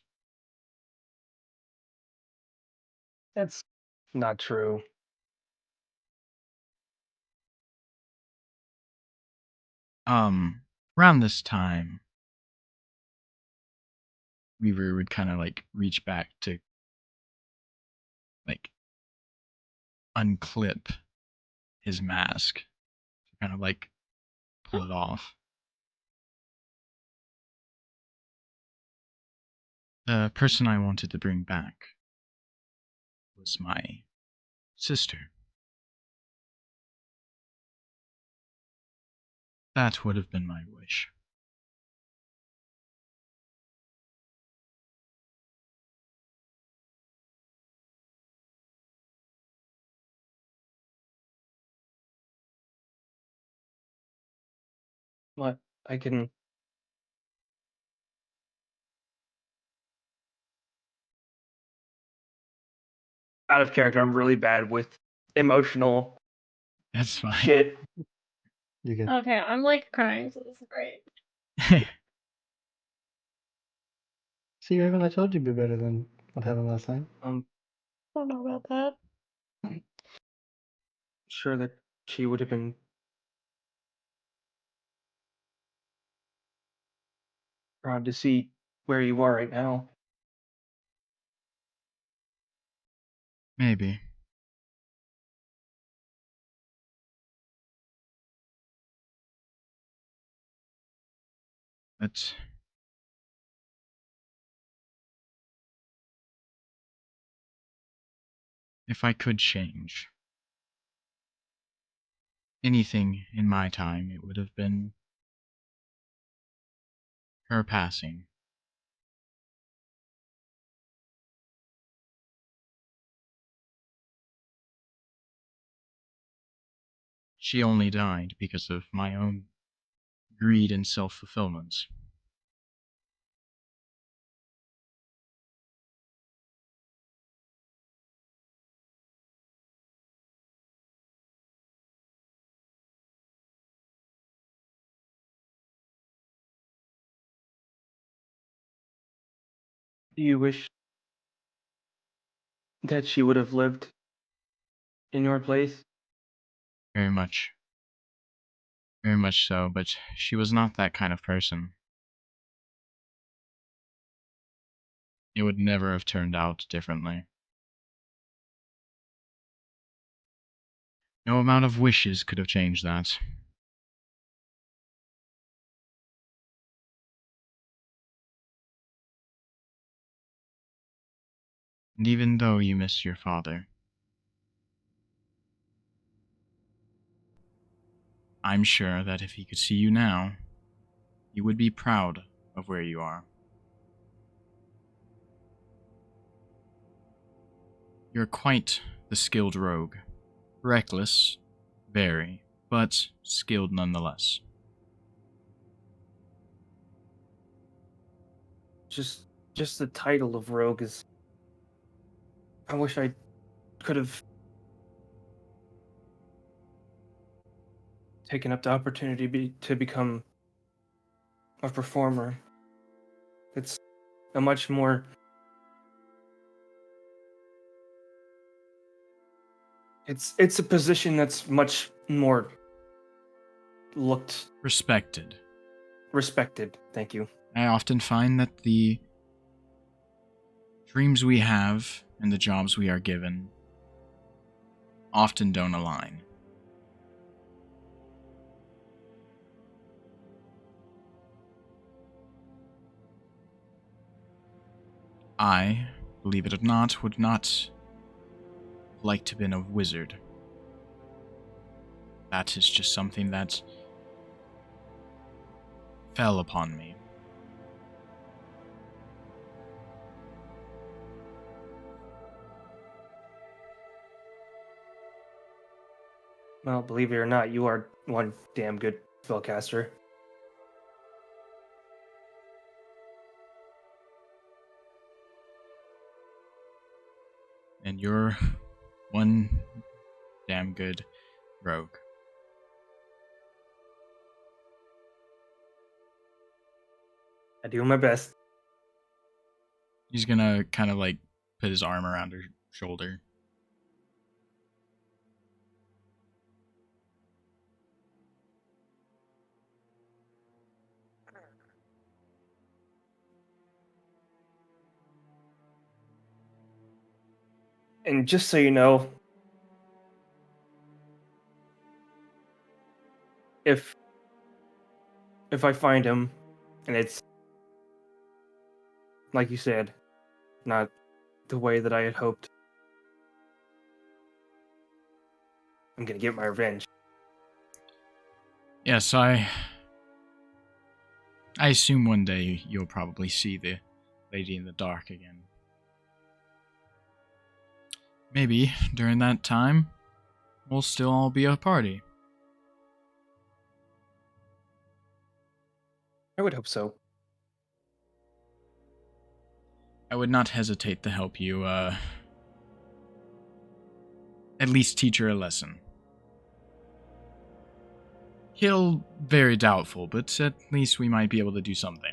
That's not true. Around this time, Weaver would kind of like reach back to like unclip his mask, kind of like pull it off. The person I wanted to bring back was my sister. That would have been my wish. What I can. Out of character, I'm really bad with emotional That's fine. shit. You can. Okay, I'm like crying, so this is great. See, Raven, I told you it'd be better than what happened last time. I don't know about that. Sure that she would have been proud to see where you are right now. Maybe. But if I could change anything in my time, it would have been her passing. She only died because of my own greed and self-fulfillment. Do you wish that she would have lived in your place? Very much. Very much so, but she was not that kind of person. It would never have turned out differently. No amount of wishes could have changed that. And even though you miss your father, I'm sure that if he could see you now, he would be proud of where you are. You're quite the skilled rogue. Reckless, very, but skilled nonetheless. Just the title of rogue is. I wish I could have taken up the opportunity to become a performer. It's a much more. It's a position that's much more Respected. respected. Thank you. I often find that the dreams we have and the jobs we are given often don't align. I, believe it or not, would not like to have been a wizard. That is just something that fell upon me. Well, believe it or not, you are one damn good spellcaster. And you're one damn good rogue. I do my best. He's gonna kind of like put his arm around her shoulder. And just so you know, if I find him, and it's like you said, not the way that I had hoped, I'm gonna get my revenge. Yes, I assume one day you'll probably see the Lady in the Dark again. Maybe during that time, we'll still all be a party. I would hope so. I would not hesitate to help you, at least teach her a lesson. He'll very doubtful, but at least we might be able to do something.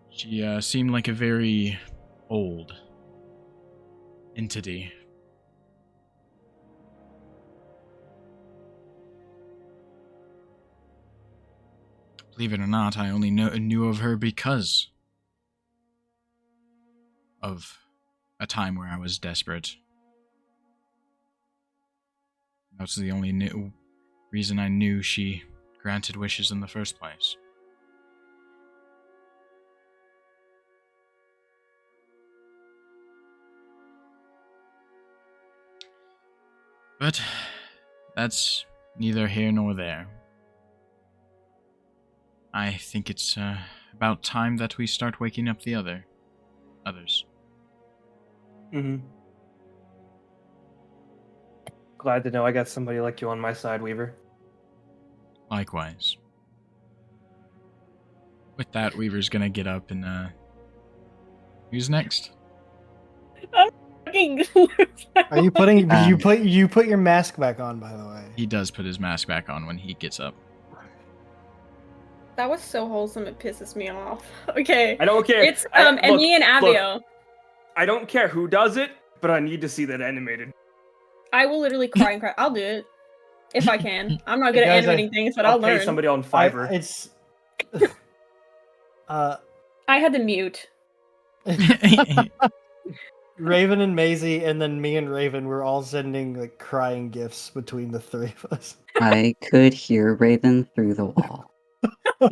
She seemed like a very old entity. Believe it or not, I only knew of her because of a time where I was desperate. That's the only reason I knew she granted wishes in the first place. But that's neither here nor there. I think it's about time that we start waking up the others. Mm-hmm. Glad to know I got somebody like you on my side, Weaver. Likewise. With that, Weaver's gonna get up and who's next? Fucking Are you putting you put your mask back on, by the way? He does put his mask back on when he gets up. That was so wholesome, it pisses me off. Okay. I don't care. It's and me and Avio. I don't care who does it, but I need to see that animated. I will literally cry and cry. I'll do it. If I can. I'm not good at Guys, animating things, but I'll I'll pay learn. somebody on Fiverr. It's I had to mute. Raven and Maisie, and then me and Raven were all sending like crying gifts between the three of us. I could hear Raven through the wall. Sorry,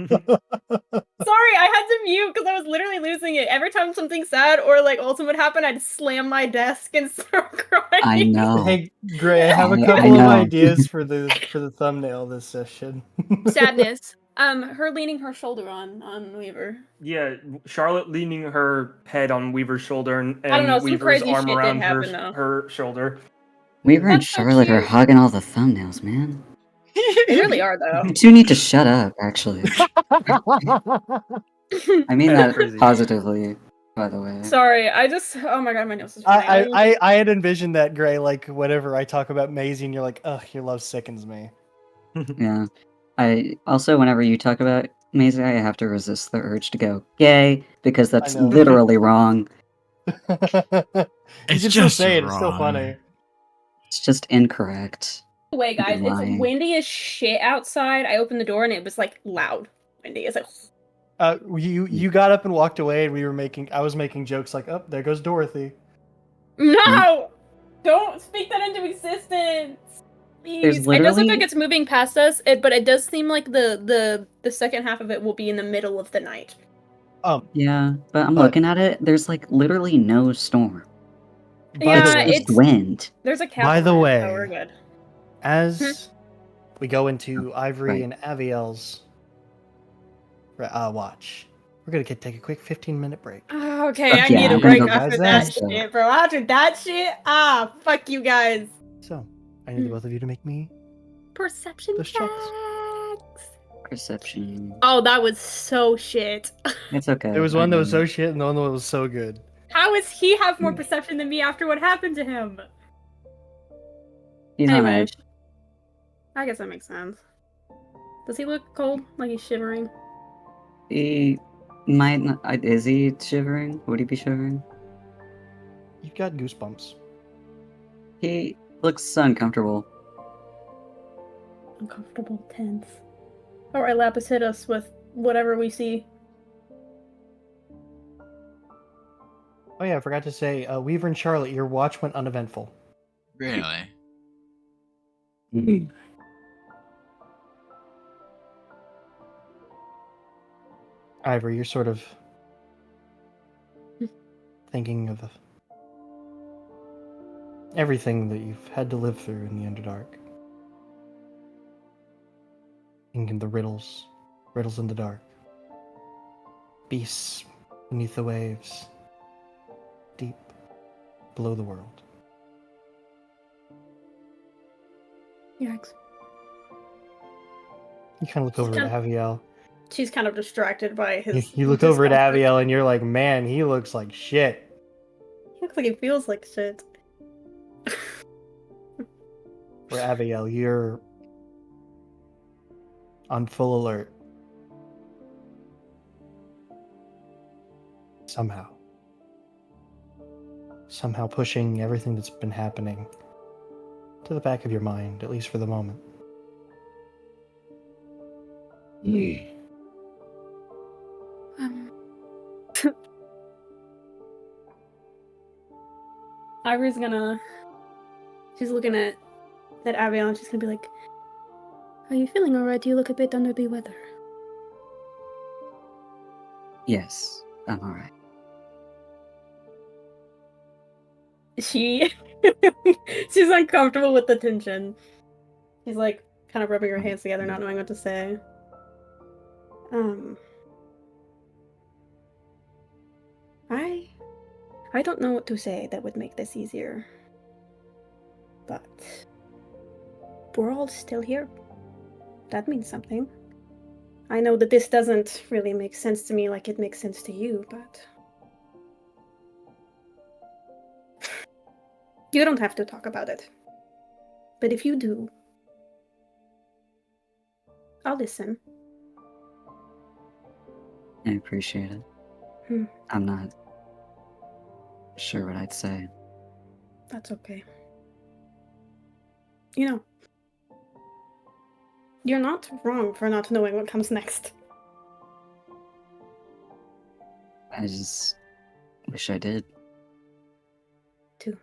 I had to mute because I was literally losing it. Every time something sad or like awesome would happen, I'd slam my desk and start crying. I know. Hey, Gray, I have a I couple of know. ideas for the thumbnail of this session. Sadness. Her leaning her shoulder on Weaver. Yeah, Charlotte leaning her head on Weaver's shoulder and I don't know, some Weaver's crazy arm shit did around happen, though. her shoulder. Weaver and That's so Charlotte are cute. hogging all the thumbnails, man. They really are, though. You two need to shut up, actually. I mean That's that crazy. positively, by the way. Sorry, oh my god, my nose is running. I had envisioned that, Gray, like whenever I talk about Maisie and you're like, ugh, your love sickens me. Yeah. I also, whenever you talk about Maisie, I have to resist the urge to go gay because that's know. literally wrong. You It's can still just say it, it's still wrong. funny. It's just incorrect. Wait, guys, You're it's lying. windy as shit outside. I opened the door and it was like loud windy. It's like You got up and walked away, and I was making jokes like, oh, there goes Dorothy. no, don't speak that into existence. There's Please. It does look literally- like it's moving past us, but it does seem like the second half of it will be in the middle of the night. Yeah, but I'm But- looking at it. There's like literally no storm. By Yeah, the way, It's just wind. There's a cap. By the on it, way- so we're good. as we go into Ivory Right. and Aviel's watch, we're gonna take a quick 15-minute break. Oh, okay, Fuck I yeah, need a I'm break gonna go after fast that though. shit, bro. After that shit, fuck you guys. So, I need the both of you to make me. Perception Those checks. checks. Perception. Oh, that was so shit. It's okay. There was one that was I so shit, and the one that was so good. How does he have more perception than me after what happened to him? He's on Anyway. edge. I guess that makes sense. Does he look cold? Like he's shivering? He might not. Is he shivering? Would he be shivering? You've got goosebumps. He looks uncomfortable. Uncomfortable, tense. Alright, Lapis, hit us with whatever we see. Oh yeah, I forgot to say, Weaver and Charlotte, your watch went uneventful. Really? Ivory, you're sort of thinking of everything that you've had to live through in the Underdark. Thinking the riddles in the dark. Beasts beneath the waves, deep below the world. Yikes. You kind of look over at Aviel. She's kind of distracted by his. You look over at discomfort. Aviel and you're like, man, he looks like shit. He looks like he feels like shit. For Aviel, you're on full alert. Somehow pushing everything that's been happening to the back of your mind, at least for the moment. Ivory's gonna. She's looking at Abigail and she's gonna be like, "Are you feeling alright? You look a bit under the weather." Yes, I'm alright. She's uncomfortable with the tension. She's like kind of rubbing her hands together, not knowing what to say. I don't know what to say that would make this easier. But we're all still here. That means something. I know that this doesn't really make sense to me like it makes sense to you, but you don't have to talk about it. But if you do, I'll listen. I appreciate it. I'm not sure what I'd say. That's okay. You know, you're not wrong for not knowing what comes next. I just wish I did. Too.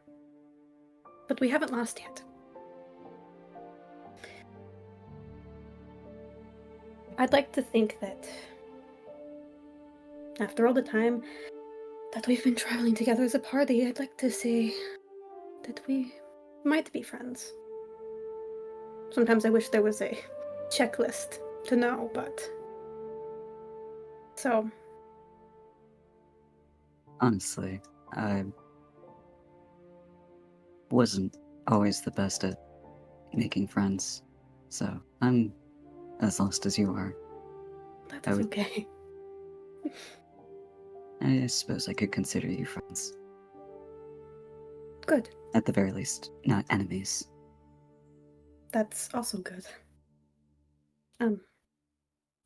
But we haven't lost yet. I'd like to think that after all the time that we've been traveling together as a party, I'd like to say that we might be friends. Sometimes I wish there was a checklist to know, but So, Honestly, I wasn't always the best at making friends, so I'm as lost as you are. that I is would- okay. I suppose I could consider you friends. Good. At the very least, not enemies. That's also good.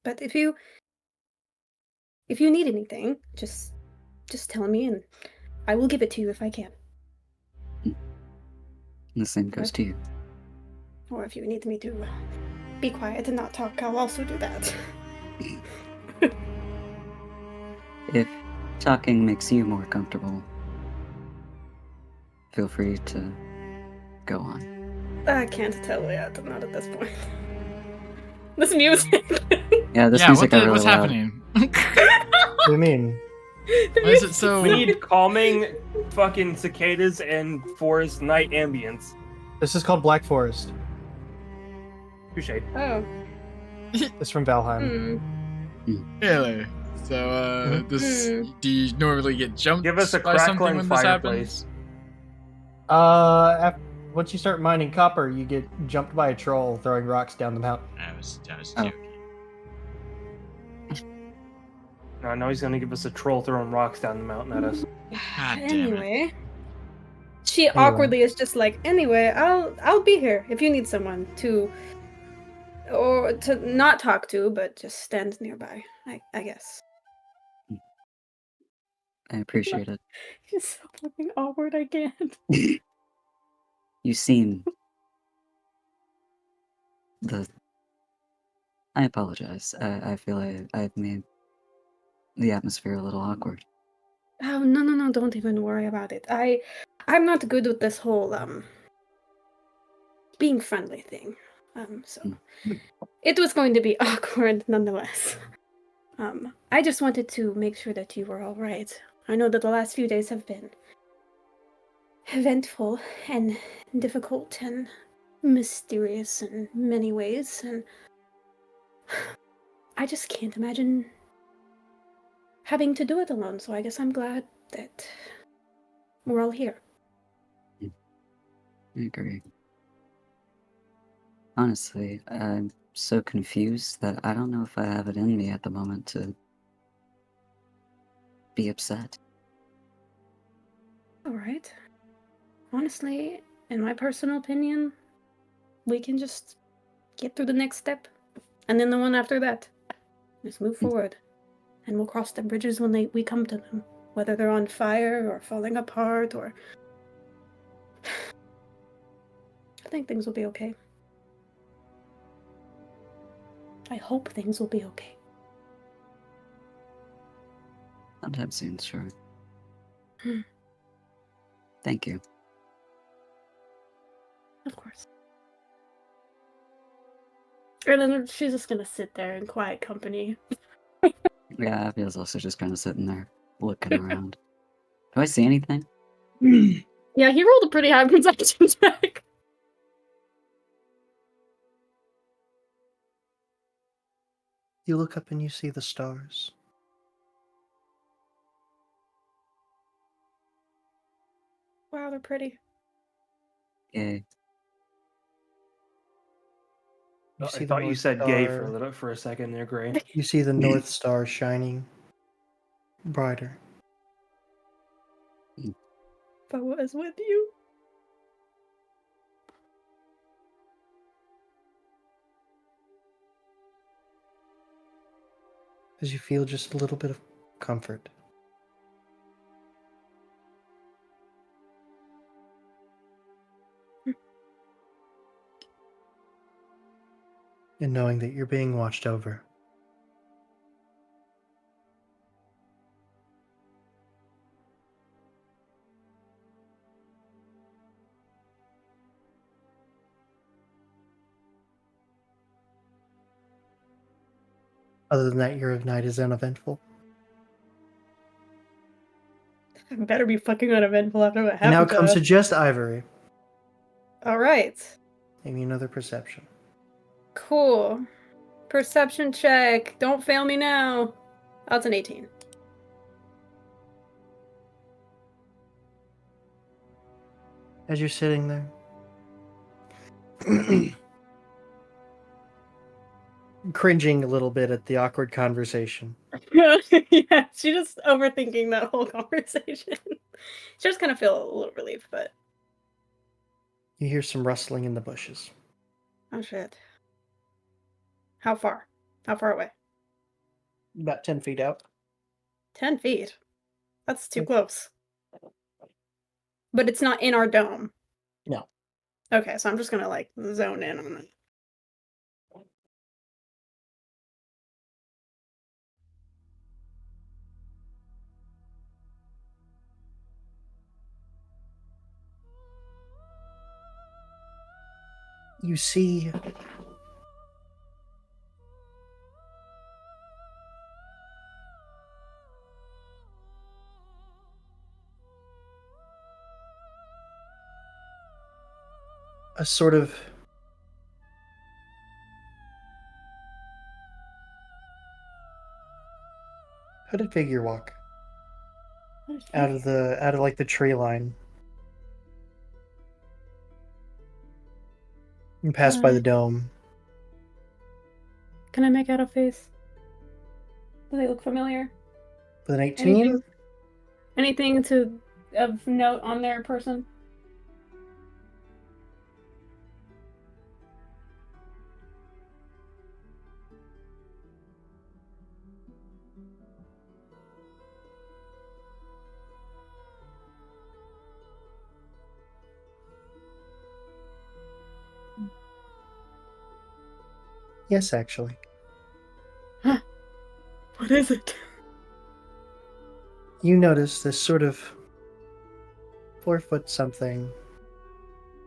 But if you need anything, just tell me and I will give it to you if I can. The same goes to you. Or if you need me to be quiet and not talk, I'll also do that. If talking makes you more comfortable, feel free to go on. I can't tell yet, not at this point. This music. Yeah, this Yeah, music got really what's loud. happening? What do you mean? Why is it so? We need calming fucking cicadas and forest night ambience. This is called Black Forest. Touche. Oh. It's from Valheim. Really? So, this do you normally get jumped Give us a by something crackling when this fireplace. happens? Once you start mining copper, you get jumped by a troll throwing rocks down the mountain. I was Oh. joking. No, now he's gonna give us a troll throwing rocks down the mountain at us. God damn it. Anyway. She awkwardly is just like, anyway, I'll be here if you need someone to or to not talk to, but just stand nearby. I guess. I appreciate it. She's so fucking awkward, I can't. You seem the. I apologize. I feel I've made the atmosphere a little awkward. Oh no, don't even worry about it. I'm not good with this whole being friendly thing. So it was going to be awkward nonetheless. I just wanted to make sure that you were all right. I know that the last few days have been eventful and difficult and mysterious in many ways, and I just can't imagine having to do it alone, so I guess I'm glad that we're all here. I agree. Honestly, I'm so confused that I don't know if I have it in me at the moment to be upset. Alright. Honestly, in my personal opinion, we can just get through the next step, and then the one after that. Just move forward, and we'll cross the bridges when we come to them, whether they're on fire or falling apart or... I think things will be okay. I hope things will be okay. Sometime soon, sure. Hmm. Thank you. Of course. And then she's just gonna sit there in quiet company. Yeah, Avia's also just kind of sitting there, looking around. Do I see anything? Yeah, he rolled a pretty high perception check. You look up and you see the stars. Wow, they're pretty. Yay. You I see the thought you North said gay Star. for a second there, Gray. You see the North Star shining brighter. If I was with you. As you feel just a little bit of comfort. In knowing that you're being watched over. Other than that, your night is uneventful. Better be fucking uneventful after what And now happened it comes to to us. just Ivory. Alright. Give me another perception. Cool. Perception check. Don't fail me now. That's an 18. As you're sitting there, cringing a little bit at the awkward conversation, Yeah, she's just overthinking that whole conversation. She just kind of feel a little relieved, but you hear some rustling in the bushes. oh shit. How far? How far away? About 10 feet out. 10 feet. That's too Okay. close. But it's not in our dome. No. Okay, so I'm just gonna like zone in on it. You see a sort of hooded figure walk out of like the tree line and pass by the dome. Can I make out a face? Do they look familiar? With an 18? Anything to of note on their person? Yes, actually. Huh. What is it? You notice this sort of 4-foot something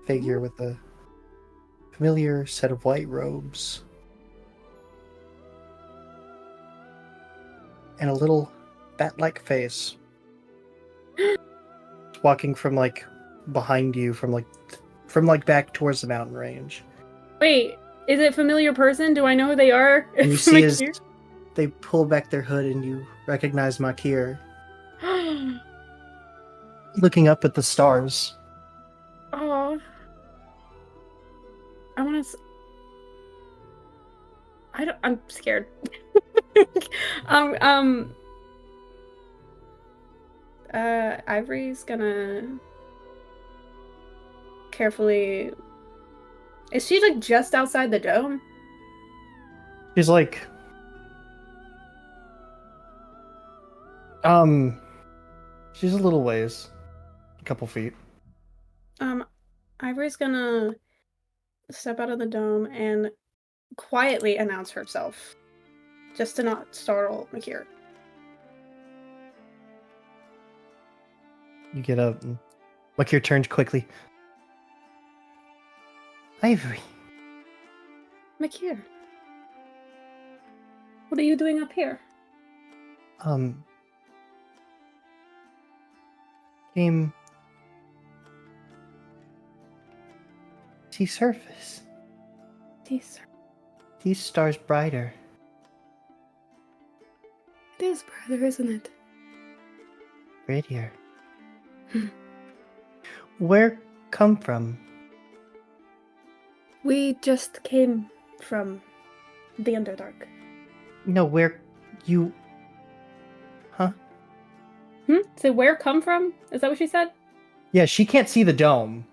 figure with a familiar set of white robes and a little bat-like face walking from like behind you from like back towards the mountain range. Wait, is it familiar person? Do I know who they are? And you It's see as Makir? they pull back their hood and you recognize Makir looking up at the stars. Oh, I want to. I don't. I'm scared. um. Ivory's gonna carefully. Is she like just outside the dome? She's like, she's a little ways, a couple feet. Ivory's gonna step out of the dome and quietly announce herself, just to not startle Makir. You get up and Makir turns quickly. Ivory. Makir, what are you doing up here? Came see surface. These stars brighter. It is brother, isn't it? Prettier. Where come from? We just came from the Underdark. No, where you... Huh? So where come from? Is that what she said? Yeah, she can't see the dome.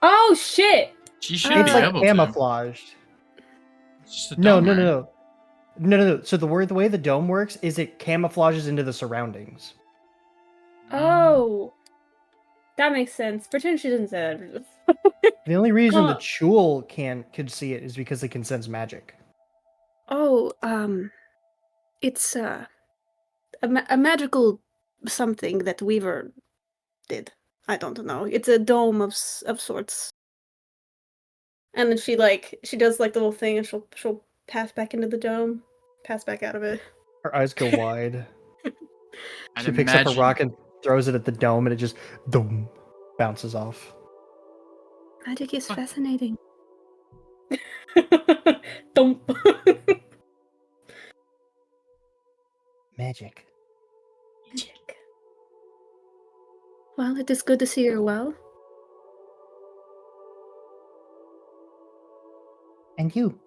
Oh shit! She should It's be like able to. camouflaged. It's just a No. dome, right? No. So the way the dome works is it camouflages into the surroundings. Oh, that makes sense. Pretend she didn't say that. The only reason the Oh. Chul could see it is because they can sense magic. Oh, it's a magical something that Weaver did. I don't know. It's a dome of sorts. And then she does like the little thing, and she'll pass back into the dome, pass back out of it. Her eyes go wide. I'd She picks up a imagine- rock and throws it at the dome, and it just boom bounces off. Magic is fascinating. Thump. Magic. Magic. Well, it is good to see you're well. And you?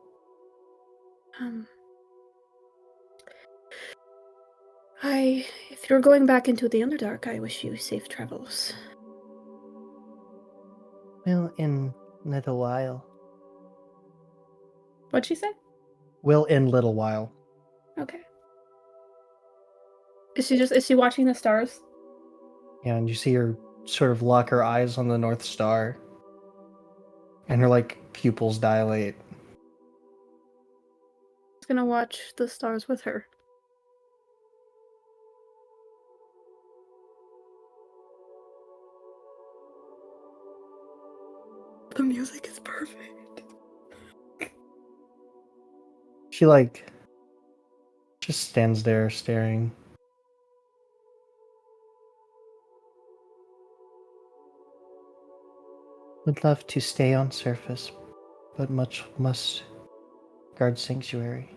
If you're going back into the Underdark, I wish you safe travels. Well, in little while. What'd she say? Will in little while. Okay. Is she watching the stars? Yeah, and you see her sort of lock her eyes on the North Star. And her, like, pupils dilate. She's gonna watch the stars with her. The music is perfect. She, like, just stands there staring. Would love to stay on surface, but much must guard sanctuary.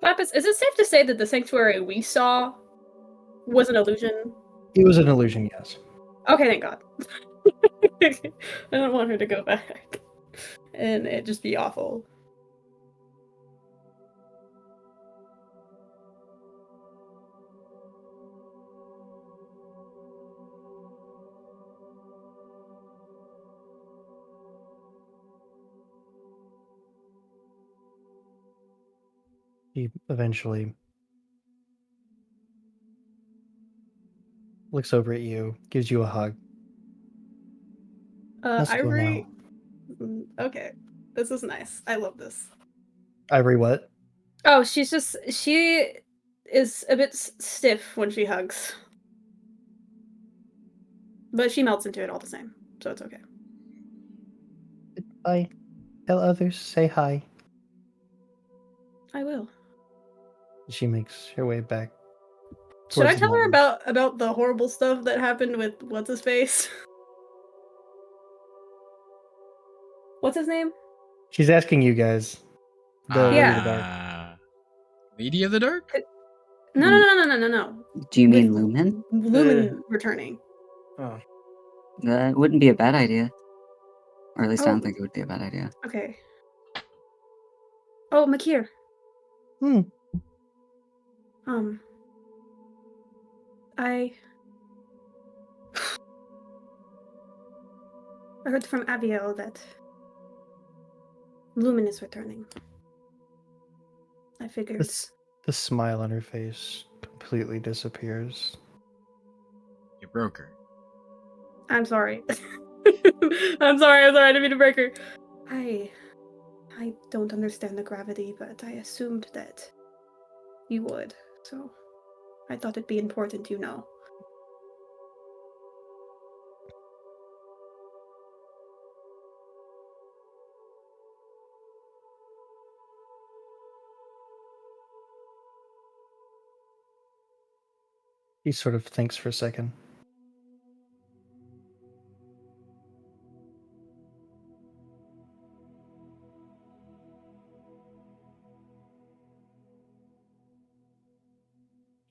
Lapis, is it safe to say that the sanctuary we saw was an illusion? It was an illusion, yes. Okay, thank God. I don't want her to go back. And it just be awful. He eventually looks over at you, gives you a hug. Must go Ivory. now. Okay. This is nice. I love this. Ivory, what? Oh, she is a bit stiff when she hugs. But she melts into it all the same, so it's okay. Goodbye. Tell others, say hi. I will. She makes her way back. Should I towards the tell her mountain. about the horrible stuff that happened with what's his face? What's his name? She's asking you guys. The Lady of the Dark. Lady of the Dark? No. Do you mean With Lumen? Lumen returning. Oh. That wouldn't be a bad idea. Or at least I Oh. don't think it would be a bad idea. Okay. Oh, Makir. I heard from Abiel that Lumen is returning. I figured. The smile on her face completely disappears. You broke her. I'm sorry. I'm sorry. I didn't mean to break her. I don't understand the gravity, but I assumed that you would. So I thought it'd be important you know. He sort of thinks for a second.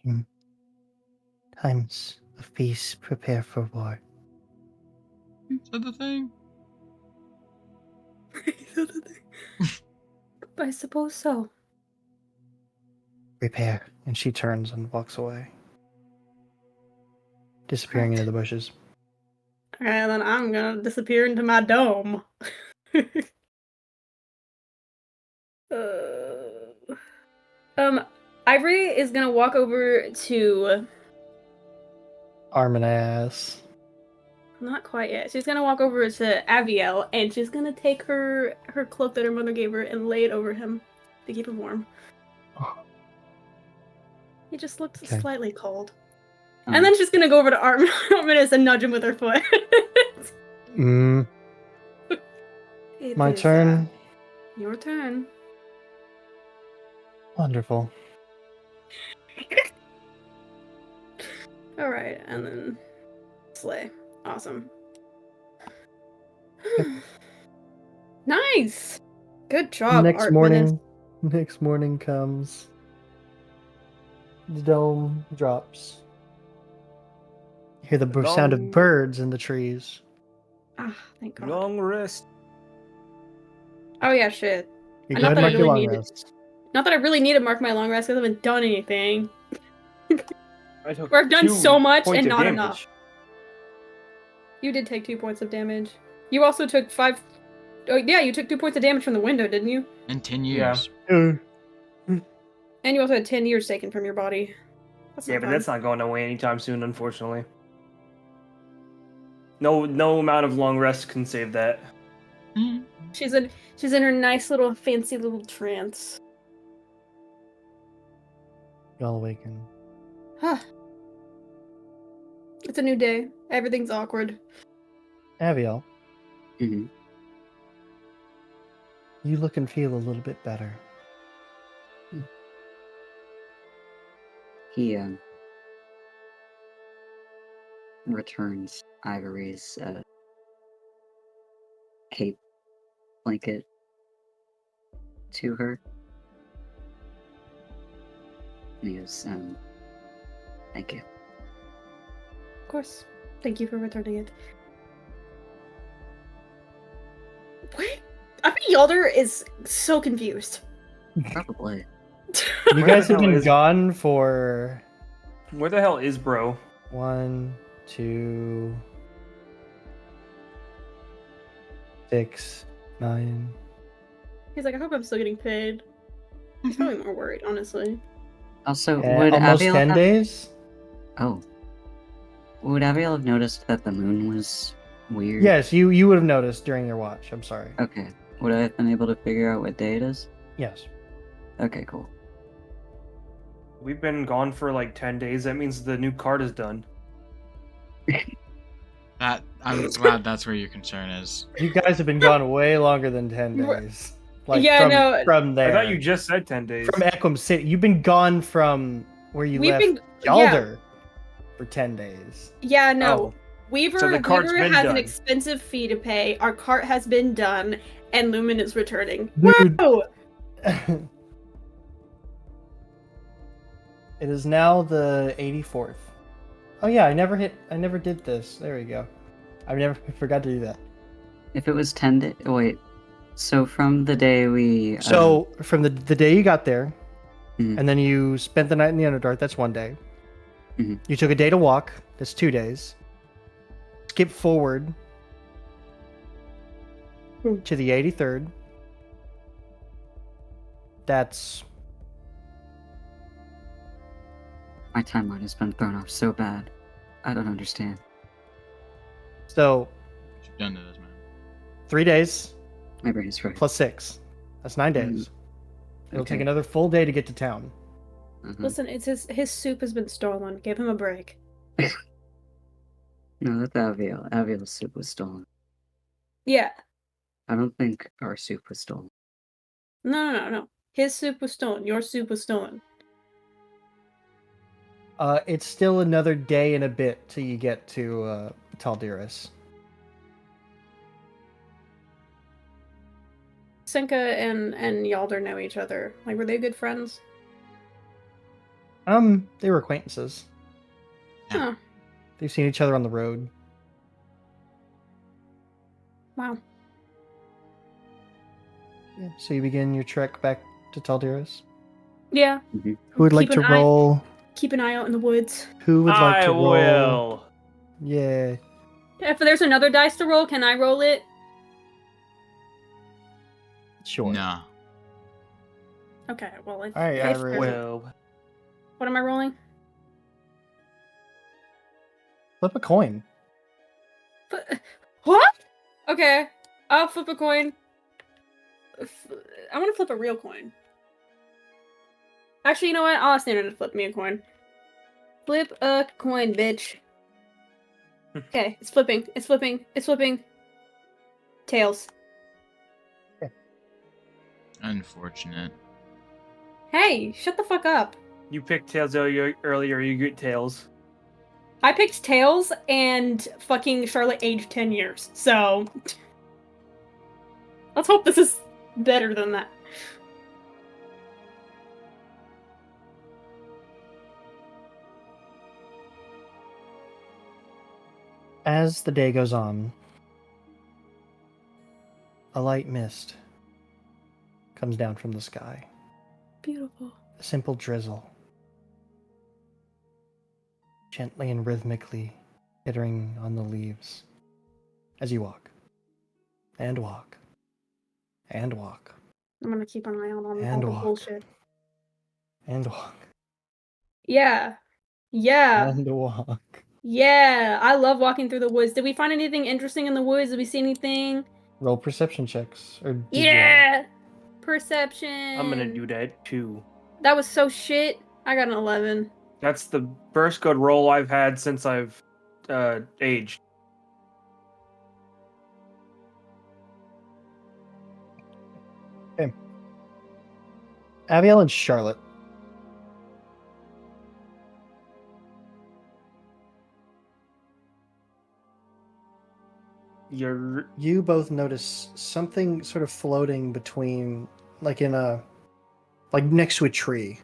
In times of peace, prepare for war. Is that the thing? I suppose so. Prepare. And she turns and walks away, disappearing Right. into the bushes. Okay, then I'm gonna disappear into my dome. Ivory is gonna walk over to. Arm and ass. Not quite yet. She's gonna walk over to Abiel and she's gonna take her cloak that her mother gave her and lay it over him to keep him warm. Oh. He just looked Okay. slightly cold. Oh. And then she's gonna go over to Arminus and nudge him with her foot. It My is, turn. Your turn. Wonderful. Alright, and then slay. Awesome. Nice! Good job, Next Arminus. morning, Next morning comes. The dome drops. You hear the sound of Long- birds in the trees. Ah, thank God. Long rest. Oh yeah, shit. You I go ahead not and that I mark your really long need it. rest. Not that I really need to mark my long rest because I haven't done anything. I took Or I've done 2 so much points and of not damage. enough. You did take 2 points of damage. You also took 5. Oh yeah, you took 2 points of damage from the window, didn't you? In 10 Yeah. years. And you also had 10 years taken from your body. That's Yeah, not but fun. that's not going away anytime soon, unfortunately. No amount of long rest can save that. She's in her nice little fancy little trance. Y'all awaken. Huh. It's a new day. Everything's awkward. Aviel, hmm you look and feel a little bit better. He returns Ivory's cape blanket to her. And he goes, thank you. Of course. Thank you for returning it. What? I bet Yalder is so confused. Probably. You Where guys the have hell been is- gone for Where the hell is bro? 1, 2, 6, 9. He's like, I hope I'm still getting paid. He's probably more worried, honestly. Also, would almost Aviel 10 have... days? Oh. Would Aviel have noticed that the moon was weird? Yes, you would have noticed during your watch. I'm sorry. Okay. Would I have been able to figure out what day it is? Yes. Okay, cool. We've been gone for like 10 days. That means the new card is done. That I'm glad that's where your concern is. You guys have been gone way longer than 10 days. Like Yeah, from, no. from there. I thought you just said 10 days. From Equum City. You've been gone from where you We've left been Yalder for 10 days. Yeah, no. Oh. Weaver, So the cart's Weaver been has an done. expensive fee to pay. Our cart has been done, and Lumen is returning. Dude. Woo! It is now the 84th. Oh yeah, I never did this. There we go. I forgot to do that. If it was 10 days... Wait. So from the day we... So from the day you got there, Mhm. and then you spent the night in the Underdark, that's 1 day. Mhm. You took a day to walk, that's 2 days. Skip forward to the 83rd. That's My timeline has been thrown off so bad. I don't understand. so What you've done to this man. 3 days My brain is fried. plus 6. That's 9 days. It'll take Okay. another full day to get to town. Mhm. Listen, it's his soup has been stolen. Give him a break. No, that's Aviel. Aviel's soup was stolen. Yeah. I don't think our soup was stolen. No. His soup was stolen. Your soup was stolen. It's still another day and a bit till you get to Taldiris. Senka and Yalder know each other. Like, were they good friends? They were acquaintances. Huh. They've seen each other on the road. Wow. Yeah, so you begin your trek back to Taldiris. Yeah. Who would like Keep to an eye- roll? Keep an eye out in the woods. Who would like I to roll? will. Yeah. If there's another dice to roll, can I roll it? Sure. Nah. Okay, well, if, Alright, if I there's- Well, what am I rolling? Flip a coin. What? Okay, I'll flip a coin. I want to flip a real coin. Actually, you know what? I'll ask Nana to flip me a coin. Flip a coin, bitch. Okay, it's flipping. It's flipping. It's flipping. Tails. Unfortunate. Hey, shut the fuck up. you picked tails earlier. You get tails. I picked Tails and fucking Charlotte aged 10 years. So let's hope this is better than that. As the day goes on, a light mist comes down from the sky. Beautiful. A simple drizzle. Gently and rhythmically hittering on the leaves as you walk. And walk. And walk. I'm gonna keep an eye out on all And the walk. bullshit. And walk. Yeah. Yeah. And walk. Yeah. I love walking through the woods. Did we find anything interesting in the woods? Did we see anything? Roll perception checks. Or did you? Yeah. Perception. I'm gonna do that too. That was so shit. I got an 11. That's the first good roll I've had since I've aged. Abiel and Charlotte. You both notice something sort of floating between, like next to a tree.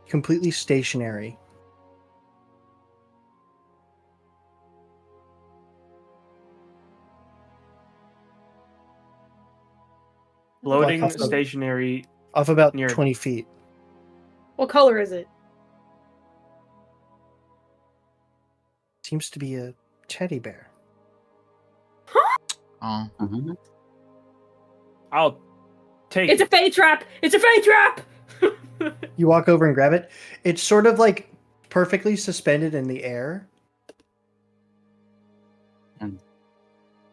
Completely stationary. Floating Like off the- stationary. Off about Near- 20 feet. What color is it? Seems to be a teddy bear. Oh, Uh-huh. I'll take It's a it. fey trap! It's a fey trap! You walk over and grab it. It's sort of like perfectly suspended in the air. Wait,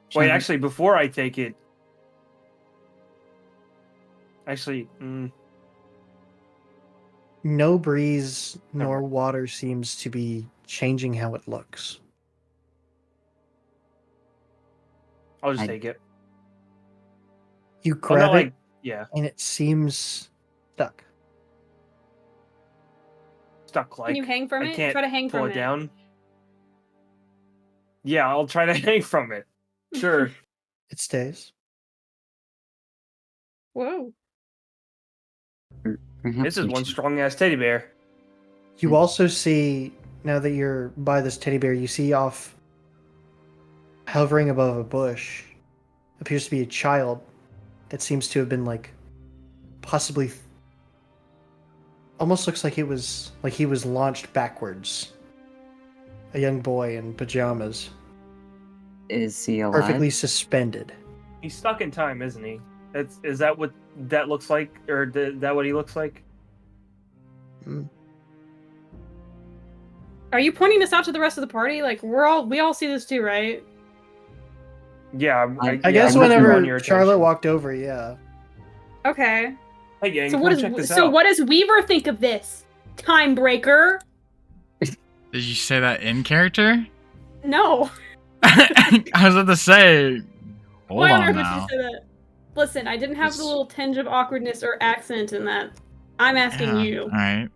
Charlotte, actually, before I take it. No breeze nor water seems to be changing how it looks. I'll just I- take it. You Well, grab not it, like, yeah, and it seems stuck. stuck like. Can you hang from I it? can't Try to hang pull from it down. Yeah, I'll try to hang from it. Sure. It stays. Whoa. perhaps This is we one should- strong ass teddy bear. You also see, now that you're by this teddy bear, you see off, hovering above a bush, appears to be a child that seems to have been possibly, almost looks like he was launched backwards. A young boy in pajamas, Is he alive? perfectly suspended. He's stuck in time, isn't he? Is that what that looks like, or that what he looks like? Are you pointing this out to the rest of the party? Like we all see this too, right? Yeah, I guess I'm looking on whenever your Charlotte attention. walked over, yeah. Okay. Hey gang, So come check this so out. what does Weaver think of this? Time breaker? did you say that in character? No. I was about to say. Hold Why on on earth now. would you say that? Listen, I didn't have the This- little tinge of awkwardness or accent in that. I'm asking Yeah, you. All right.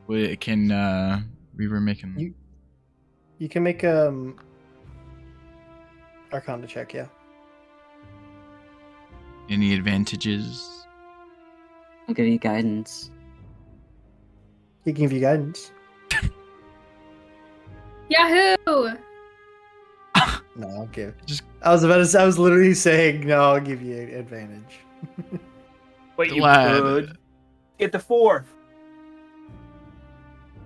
Well, can Weaver make an? You can make Arcana check, yeah. Any advantages? I'll give you guidance. He can give you guidance. Yahoo! No, I'll give. Just- I was literally saying no. I'll give you advantage. Wait, you Glad. could get the 4.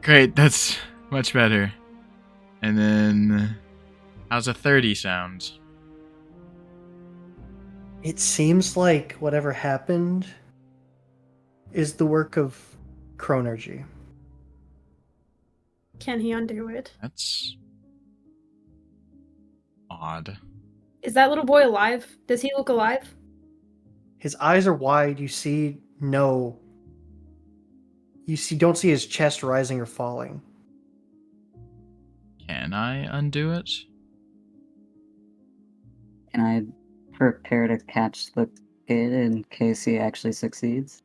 Great, that's much better. And then, how's a 30 sound? It seems like whatever happened is the work of Chronergy. Can he undo it? That's odd. Is that little boy alive? Does he look alive? His eyes are wide. You don't see his chest rising or falling. Can I undo it? Can I prepare to catch the kid in case he actually succeeds?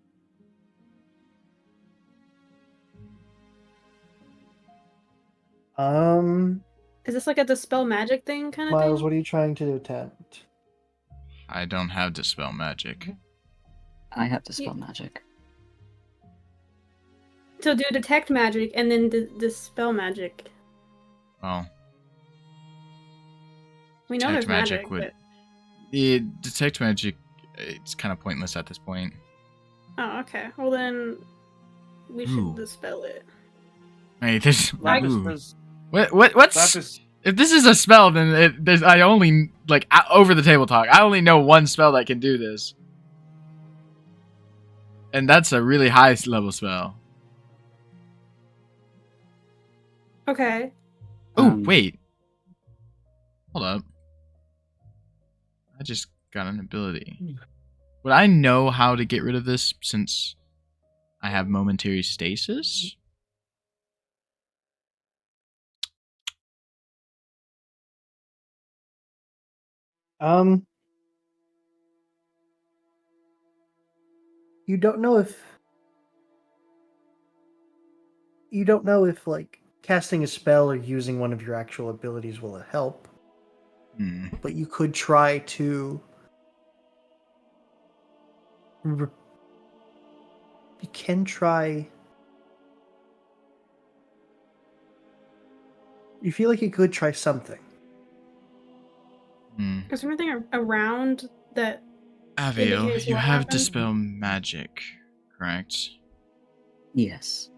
Is this like a dispel magic thing kind of Miles, thing? what are you trying to attempt? I don't have dispel magic. I have dispel magic. to do detect magic and then dispel magic. Well, We know detect there's magic, would. but... The detect magic, it's kind of pointless at this point. Oh, okay. Well then, we Ooh. should dispel it. Hey, this. Lapis Ooh. does- What's? Lapis- If this is a spell, then there's. I only like over the table talk. I only know one spell that can do this, and that's a really high level spell. Okay. Oh wait, hold up. I just got an ability. Would I know how to get rid of this since I have momentary stasis? You don't know if like casting a spell or using one of your actual abilities will help, but you could try to. You can try. You feel like you could try something. Is there anything around that? Aviel, indicates you what have happened? dispel magic, correct? Yes.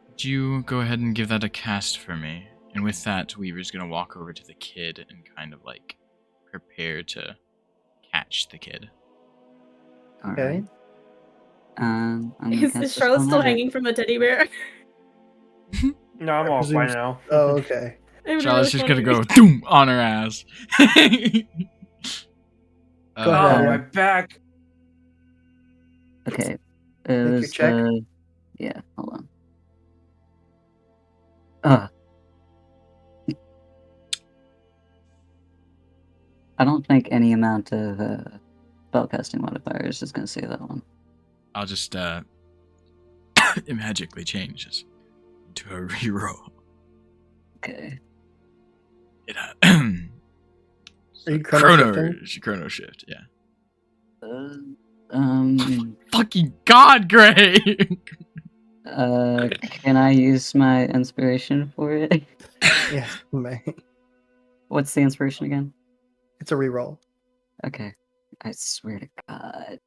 Would you go ahead and give that a cast for me? And with that, Weaver's gonna walk over to the kid and kind of like prepare to catch the kid. Alright. I'm gonna Is cast Charlotte Dispel still Magic. hanging from the teddy bear? No, I'm all fine now. Oh, okay. Charlotte's just gonna go doom on her ass. Go Oh, ahead. my back. Okay. It Make your was, check. yeah, hold on. I don't think any amount of spellcasting modifiers is going to save that one. I'll just it magically changes to a reroll. Okay. It Are you chrono shifting? chrono shift, yeah. Fucking Fucking God, Gray! can I use my inspiration for it? Yeah, you may. What's the inspiration again? It's a reroll. Okay. I swear to God.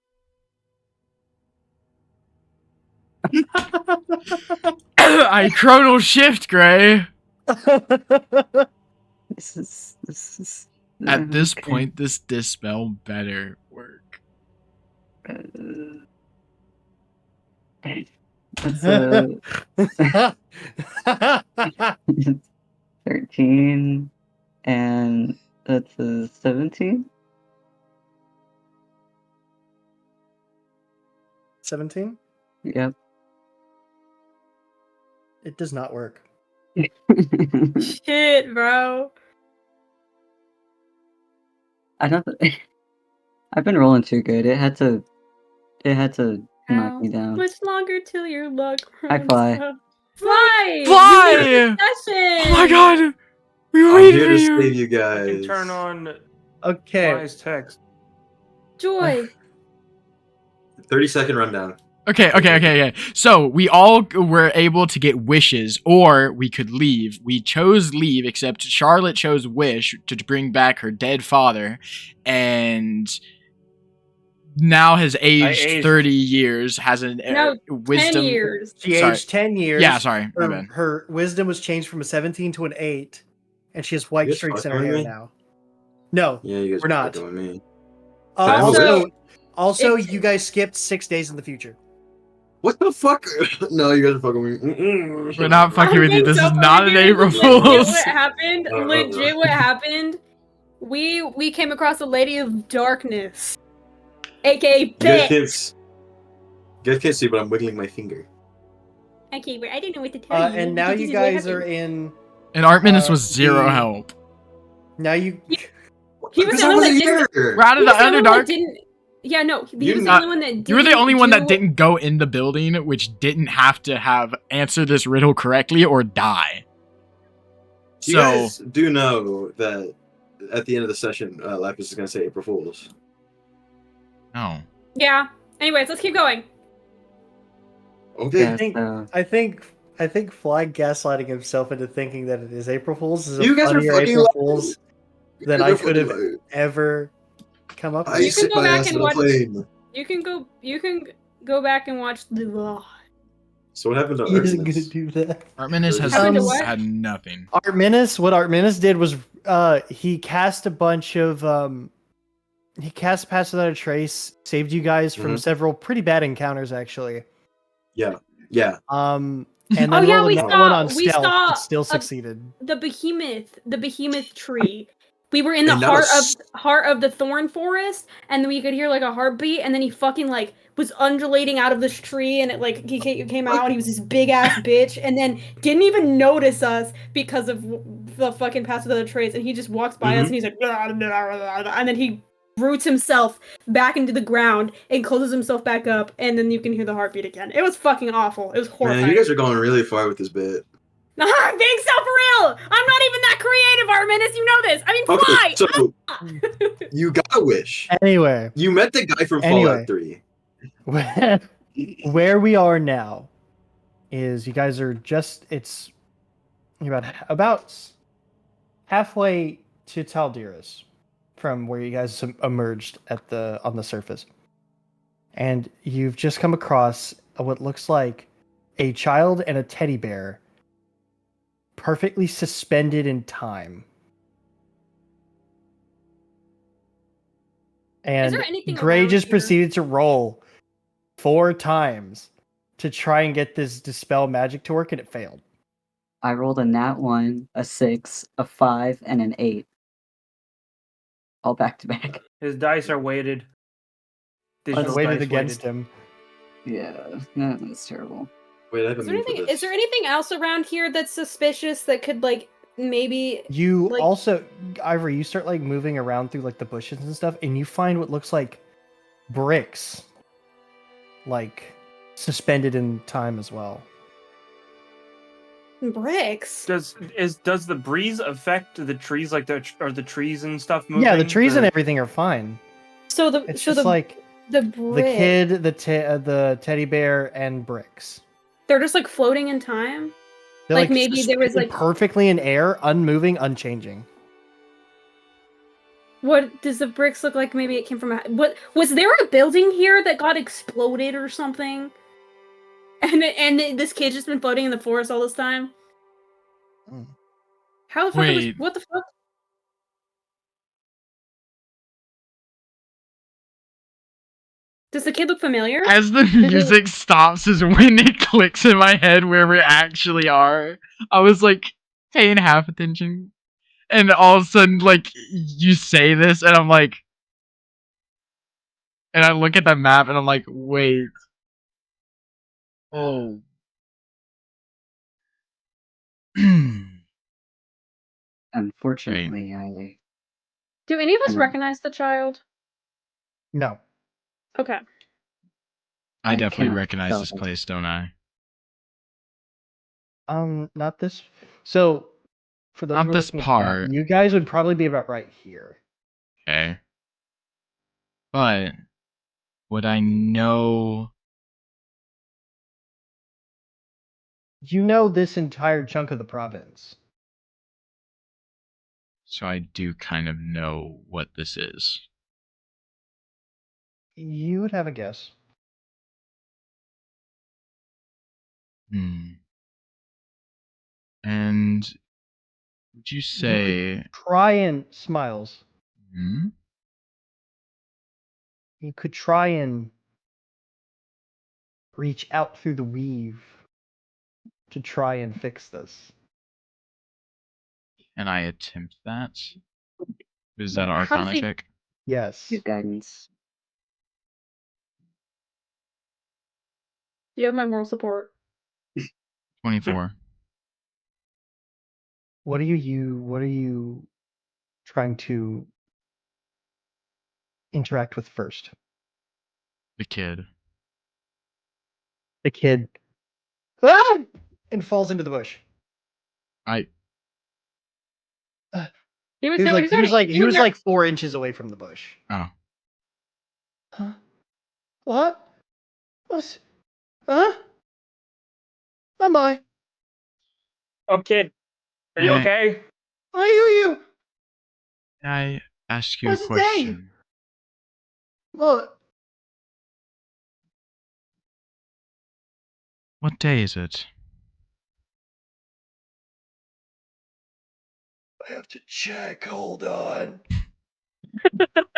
I chrono shift, Gray! This is At this okay. point, this dispel better work. That's 13, and that's a 17. 17? Yep. It does not work. Shit, bro. I don't. I've been rolling too good. It had to knock me down. Much longer till your luck I runs fly. out. Fly! Fly! You made a session! Oh my God! We I'm waited here for to you! save you I can guys. turn on Okay. Fly's text. Joy! 30-second rundown. Okay. So we all were able to get wishes, or we could leave. We chose leave, except Charlotte chose wish to bring back her dead father, and now has aged 30 years, has an No, wisdom. 10 years. She Sorry. aged 10 years. Yeah, sorry, my bad. Her wisdom was changed from a 17 to an 8, and she has white You guys streaks in her fucking hair with me? no. No, Yeah, you guys we're are not. fucking with me. Also- Also, It's- you guys skipped 6 days in the future. What the fuck? No, you guys are fucking with me. Mm-mm. We're not fucking I'm with you. being This so is not an fucking April serious. Fool's. Legit what happened, we came across a lady of darkness. AKA You guys bitch. can't see, but I'm wiggling my finger. Okay, but I didn't know what to tell you. And now because you this is what guys are happened. in. And Artminus was zero the- help. Now you. He was Because the I only one wasn't that didn't. here. We're out He of the was the only one that Underdark. didn't. Yeah, no. He You was the not- only one that didn't. You were the only one that do- didn't go in the building, which didn't have to have answered this riddle correctly or die. You So guys do know that at the end of the session, Lapis is going to say April Fools. no. Yeah. Anyways, let's keep going. Okay. Yeah, so I think Fly gaslighting himself into thinking that it is April Fool's is a You guys are funnier fucking April lying. Fool's You than guys I are could fucking have lying. ever come up I You with. can sit go my back ass and on a watch- plane. You can go back and watch the. So what happened to He isn't gonna Artemis? do that. Artemis has Happened to what? had nothing. What Artemis did was he cast a bunch of he cast Pass Without a Trace, saved you guys from Mhm. several pretty bad encounters actually. Yeah. And Oh, then yeah, rolled we another saw- one on we stealth, saw but still a- succeeded. The behemoth tree. We were in the And that was- heart of the thorn forest, and we could hear like a heartbeat, and then he fucking like was undulating out of this tree, and it like he came out. He was this big ass bitch, and then didn't even notice us because of the fucking Pass Without a Trace, and he just walks by us, and he's like, "Blah, blah, blah, blah," and then he roots himself back into the ground and closes himself back up, and then you can hear the heartbeat again. It was fucking awful. It was horrifying. Man, you guys are going really far with this bit. I'm being so for real. I'm not even that creative, Artemis. You know this. I mean, Okay, Fly. so you got a wish. Anyway, You met the guy from Anyway. Fallout 3. where we are now is you guys are just you're about halfway to Taldiris from where you guys emerged on the surface, and you've just come across what looks like a child and a teddy bear perfectly suspended in time. And there anything Gray around just here? proceeded to roll 4 times to try and get this dispel magic to work, and it failed. I rolled a nat 1, a 6, a 5, and an 8. All back to back. His dice are weighted. Digital Weighted dice against weighted. him. Yeah, that's terrible. Wait, I have a Is there meme for anything? this. Is there anything else around here that's suspicious that could like maybe? You Like- also, Ivory, you start like moving around through like the bushes and stuff, and you find what looks like bricks, like suspended in time as well. Bricks. Does the breeze affect the trees like the trees and stuff moving? Yeah, the trees and everything are fine. So the It's so just the like the the brick. kid, the teddy bear, and bricks. They're just like floating in time. They're Like, maybe there was, suspended like- perfectly in air, unmoving, unchanging. What does the bricks look like? Maybe it came from what was there a building here that got exploded or something? And this kid's just been floating in the forest all this time. Mm. How the fuck? Wait. What the fuck? Does the kid look familiar? As the music stops is when it clicks in my head where we actually are. I was like paying half attention. And all of a sudden, like, you say this, and I'm like. And I look at the map, and I'm like, wait. Oh. Unfortunately, I Do any of us Mhm. recognize the child? No. Okay. I definitely cannot recognize tell. this place, don't I? Not this. So, for those Not who are this looking at the map, part. you guys would probably be about right here. Okay. But would I know? You know this entire chunk of the province. So I do kind of know what this is. You would have a guess. Hmm. And would you say? Try and smiles. Hmm? You could try and reach out through the weave to try and fix this. Can I attempt that? Is that an How does Arcana he- check? Yes. Good guidance. You have my moral support. 24. What are you trying to interact with first? The kid. The kid. Ah! And falls into the bush. He was, He was like 4 inches away from the bush. Oh. Huh? What? What? Huh? Am I? Oh, kid, are you Hey. okay? I hear you. Can I ask you a What's the day? question? What? What day is it? I have to check. Hold on.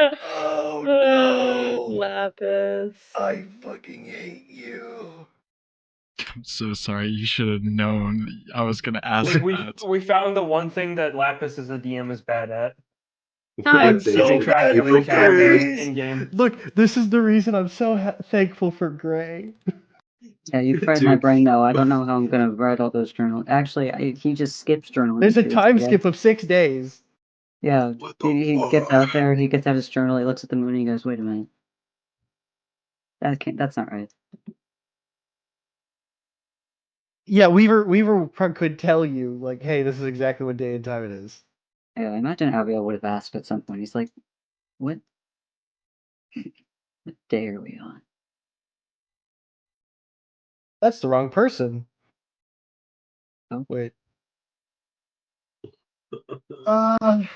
Oh no! Lapis. I fucking hate you. I'm so sorry. You should have known I was gonna ask We that. we found the one thing that Lapis as a DM is bad at. I'm What day so is Keeping it? track of April the characters 1st. in game. Look, this is the reason I'm so thankful for Gray. Yeah, you fried my Dude. brain though. I don't know how I'm gonna write all those journals. Actually, he just skips journal There's a entries. time Yeah. skip of 6 days. Yeah, What the he gets fuck? out there, he gets out his journal, he looks at the moon, and he goes, "Wait a minute, that's not right." Yeah, Weaver could tell you, like, hey, this is exactly what day and time it is. Yeah, I imagine Abiel would have asked at some point. He's like, "What? What day are we on?" That's the wrong person. Oh. Wait. Oh,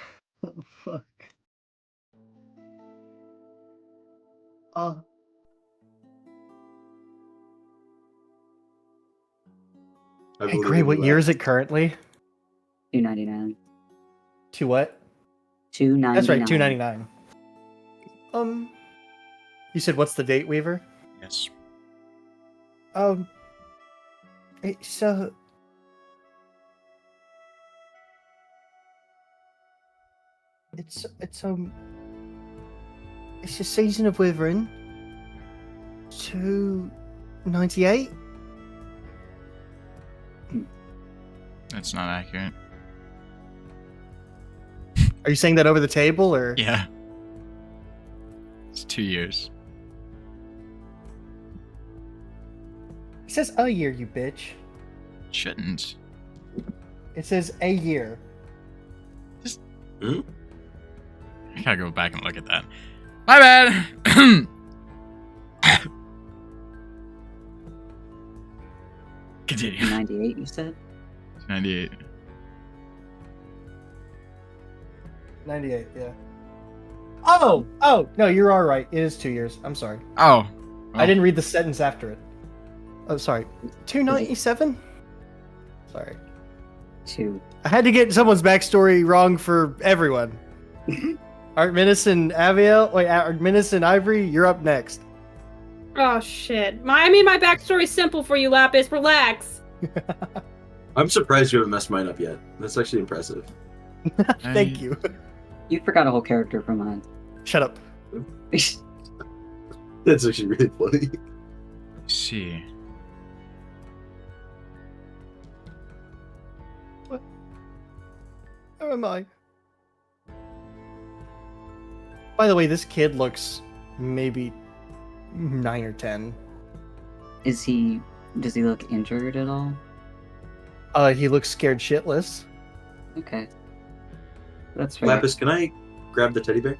fuck. I Hey, believe Gray, in what you, year is Lapis. it currently? 299. To what? 299. That's right, 299. You said what's the date, Weaver? Yes. It's it's a season of withering. 298. That's not accurate. Are you saying that over the table, or? Yeah. It's 2 years. It says a year, you bitch. Shouldn't. It says a year. Hmm? I gotta go back and look at that. My bad! Continue. 298, you said? 98. 98, yeah. Oh, no, you're all right. It is 2 years. I'm sorry. Oh. I didn't read the sentence after it. Oh, sorry. 297? Sorry. 2. I had to get someone's backstory wrong for everyone. Artemis and Aviel, wait, Artemis and Ivory, you're up next. Oh shit. My backstory's simple for you, Lapis. Relax. I'm surprised you haven't messed mine up yet. That's actually impressive. Thank you. You forgot a whole character from mine. Shut up. That's actually really funny. Let's see. Where am I? By the way, this kid looks maybe 9 or 10. Does he look injured at all? He looks scared shitless. Okay. That's fair. Lapis, can I grab the teddy bear?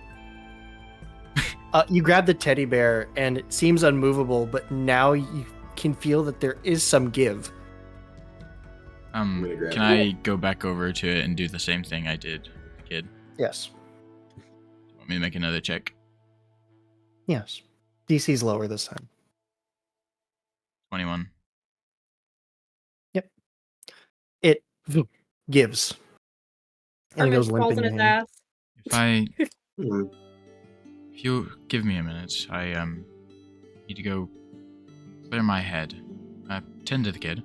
You grab the teddy bear, and it seems unmovable, but now you can feel that there is some give. gonna grab Can I go back over to it and do the same thing I did with the kid? Yes. Want me to make another check? Yes. DC's lower this time. 21. It gives. And it goes limp falls in in your his hand. ass. If I Hmm. If you give me a minute, I need to go clear my head. Tend to the kid,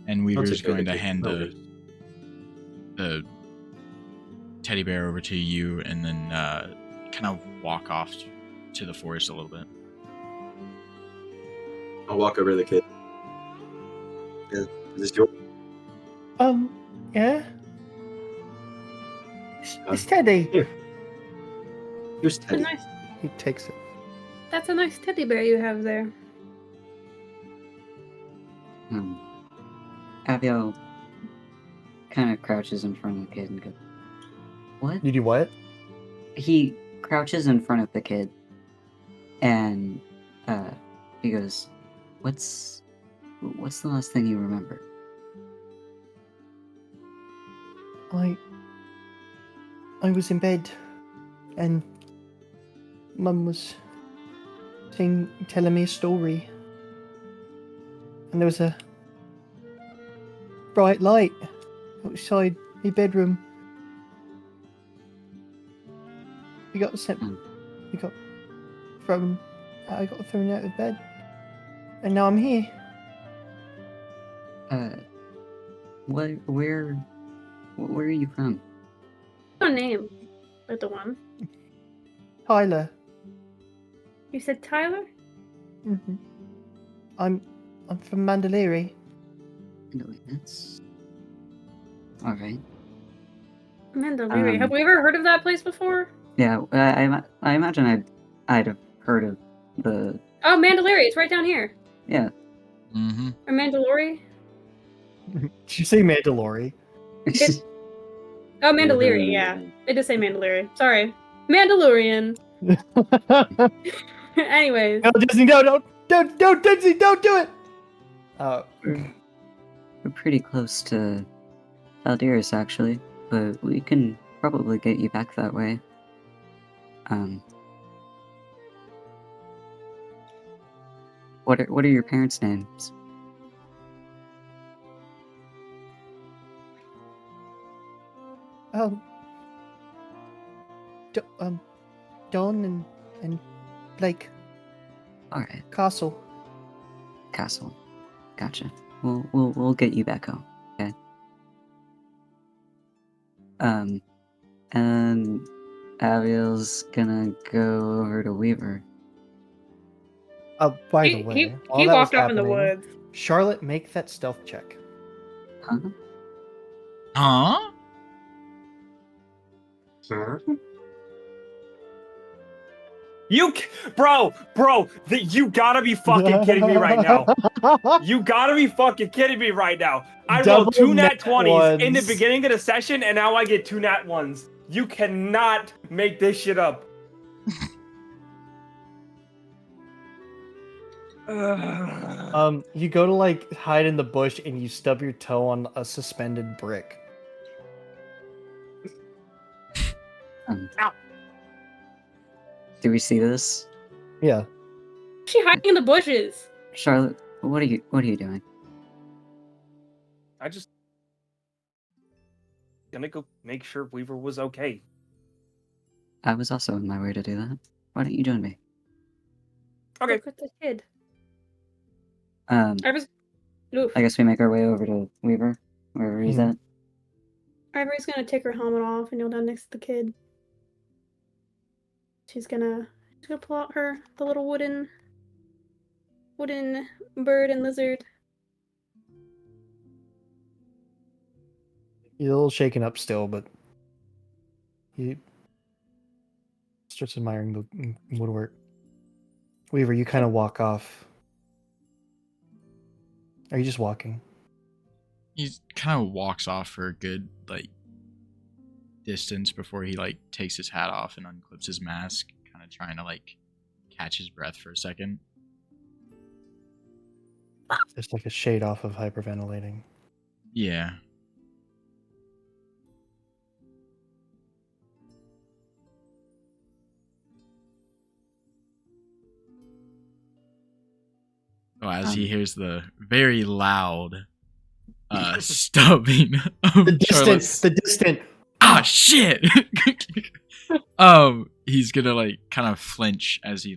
and Weaver's going to hand the teddy bear over to you, and then kind of walk off to the forest a little bit. I'll walk over to the kid. Is this your? Yeah? It's Teddy. Here. Here's That's a Teddy. nice, He takes it. that's a nice teddy bear you have there. Abiel kind of crouches in front of the kid and goes, "What?" You do what? He crouches in front of the kid, and he goes, "What's What's the last thing you remember? I was in bed, and Mum was telling me a story, and there was a bright light outside my bedroom. We got sent. Hmm. We got thrown. I got thrown out of bed, and now I'm here. Where are you from? No name. Like the one. Tyler. You said Tyler? Mm-hmm. I'm from Mandalay. No, that's all right. Mandalay. Have we ever heard of that place before? Yeah, I imagine I'd have heard of the Oh, Mandalay. It's right down here. yeah. Mm-hmm. Or Mandalore? Did you say Mandalore? Oh, Mandalorian, yeah. They did say Mandalorian. Sorry. Mandalorian. Anyways. No, Disney, don't, Disney, don't do it. We're pretty close to Valderis, actually, but we can probably get you back that way. What are your parents' names? Don and Blake All right, Castle. Castle. Gotcha. We'll get you back home. Okay. And Abiel's gonna go over to Weaver. By the way, while he that was walked off in the happening, woods. Charlotte, make that stealth check. Huh? Huh? Bro, you gotta be fucking kidding me right now. You gotta be fucking kidding me right now. I Double rolled 2 nat nat 20s in the ones. beginning of the session, and now I get 2 nat 1s. You cannot make this shit up. You go to like hide in the bush and you stub your toe on a suspended brick. Ow. Do we see this? Yeah. She hiding in the bushes. Charlotte, what are you doing? I just gonna go make sure Weaver was okay. I was also on my way to do that. Why don't you join me? Okay. Look at the kid. I Oof. guess we make our way over to Weaver, wherever he's Mhm. at. Ivory's gonna take her helmet off and kneel down next to the kid. She's gonna pull out the little wooden bird and lizard. He's a little shaken up still, but he starts admiring the woodwork. Weaver, you kind of walk off. Are you just walking? He kind of walks off for a good distance before he takes his hat off and unclips his mask, kind of trying to catch his breath for a second. Just like a shade off of hyperventilating. Yeah. Oh, as he hears the very loud stubbing of The distant. Ah, shit! He's gonna kind of flinch as he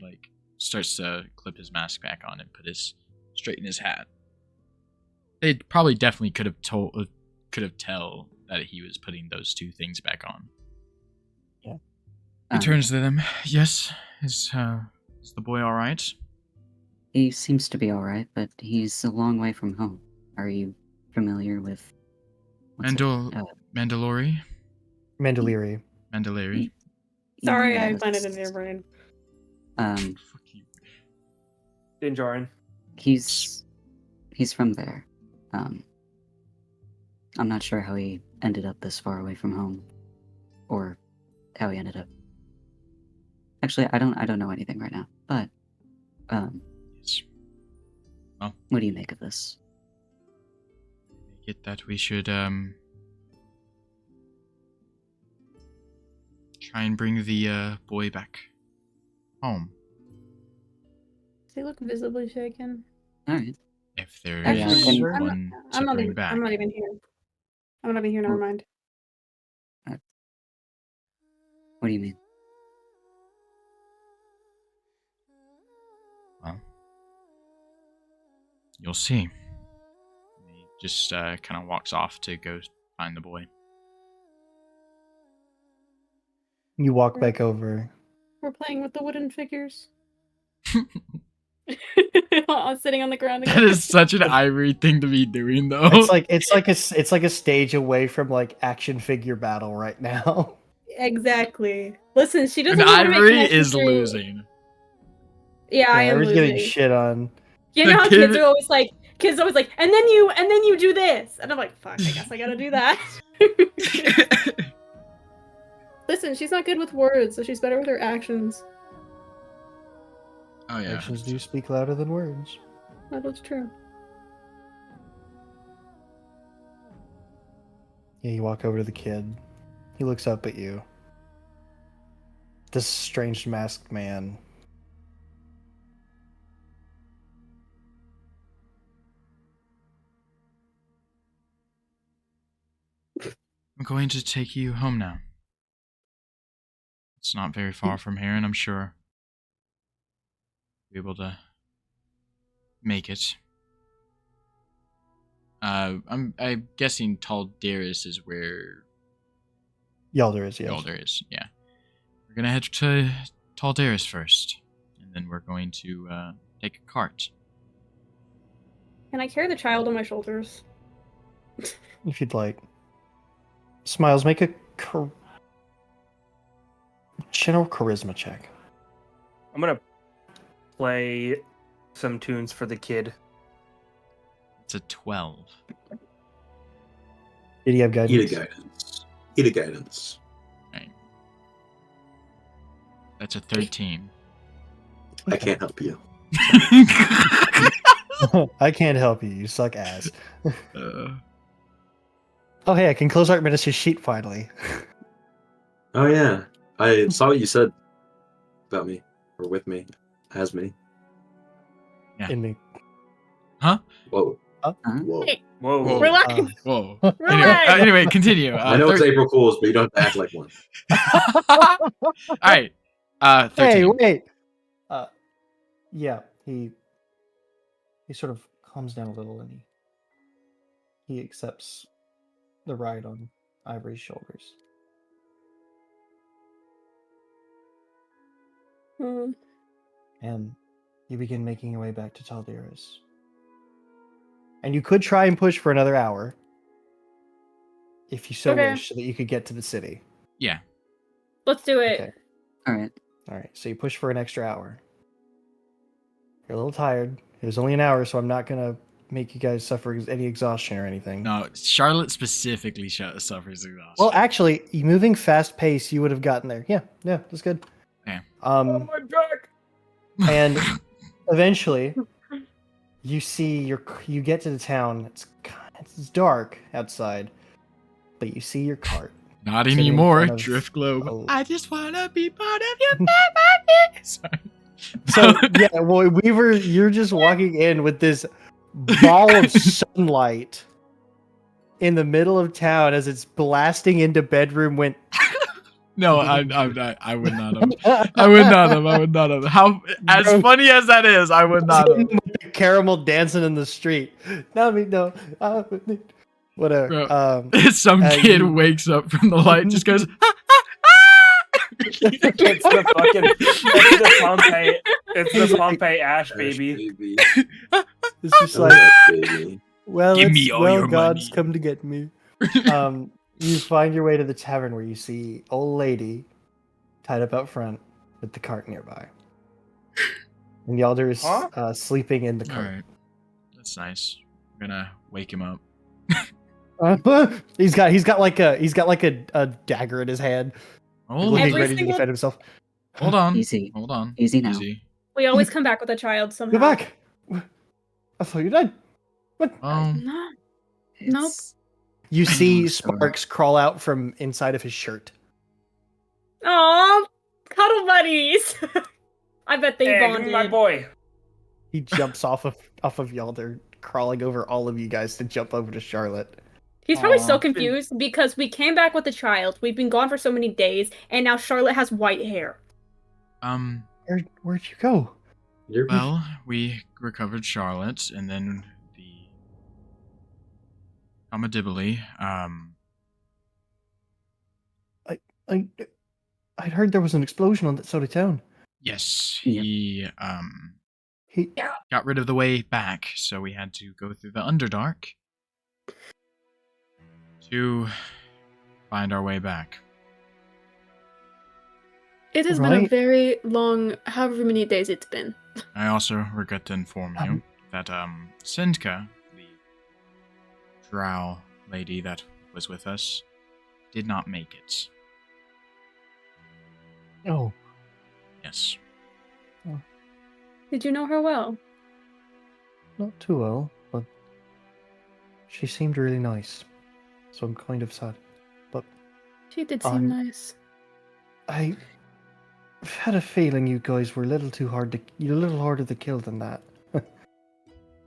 starts to clip his mask back on and straighten his hat. They probably definitely could have tell that he was putting those two things back on. Yeah. He turns to them. Yes, is the boy all right? He seems to be alright, but he's a long way from home. Are you familiar with Mandalore? Mandalary. Sorry, I Yes. blended into your brain. Fuck you. Dinjarin. He's from there. I'm not sure how he ended up this far away from home, or how he ended up. Actually, I don't know anything right now. But Yes. What do you make of this? Get that we should try and bring the boy back home. Does he look visibly shaken? All right. If there Yeah, is and- one to bring back. I'm not even here. I'm not even here. Never mind. What do you mean? Well, you'll see. And he just kind of walks off to go find the boy. You walk back over. We're playing with the wooden figures. Sitting on the ground. That is such an Ivory thing to be doing, though. It's like a stage away from like action figure battle right now. Exactly. Listen, she doesn't And want to make Ivory connections is through- losing. Yeah, I am Ivory's losing. getting shit on. You The know how kid- kids are always like, and then you do this, and I'm like, fuck, I guess I gotta do that. Listen, she's not good with words, so she's better with her actions. Oh yeah. Actions do speak louder than words. That is true. Yeah, you walk over to the kid. He looks up at you. This strange masked man. I'm going to take you home now. It's not very far from here, and I'm sure you'll be able to make it. I'm guessing Taldaris is where Yalder is, yes. Yalder is. Yeah, we're gonna head to Taldaris first, and then we're going to take a cart. Can I carry the child on my shoulders? If you'd like. Smiles, make a general charisma check. I'm gonna play some tunes for the kid. It's a 12. Did he have guidance? Eat a guidance. Eat a guidance. Right. That's a 13. I can't help you. I can't help you. You suck ass. Uh, Oh, hey, I can close Art Minister's sheet finally. Oh yeah, I saw what you said about me or with me, as me. Yeah. In me. Whoa. Huh? Whoa. Hey. Whoa. Whoa. Relax. whoa. Relax. Anyway, continue. I know it's April Fools, but you don't have to act like one. All right. 13. Hey, wait. Yeah, he sort of calms down a little and he accepts the ride on Ivory's shoulders. Hmm. And you begin making your way back to Taldaris. And you could try and push for another hour, if you so Okay. wish, so that you could get to the city. Yeah. Let's do it. Okay. All right. All right, so you push for an extra hour. You're a little tired. It was only an hour, so I'm not gonna make you guys suffer any exhaustion or anything. No, Charlotte specifically suffers exhaustion. Well, actually, you moving fast pace, you would have gotten there. Yeah, that's good. Yeah. Oh my god. And eventually, you get to the town. It's dark outside, but you see your cart. Not sitting in anymore, front of- Drift Globe. Oh. I just wanna be part of your family. Sorry. So yeah, well, you're just walking in with this ball of sunlight in the middle of town as it's blasting into bedroom window. No, I'm not. I would not have. I would not have. How as Bro. funny as that is, I would not have. Caramel dancing in the street. No. Whatever. Bro. Some Uh, kid you- wakes up from the light, just goes. It's the fucking it's the Pompeii Ash baby. Baby. It's just I like, love that baby. well, Give me all your God's money. come to get me. You find your way to the tavern where you see old lady tied up out front with the cart nearby, and Yalder is Huh? All sleeping in the cart. right, that's nice. I'm gonna wake him up. He's got like a dagger in his hand, Hold looking Every ready to single- defend himself. on. Easy. Hold on. Easy now. We always come back with a child somehow. Go back. I thought you died. What? Oh, No. Nope. It's You a see long story. sparks crawl out from inside of his shirt. Aw, cuddle buddies. I bet they Hey, bonded. give me my boy. He jumps off of y'all. They're crawling over all of you guys to jump over to Charlotte. He's probably so Aw. confused because we came back with a child. We've been gone for so many days, and now Charlotte has white hair. Where'd you go? You're well, we recovered Charlotte, and then the Comadibili, I'd heard there was an explosion on that side of town. yes, Yep. he He got rid of the way back, so we had to go through the Underdark to find our way back. It has been a Right. very long, however many days it's been. I also regret to inform you that Senka, the drow lady that was with us, did not make it. oh, Yes. Did you know her well? not too well, but she seemed really nice. So I'm kind of sad. She did Um, seem nice. I had a feeling you guys were a little you're a little harder to kill than that.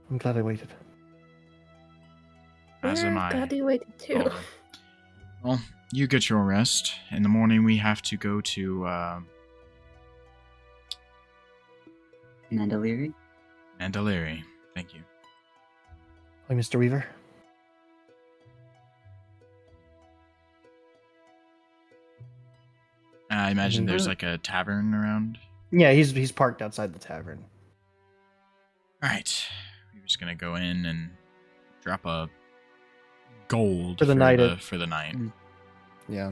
I'm glad I waited. As am I. Glad you waited too. Oh. Well, you get your rest. In the morning, we have to go to Mandaliri. Mandaliri. Thank you. Hi, Mr. Weaver. I imagine there's Mhm. like a tavern around. Yeah, he's parked outside the tavern. All right, we're just gonna go in and drop a gold For the night, for the night. Yeah.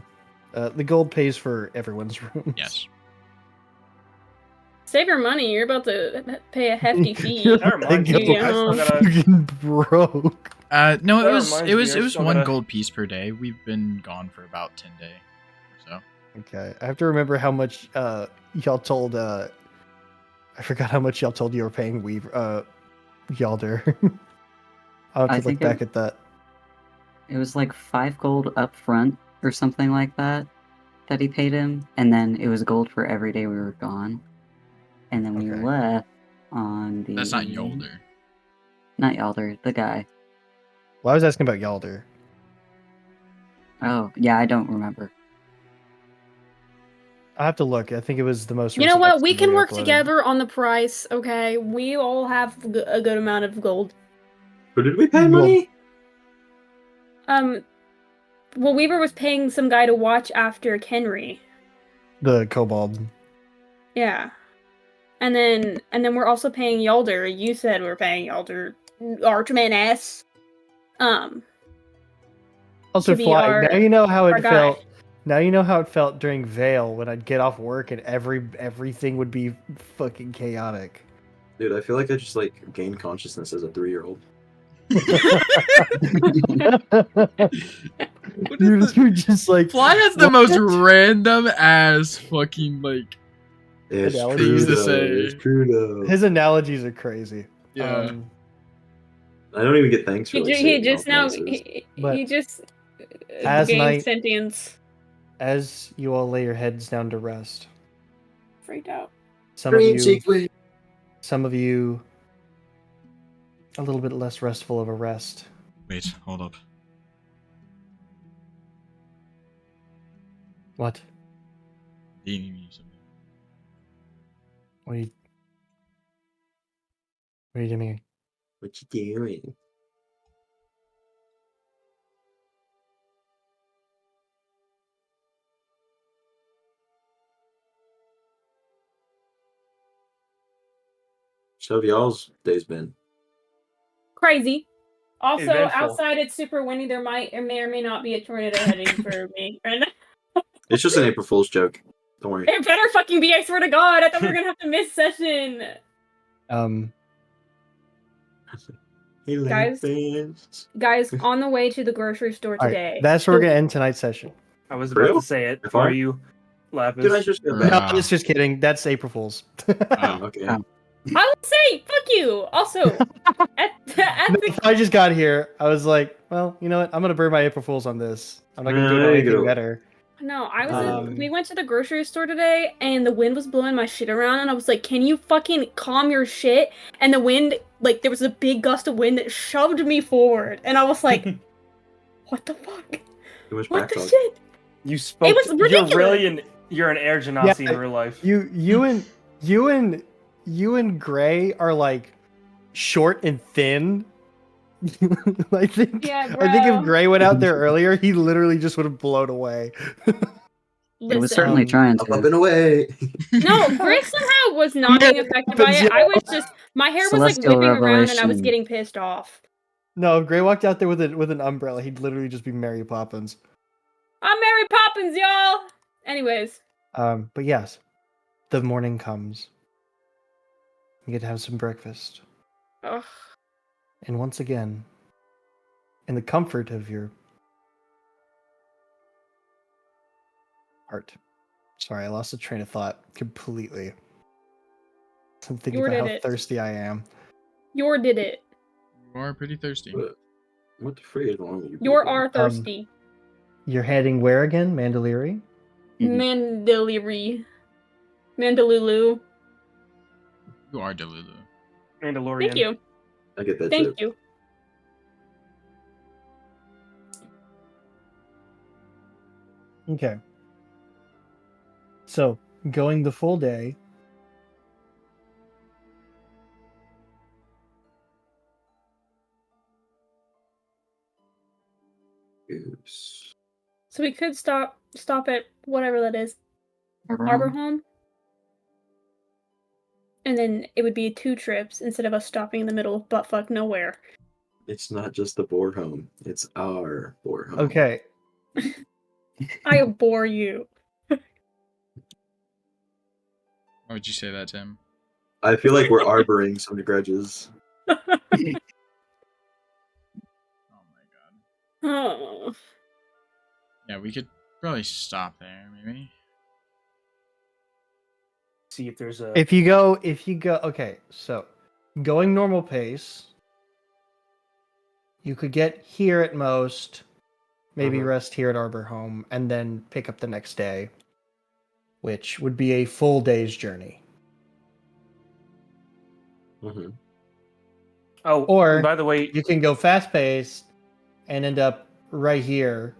The gold pays for everyone's rooms. Yes. Save your money. You're about to pay a hefty fee. Never mind, Like, you I'm know. fucking broke. No, That it was reminds it me, was I it was still one gotta- gold piece per day. We've been gone for about 10 days or so. Okay, I have to remember how much y'all told. I forgot how much y'all told you were paying Weaver. Yalder. I'll have I to look think back at that. It was like 5 gold up front or something like that he paid him, and then it was gold for every day we were gone. And then we Okay. left on the. That's not Yolder. Not Yalder, the guy. Well, I was asking about Yalder. Oh, yeah, I don't remember. I have to look. I think it was the most. You know recent what? We XP can they work uploaded. together on the price, okay? We all have a good amount of gold. Who did we pay Well- money? Well, Weaver was paying some guy to watch after Kenry. The kobold. Yeah. And then we're also paying Yalder. You said we're paying Yalder. Archman S. Also, To be fly. our- Now you know how our it guy. felt. Now you know how it felt during Vale when I'd get off work and everything would be fucking chaotic. Dude, I feel like I just like gained consciousness as a 3-year-old. you're just like Fly has the most random ass fucking like. It's Analogy. true Things to though. say. It's true though. his analogies are crazy. Yeah. I don't even get thanks for He, like, he saving just all now places. But he just as gained night- sentience. As you all lay your heads down to rest, Freaked out. some of you, sequence. a little bit less restful of a rest. Wait, hold up. What? You need something. What are you doing? What you doing? So have y'all's days been? Crazy. Also, Eventful. outside it's super windy. There may or may not be a tornado heading for me. And It's just an April Fool's joke. Don't worry. it better fucking be! I swear to God, I thought we were gonna have to miss session. Hey, Guys? fans. Guys, on the way to the grocery store All today. right, that's where we're gonna end tonight's session. I was For about real? to say it If for I- you, Lapis. Did I just go Right. back? No, it's just kidding. That's April Fool's. Oh. Okay. Oh. I will say, fuck you. Also, at No, the if I just got here, I was like, well, you know what? I'm gonna burn my April Fools on this. I'm not gonna do There you anything go. better. No, I was Um, we went to the grocery store today and the wind was blowing my shit around and I was like, "Can you fucking calm your shit?" And the wind, like there was a big gust of wind that shoved me forward and I was like, "What the fuck? Too much What the backtalk. shit?" You spoke. was ridiculous. You're an air genasi in real life. you and Gray are like short and thin. I think Yeah, if bro. Gray went out there earlier, he literally just would have blown away. It was Listen. certainly trying Up, up to. and away. No, Gray somehow was not being affected by Happens, it. I yo. was just my hair was like Celestial whipping around and I was revelation. getting pissed off. No, if Gray walked out there with an umbrella, he'd literally just be Mary Poppins. I'm Mary Poppins, y'all. Anyways, But yes, the morning comes. You get to have some breakfast. ugh. And once again, in the comfort of your heart. Sorry, I lost the train of thought completely. I'm thinking Yor about did how it. thirsty I am. Yor did it. You are pretty thirsty. What the freak is wrong with you? Yor people? are thirsty. You're heading where again? Mandaliri? Mhm. Mandaliri. Mandalulu. You are Delulu. Mandalorian. Thank you. I get that Thank joke. you. Okay. So, going the full day. Goose. So we could stop at whatever that is. Arbor Home. And then it would be 2 trips instead of us stopping in the middle of buttfuck nowhere. It's not just the boar home. It's our boar home. Okay. I bore you. Why would you say that, Tim? I feel like we're arboring some grudges. Oh my god. Oh. Yeah, we could probably stop there, maybe. See if there's a. If you go, okay, so going normal pace, you could get here at most, maybe rest here at Arbor Home, and then pick up the next day, which would be a full day's journey. Mm-hmm. Oh, Or by the way, you can go fast paced and end up right here,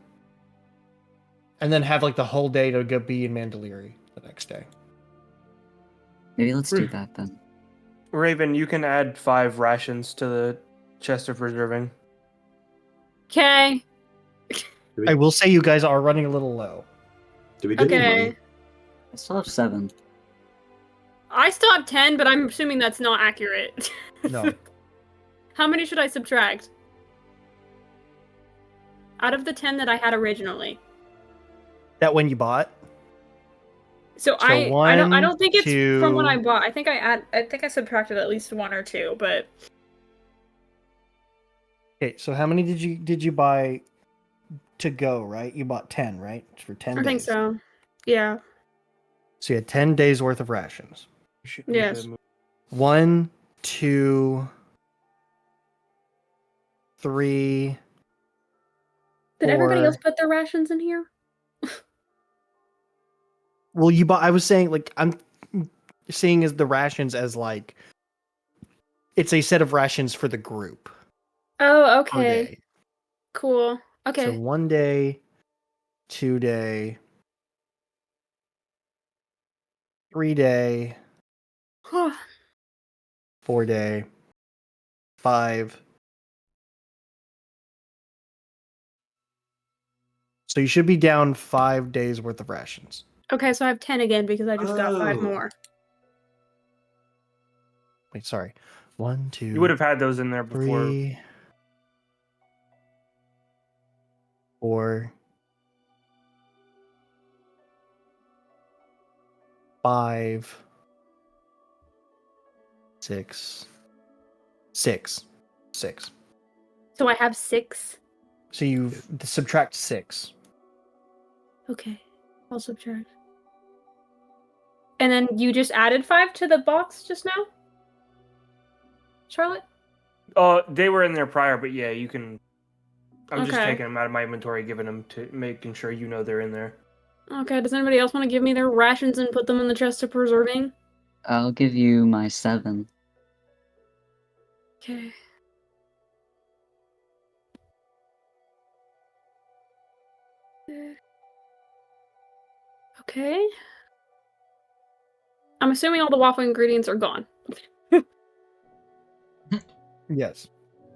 and then have like the whole day to go be in Mandaliri the next day. Maybe let's do that then. Raven, you can add 5 rations to the chest of reserving. Okay. I will say you guys are running a little low. Do we get any Okay. money? I still have 7. I still have 10, but I'm assuming that's not accurate. No. How many should I subtract? Out of the 10 that I had originally. That when you bought? So I one, don't think it's from what I two- bought. I think I subtracted at least 1 or 2, but Okay, so how many did you buy to go, right? You bought 10, right? For 10 I days. think so. Yeah. So you had 10 days worth of rations. Yes. 1, 2, 3. Did everybody else 4. put their rations in here? Well, you bought. I was saying, like, I'm seeing as the rations as like it's a set of rations for the group. Oh, Per okay. day. Cool. So Okay. 1 day, 2 day, 3 day, 4 day, 5. So you should be down 5 days worth of rations. Okay, so I have 10 again because I just got 5 Oh. more. Wait, sorry. 1, 2. You would have had those in there before. 3, 4, 5, 6, 6. So I have 6. So you subtract 6. Okay. I'll subtract. And then you just added 5 to the box just now? Charlotte? They were in there prior, but yeah, you can. I'm just Okay. taking them out of my inventory, giving them to making sure you know they're in there. Okay, does anybody else want to give me their rations and put them in the chest of preserving? I'll give you my 7. Okay. Okay. I'm assuming all the waffle ingredients are gone. Yes.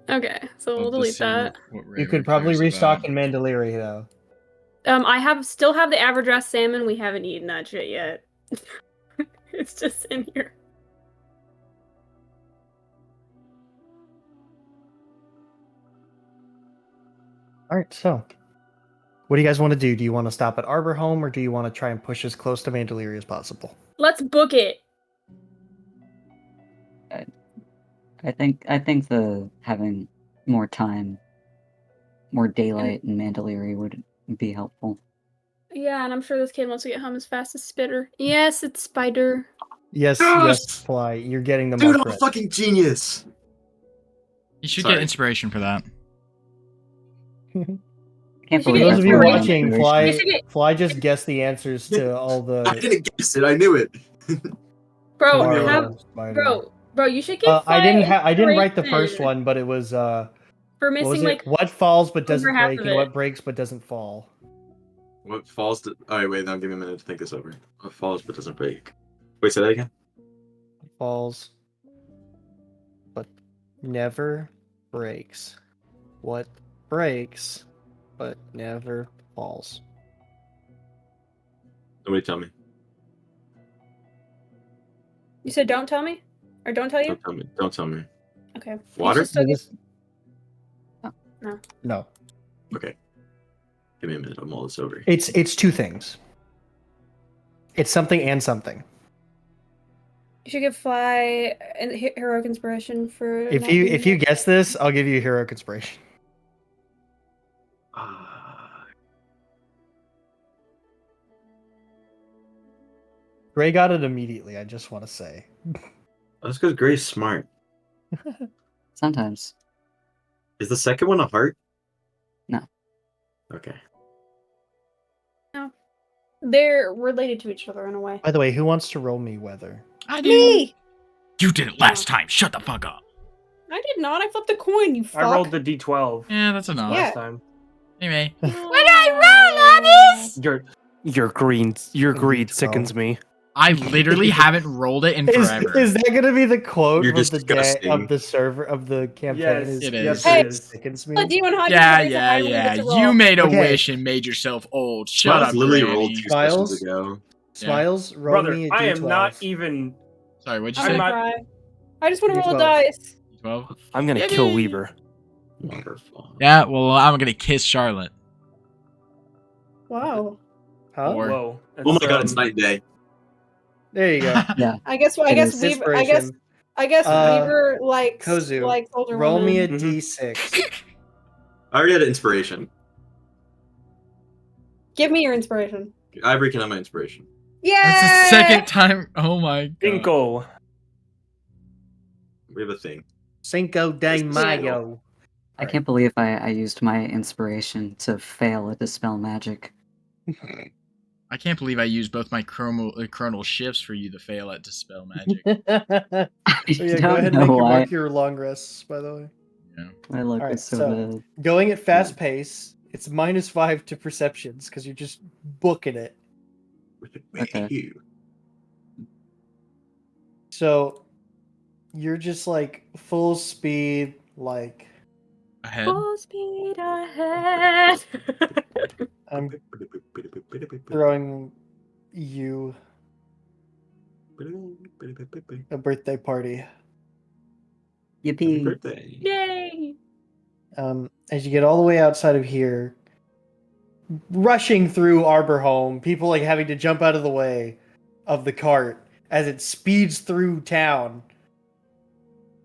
Okay, so we'll Love to delete see that. what You Raven could probably cares restock about. in Mandalorian though. I still have the average salmon. We haven't eaten that shit yet. It's just in here. All right, so what do you guys want to do? Do you want to stop at Arbor Home, or do you want to try and push as close to Mandalorian as possible? Let's book it. I think the having more time, more daylight in Mandalorian would be helpful. Yeah, and I'm sure this kid wants to get home as fast as Spitter. Yes, it's Spider. Yes, Yes! Fly. You're getting the Dude, mark I'm a right. fucking genius! You should Sorry. get inspiration for that. I should can't For believe get those that's of you where my watching, inspiration is. Fly just guessed the answers to all I the didn't guess it, I knew it. Bro, Leave me alone. have Spider. bro, you should get Fly I didn't write the first inspiration one, but it was for what missing was like it? What falls but over doesn't half break, of and it. what breaks but doesn't fall. What falls to... Alright, wait, now give me a minute to think this over. What falls but doesn't break? Wait, say that again? Falls but never breaks. What breaks but never falls. Nobody tell me. You said don't tell me? Or don't tell you? Don't tell me. Don't tell me. Okay. Water? You should still get... No. Okay. Give me a minute, I'll mull this over. It's two things. It's something and something. You should give Fly heroic inspiration for If not you being- guess this, I'll give you heroic inspiration. Gray got it immediately, I just want to say. That's because Gray's smart. Sometimes. Is the second one a heart? No. Okay. They're related to each other in a way. By the way, who wants to roll me weather? I do. Me! You did it last time. Shut the fuck up. I did not. I flipped a coin, you fuck. I rolled the d12 Yeah, that's enough. Yeah. last time. Anyway, Your greed D12. sickens me. I literally haven't rolled it in forever. Is that gonna be the quote You're of the day disgusting. of the server of the campaign? Yes, it yes, is. Hey. it is. Sickens me. Do you want to Yeah. You made a Okay. wish and made yourself old. Shut Smiles up, literally Granny. rolled 2 Smiles? sessions ago. Smiles, roll Brother, me a D12. I am not even. Sorry, what'd you I'm say? gonna not- cry. I just want to roll a D12. dice. 12? I'm gonna Yippee! kill Weaver. Wonderful. Yeah, well, I'm gonna kiss Charlotte. Wow. Huh? Or- Whoa. Oh my god, it's night and day. There you go. Yeah. I guess It is. Weaver. Inspiration. I guess Weaver likes Kozu, older roll me a women. D6. I already had an inspiration. Give me your inspiration. Ivory can have my inspiration. Yeah. That's the second time. Oh my god. Dinko. We have a thing. Cinco de This is Mayo. I can't believe I used my inspiration to fail at Dispel Magic. I can't believe I used both my chronal shifts for you to fail at Dispel Magic. I So yeah, go don't ahead and know make your why mark your long rests, by the way. Yeah. my luck Alright, is so so- bad. Going at fast pace, it's -5 to perceptions because you're just booking it. Okay. So you're just like full speed, like Ahead. Full speed ahead. I'm throwing you a birthday party. Happy Yippee. birthday. Yay! As you get all the way outside of here, rushing through Arbor Home, people like having to jump out of the way of the cart as it speeds through town,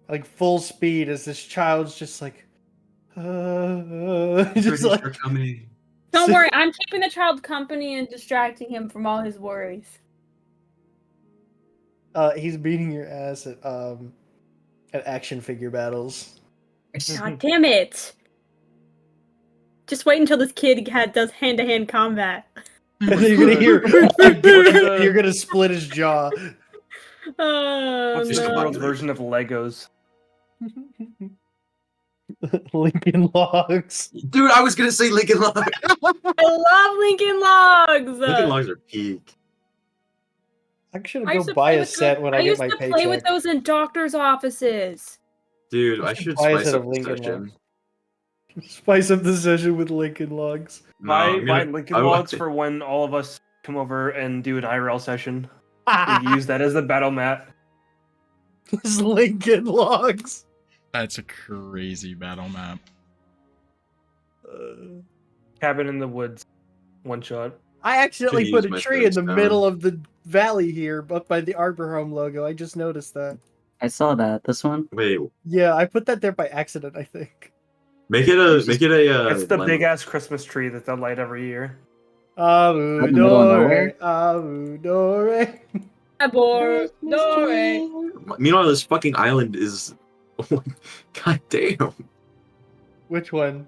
like full speed. As this child's just like, just like Birthdays are coming. Don't worry, I'm keeping the child company and distracting him from all his worries. he's beating your ass at At action figure battles. God damn it! Just wait until this kid does hand-to-hand combat. And then you're gonna hear, you're gonna split his jaw. Oh What's Just the come no! on, world's version of Legos? Lincoln Logs. Dude, I was gonna say Lincoln Logs. I love Lincoln Logs. Lincoln Logs are peak. I should I used go to buy play a with set those- when I get used my to paycheck. play with those in doctors' offices. Dude, I I should should buy a spice set up of the Lincoln session. Spice up the session with Lincoln Logs. No, buy I'm gonna- Lincoln I- Logs for when all of us come over and do an IRL session. We can use that as the battle mat. His Lincoln Logs. That's a crazy battle map. Cabin in the woods. One shot. I accidentally Should've put used a my tree in the stone. middle of the valley here, up by the Arbor Home logo. I just noticed that. I saw that. This one. Wait, Yeah, I put that there by accident, I think. make it a It's make it a. It's the lemon. big ass Christmas tree that they'll light every year. Abu Out in the middle of nowhere? Dore, Abu Dore. Abor, Christmas Dore. tree. Meanwhile, this fucking island is. God damn. Which one?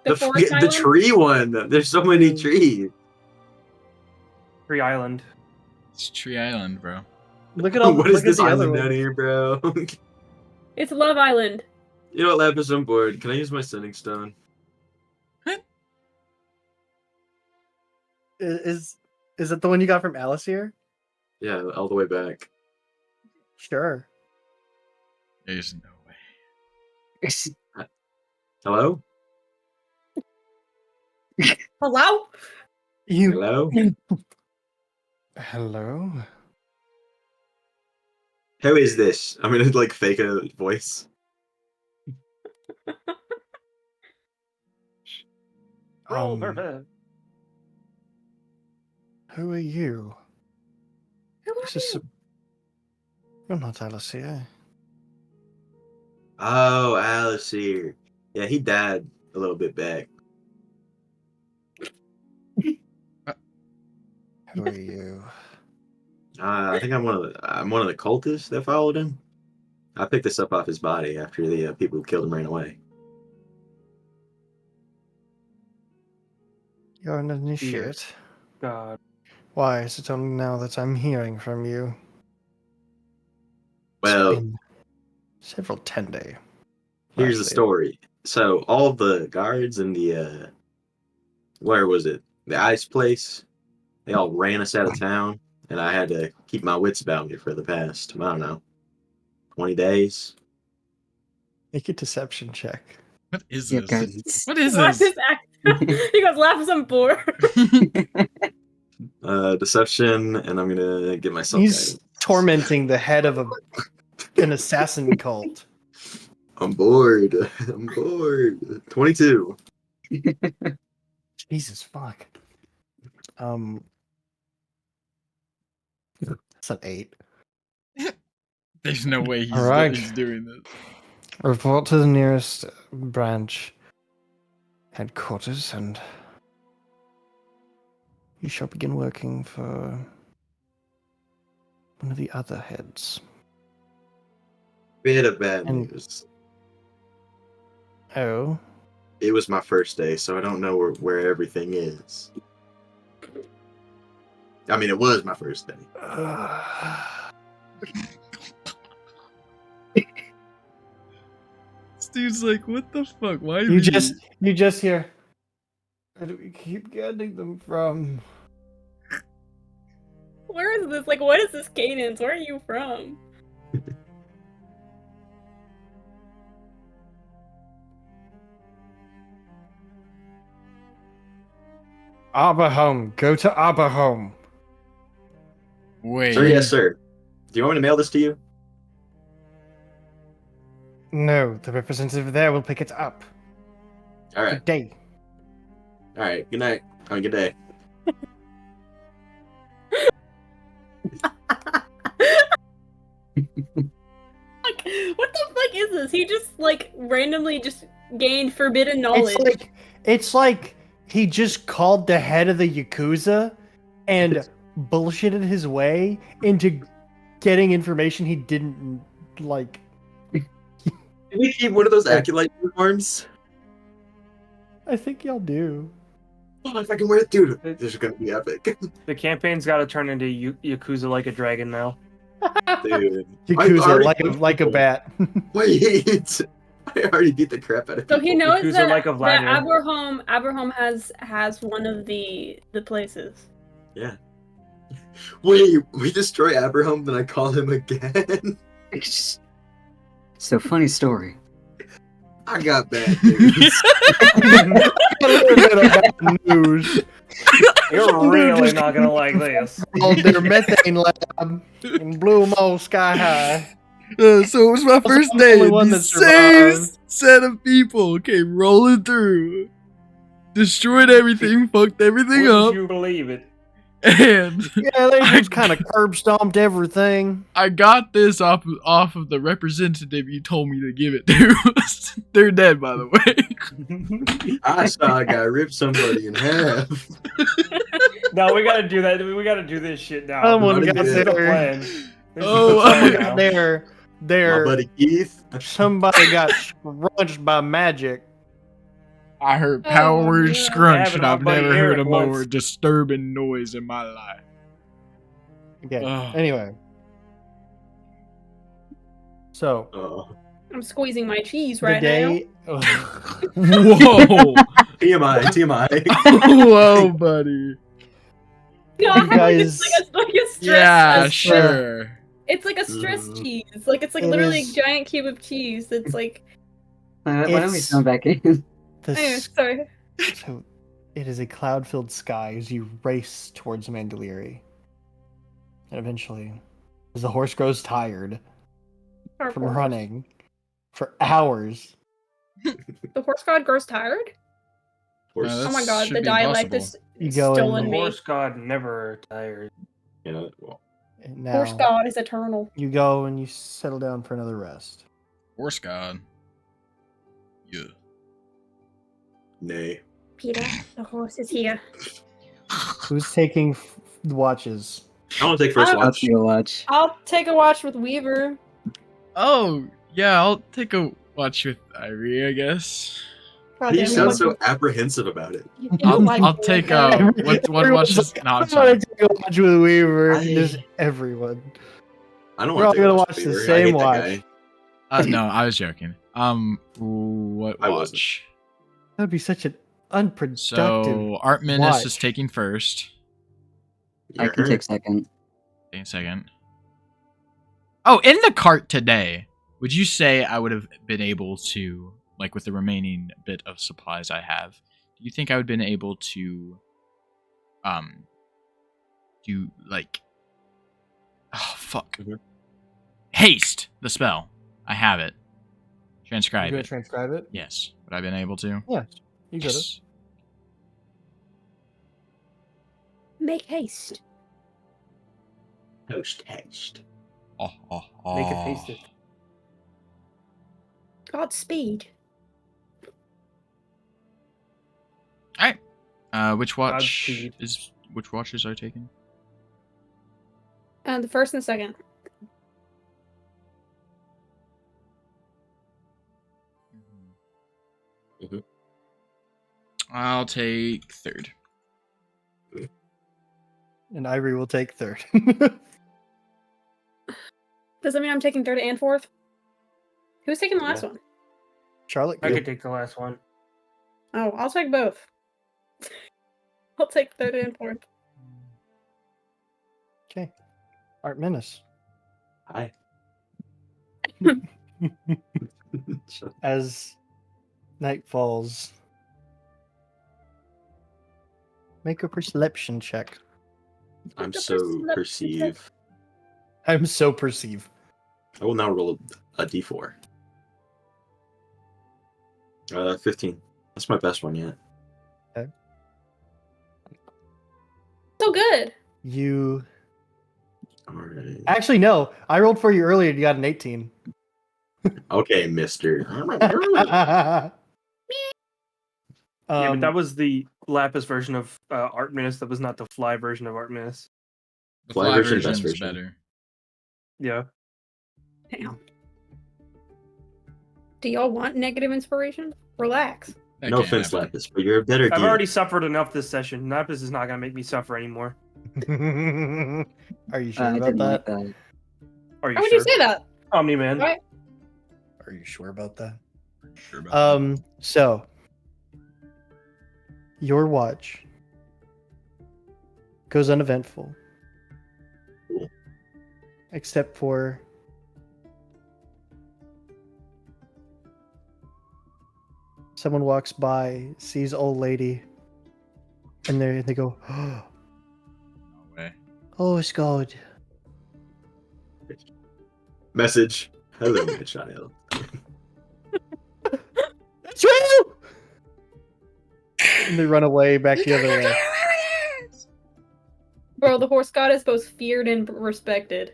The forest the island? tree one. There's so many trees. Tree Island. It's Tree Island, bro. Look at all. What look is this at the other island down one. here, bro? It's Love Island. You know what, Lapis? I'm bored. Can I use my sending stone? Is it the one you got from Alice here? Yeah, all the way back. Sure. There's no way. Hello? Hello? You. Hello? Hello. Who is this? I'm gonna like fake a voice. Roll Um, her. Who are you? Who are This is. you? You're not Alice here. Oh, Alice here. Yeah, he died a little bit back. Who are you? I think I'm one of the cultists that followed him. I picked this up off his body after the people who killed him ran away. You're an initiate. God. Why is it only now that I'm hearing from you? Well, It's been several Tende. here's the Lastly, story. So all the guards in the where was it? The ice place. They all ran us out of town, and I had to keep my wits about me for the past, I don't know, 20 days. Make a deception check. What is Yeah, this? guys. What is Watch this? this act. He goes, laugh some poor. Deception, and I'm gonna get myself. He's guidance. tormenting the head of an assassin cult. I'm bored. I'm bored. 22. Jesus fuck. That's an 8. There's no way he's, Alright. he's doing this. Report to the nearest branch headquarters, and you shall begin working for one of the other heads. Bit of bad And- news. Oh, It was my first day, so I don't know where everything is. I mean, it was my first day. This dude's like, what the fuck? Why you me? just hear. Where do we keep getting them from? Where is this? Like, what is this cadence? Where are you from? Aberhome. Go to Aberhome. Wait. Sir, yes, sir. Do you want me to mail this to you? No, the representative there will pick it up. All right. Good day. All right. Good night. Have a good day. Like, what the fuck is this? He just like randomly just gained forbidden knowledge. It's like he just called the head of the Yakuza and bullshitted his way into getting information he didn't like Can we keep one of those acolyte uniforms? I think y'all do. Oh, if I can wear it, dude, this is gonna be epic. The campaign's got to turn into Yakuza like a dragon now. Dude, Yakuza beat like a people. bat. Wait, I already beat the crap out of people. So he knows Yakuza that, like a that Vladimir. Abraham has one of the places. Yeah. Wait, we destroy Abraham, then I call him again. So funny story. I got bad news. A little bit of bad news. You're really not gonna like this. On their methane lab and blew them all sky high. So it was my first I'm the day. only And one the that same survived. set of people came rolling through, destroyed everything, fucked everything Wouldn't up, you believe it? and Yeah, they just kind of curb stomped everything. I got this off of the representative you told me to give it to. They're dead, by the way. I saw a guy rip somebody in half. No, we gotta do that. We gotta do this shit now. Someone got This is the there. plan. This is Oh, the plan Someone now. got there. My There. buddy Keith. Somebody got scrunched by magic. I heard Oh, power yeah. scrunch, Having and my I've buddy never heard Eric a more once. disturbing noise in my life. Okay. Ugh. Anyway. So Oh, I'm squeezing my cheese the right day. Whoa, TMI. whoa, buddy. now. No, You guys- it's like a stress. Yeah, a stress- sure. It's like a stress Mm. cheese. Like it's like It literally is- a giant cube of cheese. That's like. Why don't we It's- throw him back in? Anyway, This, sorry. so it is a cloud-filled sky as you race towards Mandaliri. And eventually, as the horse grows tired Our from poor horse. running for hours, The horse god grows tired. Horse- Oh my god, should the be dialect impossible. is You go in- stolen The me. horse god never tires. Yeah, well, and now Horse god is eternal. you go and you settle down for another rest. Horse god. Yeah. nay. Peter, the horse is here. Who's taking the watches? I want to take first I'll I'll watch. take a watch. I'll take a watch with Weaver. Oh, yeah, I'll take a watch with Irie, I guess. God You damn it, sound what- so apprehensive about it. you don't like I'll me, take okay? what Everyone's watches? like, No, I'm I'm sorry. gonna take a watch with Weaver. I- Just everyone. I don't We're all want to gonna watch watch the Weaver. I same hate that watch. guy. No, I was joking. What I wasn't. watch? That'd be such an unproductive. So Artminus is watch. taking first. I can take second. Take a second. Oh, in the cart today, would you say I would have been able to, like with the remaining bit of supplies I have, do you think I would have been able to, do like, oh fuck, Mhm. haste the spell? I have it. You Transcribe gonna it. transcribe it? Yes. Would I have been able to? Yeah, you could have. Yes. Make haste. Toast haste. Oh, oh, oh. Make it taste it. Godspeed. Which watch Godspeed. is which watches are taken? The first and the second. Mhm. I'll take third. And Ivory will take third. Does that mean I'm taking third and fourth? Who's taking the last Yeah. one? Charlotte, I you. could take the last one. Oh, I'll take both. I'll take third and fourth. Okay. Art Menace. Hi. As night falls, make a perception check. I'm The so perception perceive. I'm so perceive. I will now roll a d4. 15. That's my best one yet. So good. You Alright. actually no. I rolled for you earlier. You got an 18. Okay, mister. Yeah, but Um, that was the Lapis version of Artminus. That was not the Fly version of Artminus. The Fly fly version, version's best version. better. Yeah. Damn. Do y'all want negative inspiration? Relax. That No can't offense, happen. Lapis, but you're a better I've DM. already suffered enough this session. Lapis is not gonna make me suffer anymore. Are you sure I about didn't like that? that. Are you How would sure? you say that? Omni Man. Right? Are you sure about that? Sure about that. So your watch goes uneventful. Cool. Except for someone walks by, sees old lady, and they go, No way. "Oh, God." Message. Hello, my child. That's you! And they run away back the other way. Bro, the horse god is both feared and respected.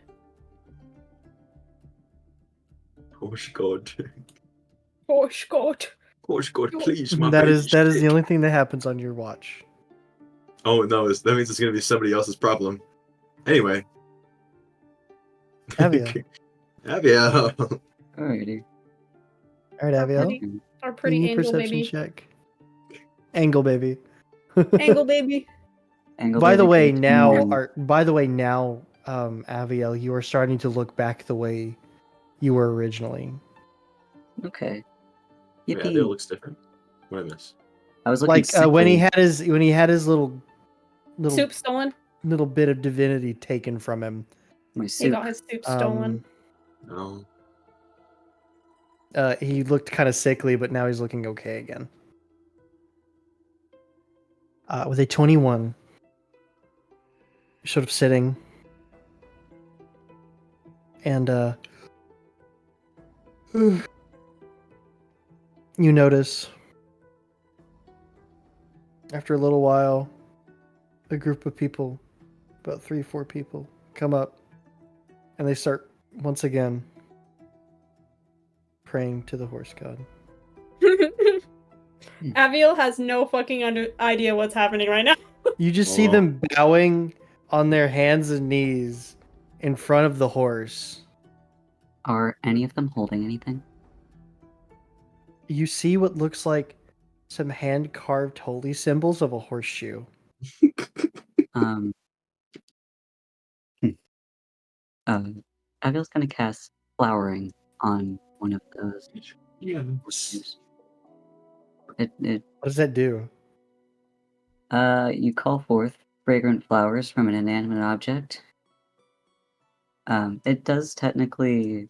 Horse God. Horse god. Horse God, please, my That baby is the stick. only thing that happens on your watch. Oh no, that means it's gonna be somebody else's problem. Anyway. Avia. Avia. Alrighty. All right, Aviel. Okay. Our Give pretty me a angel perception baby. check. Angle, baby. Angle baby. Angle By the baby way, can now, command- Aviel, you are starting to look back the way you were originally. Okay. Yeah, Yippee. Avia looks different. What did I miss? I was looking Like when he sickly. had his little Soup stolen. little bit of divinity taken from him. My He soup. got his soup stolen. No. He looked kind of sickly, but now he's looking okay again. With a 21, sort of sitting, and you notice after a little while, a group of people, about 3-4 people, come up, and they start once again praying to the horse god. Aviel has no fucking idea what's happening right now. You just see them bowing on their hands and knees in front of the horse. Are any of them holding anything? You see what looks like some hand-carved holy symbols of a horseshoe. Um. Avil's gonna cast flowering on one of those. Yes. It What does that do? you call forth fragrant flowers from an inanimate object. It does technically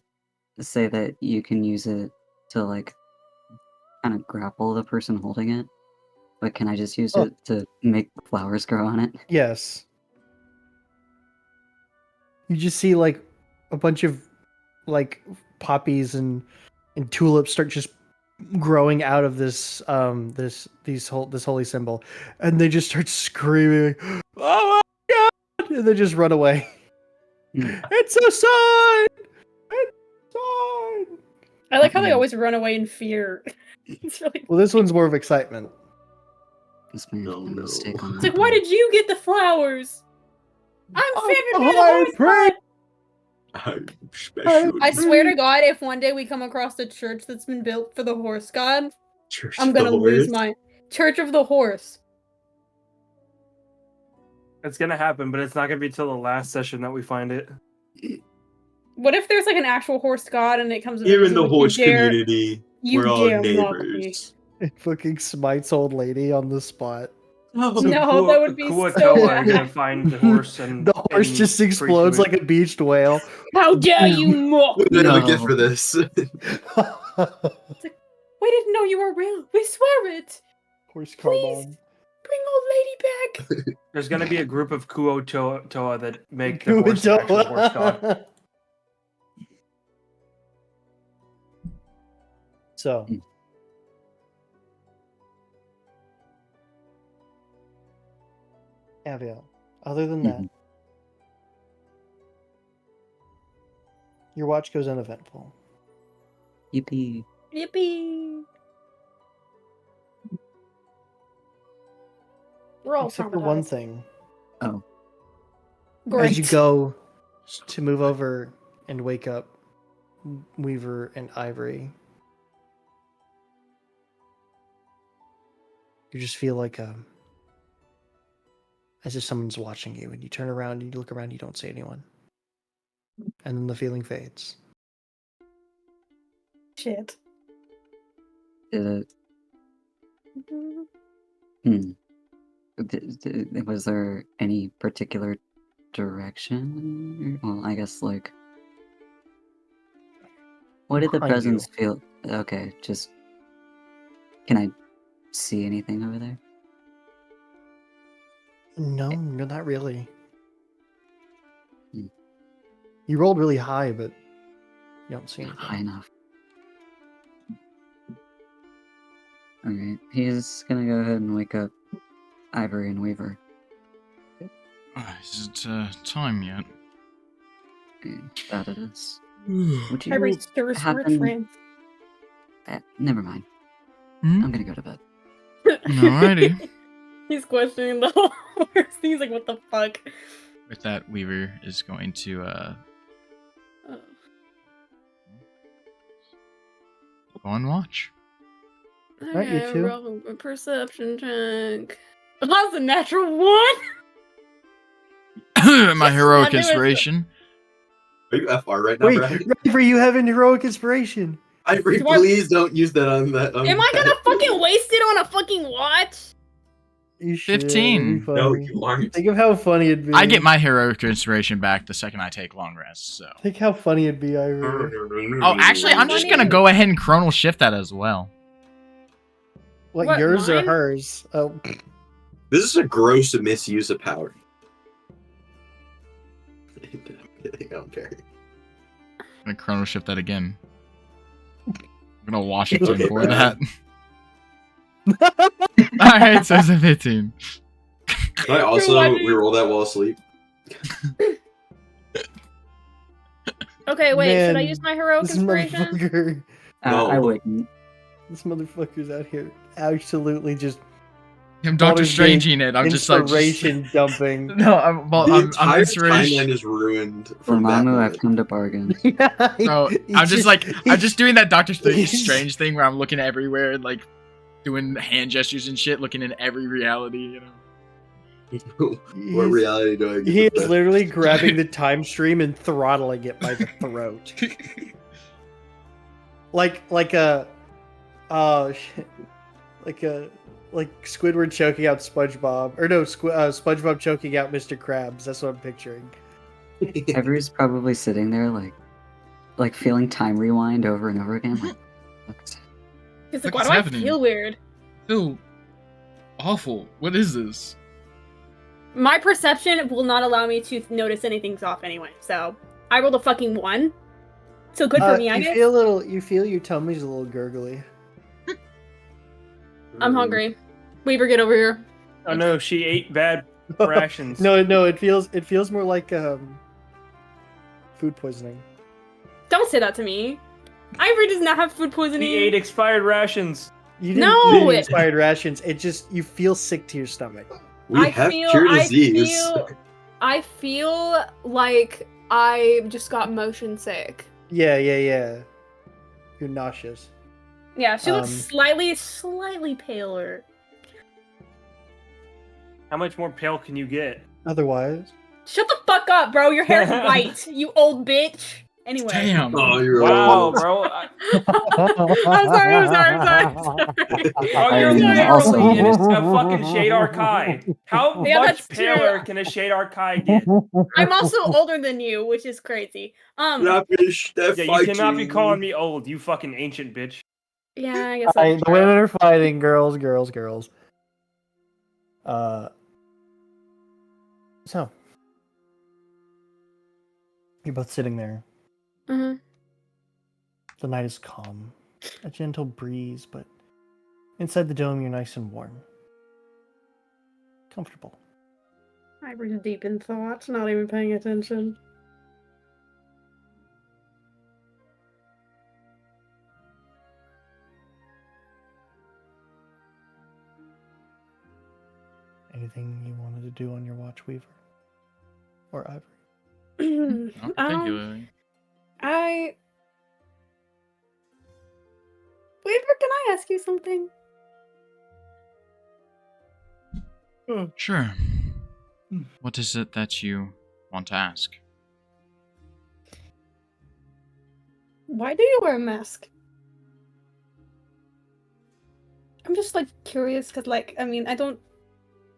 say that you can use it to like kind of grapple the person holding it, but can I just use Oh. it to make flowers grow on it? Yes. You just see like a bunch of like poppies and tulips start just growing out of this this holy symbol, and they just start screaming, "Oh my god!" and they just run away. It's a sign! It's a sign! I like how they always run away in fear. It's really. Well, this one's more of excitement. This may have Oh, been a no. mistake on It's my like, why part. did you get the flowers? I'm favored by the high horse priest! god. I'm special. I swear to God, if one day we come across a church that's been built for the horse god, Church I'm of the gonna lose Horse. my Church of the Horse. It's gonna happen, but it's not gonna be till the last session that we find it. What if there's like an actual horse god and it comes Here in the like, horse community, you we're all dare mock me. neighbors. It fucking smites old lady on the spot. No, that would be so Kuatoa are bad. gonna find the horse and The horse and just preach explodes to like a beached whale. How dare you mock We me? don't have a No. gift for this. We didn't know you were real. We swear it. Horse Please. carbon. Bring old lady back. There's gonna be a group of Kuatoa that make the horse the actual horse god. So, Aviel, other than that, Mhm. your watch goes uneventful. Yippee. Yippee. We're all Except for one traumatized. thing. Oh. Great. As you go to move over and wake up Weaver and Ivory, You just feel like as if someone's watching you, and you turn around and you look around, you don't see anyone, and then the feeling fades. Shit. Did was there any particular direction? Well, I guess like, what did the Behind you. presence feel? Okay, just can I see anything over there? No, you're not really. Hmm. You rolled really high, but you don't see Not anything. high enough. Alright, he's gonna go ahead and wake up Ivory and Weaver. Is it time yet? That it is. Would Every you stirs for happen... friends. Never mind. Hmm? I'm gonna go to bed. Alrighty. He's questioning the whole horse. He's like, what the fuck? With that, Weaver is going to Oh. go on watch. Right, you two. Roll a perception check. That's a natural one. My heroic There was a- inspiration. Are you FR right now, Wait, Brad? River, you have an heroic inspiration. Ivory, Do I- please don't use that on that. Am I gonna fucking waste it on a fucking watch? You should. 15. It'd be funny. No, you aren't. Think of how funny it'd be. I get my heroic inspiration back the second I take long rest. So. Think how funny it'd be, Ivory. Oh, actually, I'm just gonna go ahead and chronal shift that as well. What, yours mine? or hers? Oh, This is a gross misuse of power. I'm kidding, I don't care. I'm gonna chronal shift that again. I'm gonna Washington Okay, for Brad. that. Alright, so it's a 15. Can I also watching- reroll that while asleep? Okay, wait. Should I Man, use my heroic this inspiration? motherfucker. No. I wouldn't. This motherfucker's out here absolutely just I'm Doctor Baldur's Stranging it. I'm just like. inspiration dumping. No, I'm The entire timeline inspiration. is ruined For from that Mamu, moment. I've come to bargain. So He's I'm just like I'm just doing that Doctor he's- Strange thing where I'm looking everywhere and like doing hand gestures and shit, looking in every reality, you know. What he's- reality do I get? He the is best? literally grabbing the time stream and throttling it by the throat. like a shit. like Squidward choking out SpongeBob, or no, SpongeBob choking out Mr. Krabs. That's what I'm picturing. Everybody's probably sitting there like feeling time rewind over and over again. Like, what's- He's Look like, why what's do happening. I feel weird? Feel awful. What is this? My perception will not allow me to notice anything's off anyway. So I rolled a fucking 1. So good for me, I you guess. You feel your tummy's a little gurgly. I'm hungry. Weaver, get over here. Oh no, she ate bad rations. No, it feels more like food poisoning. Don't say that to me. Ivory does not have food poisoning. He ate expired rations. You didn't No! eat expired rations. It just you feel sick to your stomach. We have cure disease. I feel like I just got motion sick. Yeah. You're nauseous. Yeah, she looks Um, slightly paler. How much more pale can you get? Otherwise, Shut the fuck up, bro. Your hair's white, you old bitch. Anyway. Damn. Oh, you're Wow, old. bro. I'm sorry. Oh, you're I mean, literally also- a fucking Shadar Kai. How Yeah, much that's true. paler can a Shadar Kai get? I'm also older than you, which is crazy. Rapish, that Yeah, you fighting. cannot be calling me old, you fucking ancient bitch. Yeah, I guess the that's women true. are fighting. Girls. So you're both sitting there. Mhm. The night is calm, a gentle breeze, but inside the dome you're nice and warm, comfortable. Ivory's deep in thought, not even paying attention. Anything you wanted to do on your watch, Weaver or Ivory? Not particularly. Weaver, can I ask you something? Sure. What is it that you want to ask? Why do you wear a mask? I'm just like curious because, like, I mean, I don't.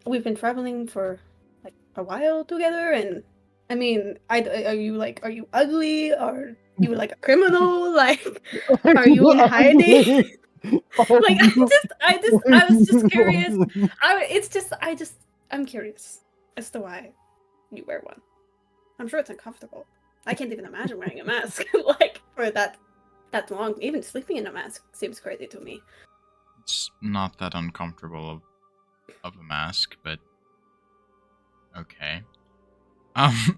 We've been traveling for like a while together, and I mean, are you like, are you ugly? Are you like a criminal? Like, are you in hiding? Like, I was just curious. I'm curious as to why you wear one. I'm sure it's uncomfortable. I can't even imagine wearing a mask like for that long. Even sleeping in a mask seems crazy to me. It's not that uncomfortable of a mask, but okay. Ivory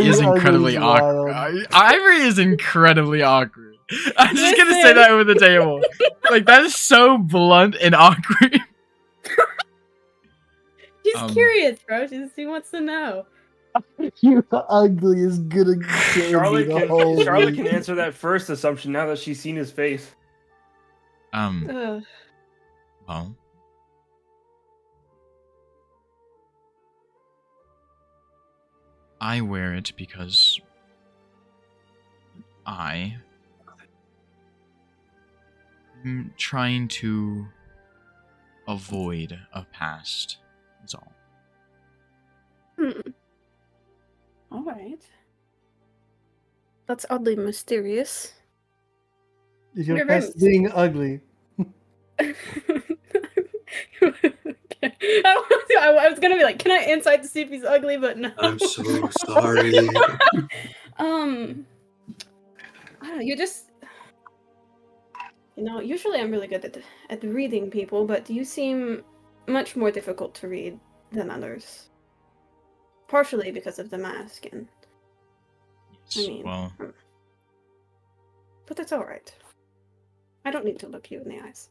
is incredibly awkward. Ivory is incredibly awkward. I'm just gonna say Listen. that over the table. Like, that is so blunt and awkward. She's curious, bro. She wants to know. You ugly is gonna kill Charlotte me the whole Charlotte week. can answer that first assumption now that she's seen his face. Ugh. Well, I wear it because I am trying to avoid a past. That's all. All right. That's oddly mysterious. Is your You're very past being ugly? Okay. I was gonna be like, can I insight to see if he's ugly, but no. I'm so sorry. I don't know, you just, usually I'm really good at reading people, but you seem much more difficult to read than others. Partially because of the mask, and Yes, well, but that's alright. I don't need to look you in the eyes.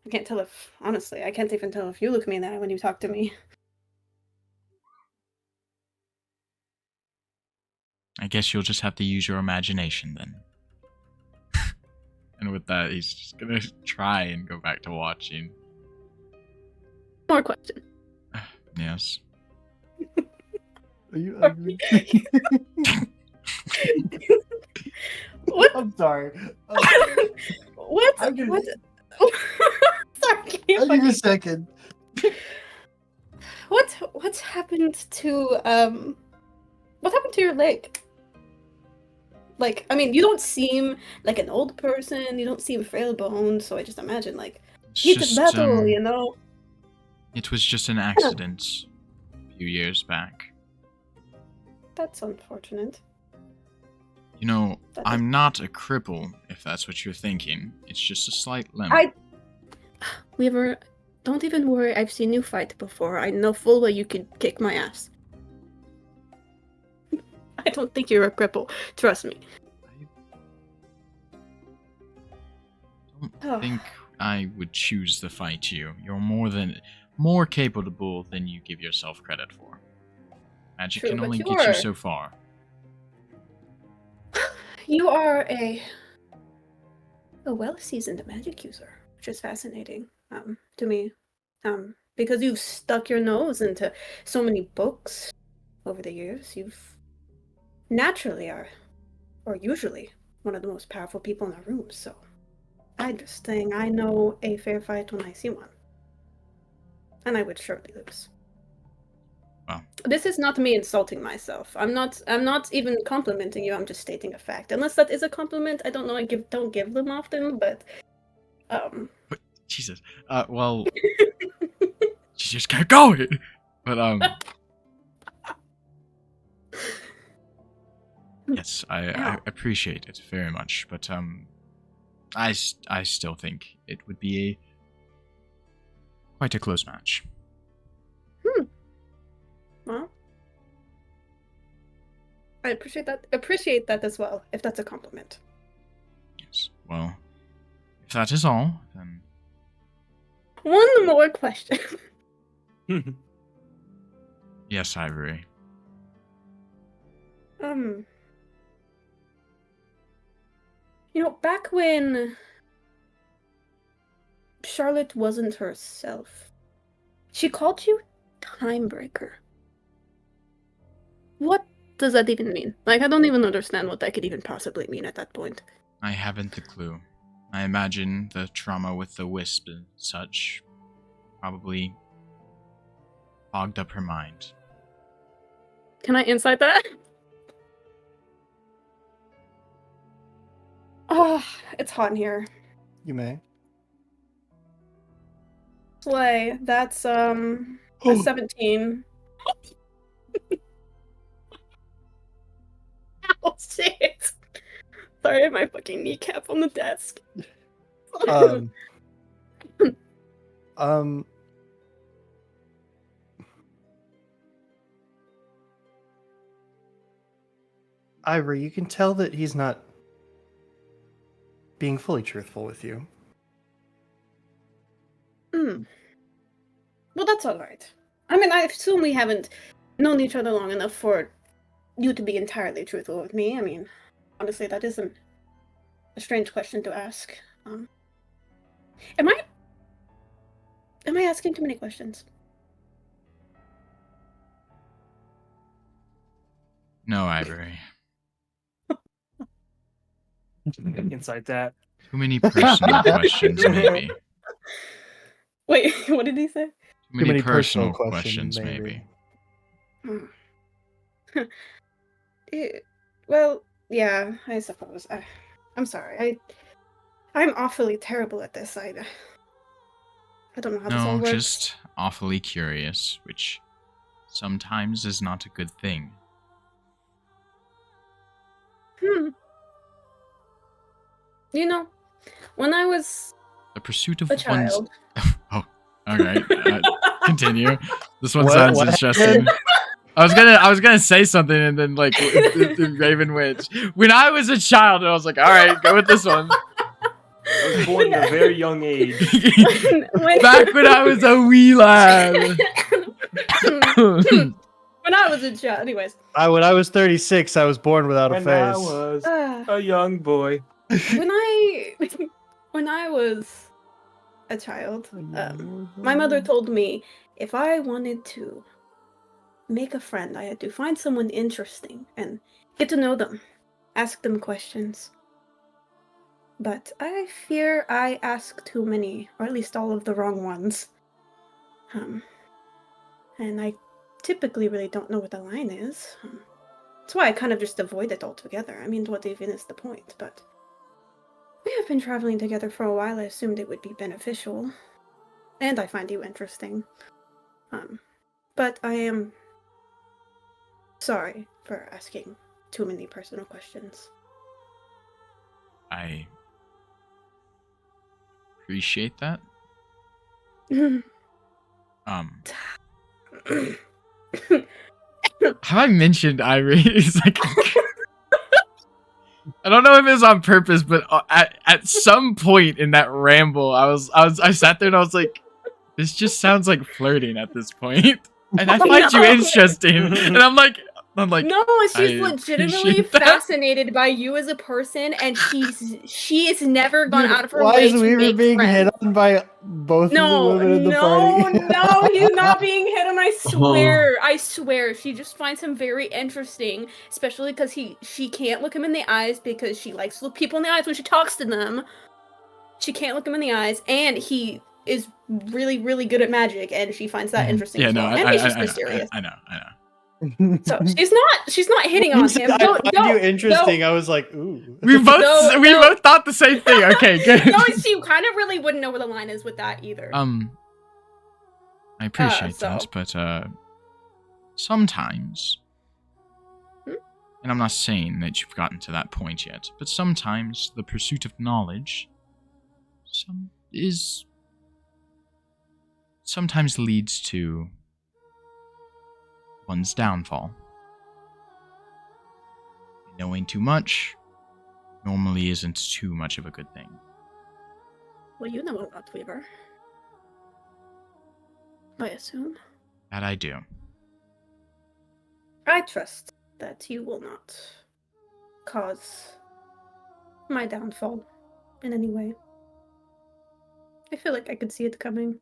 I can't tell if, honestly, I can't even tell if you look me in the eye when you talk to me. I guess you'll just have to use your imagination then. And with that, he's just gonna try and go back to watching. More question. Yes. Are you ugly? What? I'm sorry. What? I'm gonna- What? Sorry. I'll give you a second. What's happened to what happened to your leg? Like, I mean, you don't seem like an old person. You don't seem frail boned. So I just imagine like It's heat of just, battle. You know. It was just an accident a few years back. That's unfortunate. You know, That I'm not a cripple, if that's what you're thinking. It's just a slight limp. Weaver, don't even worry. I've seen you fight before. I know full well you could kick my ass. I don't think you're a cripple. Trust me. I don't think I would choose to fight you. You're more capable than you give yourself credit for. Magic True, can but only you get you are- so far. You are a well-seasoned magic user, which is fascinating to me. Because you've stuck your nose into so many books over the years, you've naturally are, or usually, one of the most powerful people in our room. So I'm just saying, I know a fair fight when I see one, and I would surely lose. Well, This is not me insulting myself. I'm not even complimenting you. I'm just stating a fact. Unless that is a compliment, I don't know. Don't give them often, but Jesus. Well, you just kept going. But yes, I appreciate it very much. But I still think it would be quite a close match. Well, I appreciate that as well, if that's a compliment. Yes. Well, if that is all, then One more question. yes, Ivory. Back when Charlotte wasn't herself, She called you Timebreaker. What does that even mean? Like, I don't even understand what that could even possibly mean at that point. I haven't a clue. I imagine the trauma with the wisp and such probably fogged up her mind. Can I insight that? Oh, it's hot in here. You may. Slay. That's a 17. Oh shit. Sorry, I have my fucking kneecap on the desk. Um, Ivory, you can tell that he's not being fully truthful with you. Well, that's alright. I mean, I assume we haven't known each other long enough for you to be entirely truthful with me. I mean, honestly, that isn't a strange question to ask. Am I asking too many questions? No, Ivory. Inside that. Too many personal questions, maybe. Wait, what did he say? Too many personal questions, maybe. Well, yeah, I suppose. I'm sorry. I'm awfully terrible at this. I don't know how this all No, works. just awfully curious, which sometimes is not a good thing. You know, when I was The pursuit of a child. Oh, okay. Continue. This one What- sounds what interesting. I was gonna say something and then like the Raven Witch. When I was a child, and I was like, all right, go with this one. I was born at a very young age. Back when I was a wee lad. When I was a child, anyways. When I was 36, I was born without a When I face. was a young boy. When I was a child, my mother told me if I wanted to make a friend, I had to find someone interesting and get to know them, ask them questions. But I fear I ask too many, or at least all of the wrong ones. And I typically really don't know what the line is. That's why I kind of just avoid it altogether. I mean, what even is the point? But we have been traveling together for a while. I assumed it would be beneficial. And I find you interesting. But I am sorry for asking too many personal questions. I appreciate that. Have I mentioned Ivory? It's like I don't know if it was on purpose, but at some point in that ramble, I sat there and I was like, this just sounds like flirting at this point, and I find you interesting, and I'm like, no, she's legitimately fascinated by you as a person, and she has never gone out of her way to make being friends. hit on by both of the women in the party? No, he's not being hit on. I swear. She just finds him very interesting, especially because she can't look him in the eyes because she likes to look people in the eyes when she talks to them. She can't look him in the eyes, and he is really, really good at magic, and she finds that interesting as well. And he's just mysterious. I know. So she's not hitting on him. I find you interesting. I was like, ooh. We both thought the same thing. Okay, good. No, she kind of really wouldn't know where the line is with that either. I appreciate that, but sometimes, and I'm not saying that you've gotten to that point yet, but sometimes the pursuit of knowledge sometimes leads to one's downfall. Knowing too much normally isn't too much of a good thing. Well, you know a lot, Weaver. I assume. That I do. I trust that you will not cause my downfall in any way. I feel like I could see it coming.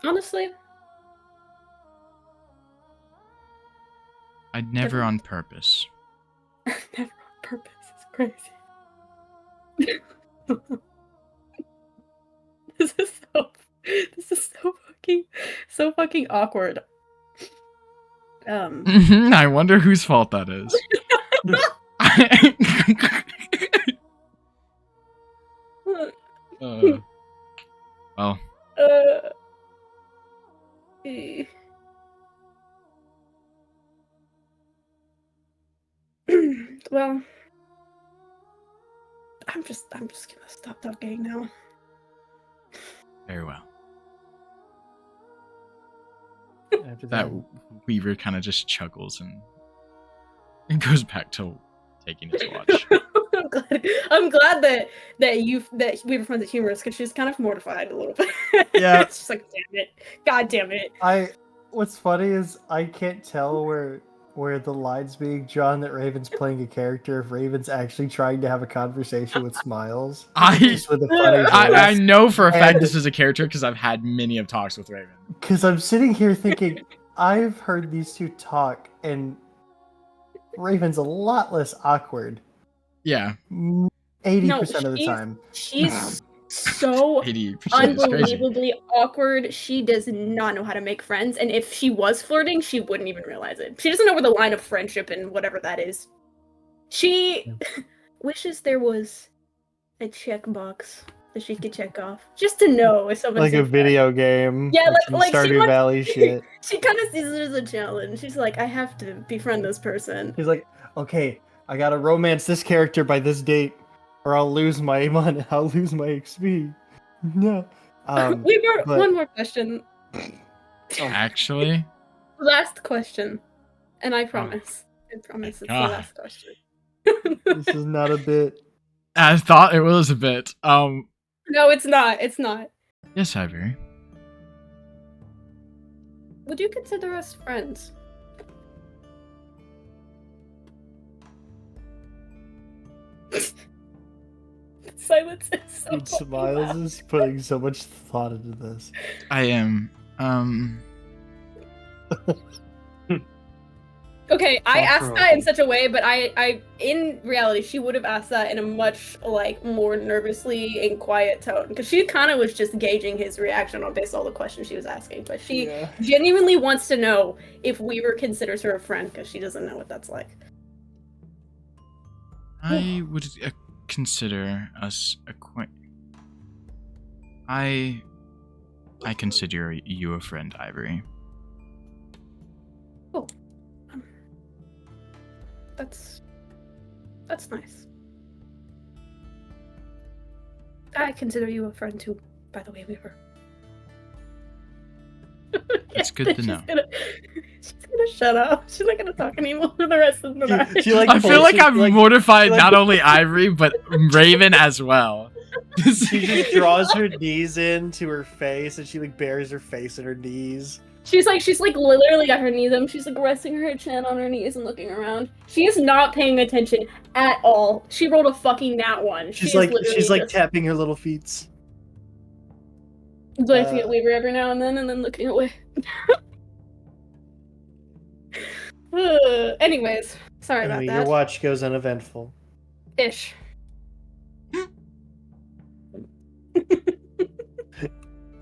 Honestly, I'd never on purpose. never on purpose. It's crazy. This is so fucking awkward. I wonder whose fault that is. Well, Eh. Well, I'm just gonna stop talking now. very well. After That that, Weaver kind of just chuckles and goes back to taking his watch. I'm glad that Weaver finds it humorous because she's kind of mortified a little bit. Yeah. It's just like, damn it, god damn it. What's funny is I can't tell where the line's being drawn that Raven's playing a character if Raven's actually trying to have a conversation with Smiles. Just with a funny I voice. know for a fact And- this is a character because I've had many of talks with Raven. Because I'm sitting here thinking, I've heard these two talk, and Raven's a lot less awkward. Yeah, 80% of the time. She's so 80% is crazy. unbelievably awkward. She does not know how to make friends, and if she was flirting, she wouldn't even realize it. She doesn't know where the line of friendship and whatever that is. She wishes there was a checkbox that she could check off, just to know if someone's Like a video game. Yeah, with some like she Stardew wants- Valley shit. She kind of sees it as a challenge. She's like, I have to befriend this person. He's like, okay, I gotta romance this character by this date, or I'll lose my money. I'll lose my XP. No. Weaver, but- one more question. Actually, Last question. And I promise. I promise it's God. the last question. This is not a bit. I thought it was a bit. No, it's not. It's not. Yes, Ivory. Would you consider us friends? Silence is so Dude, fucking Smiles loud. is putting so much thought into this. I am. Okay, I asked that in Thought-provoking. such a way, but I in reality, she would have asked that in a much like more nervously and quiet tone because she kind of was just gauging his reaction on based on all the questions she was asking. But she Yeah. genuinely wants to know if Weaver considers her a friend because she doesn't know what that's like. I would consider us I consider you a friend, Ivory. That's nice. I consider you a friend too, by the way, Weaver. It's good to know. She's gonna shut up. She's not gonna talk anymore for the rest of the night. She, like, I feel like pulls I'm it, like- mortified like- not only Ivory but Raven as well. She just draws her knees into her face, and she like buries her face in her knees. She's like literally got her knees up. She's like resting her chin on her knees and looking around. She is not paying attention at all. She rolled a fucking nat one. She's She is like literally just tapping her little feet. glancing at Weaver every now and then looking away. Anyways, sorry about Anyway, that. your watch goes uneventful. Ish.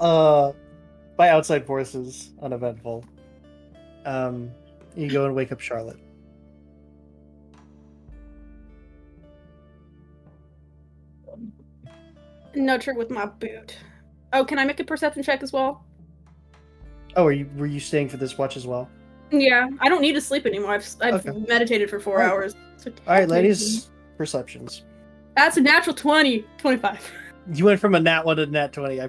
By outside forces, uneventful. You go and wake up Charlotte. Nudge her with my boot. Oh, can I make a perception check as well? Oh, were you staying for this watch as well? Yeah, I don't need to sleep anymore. I've Okay. meditated for 4 Alright. hours. So All right, ladies, perceptions. That's a natural 20. 25. You went from a nat 1 to a nat 20.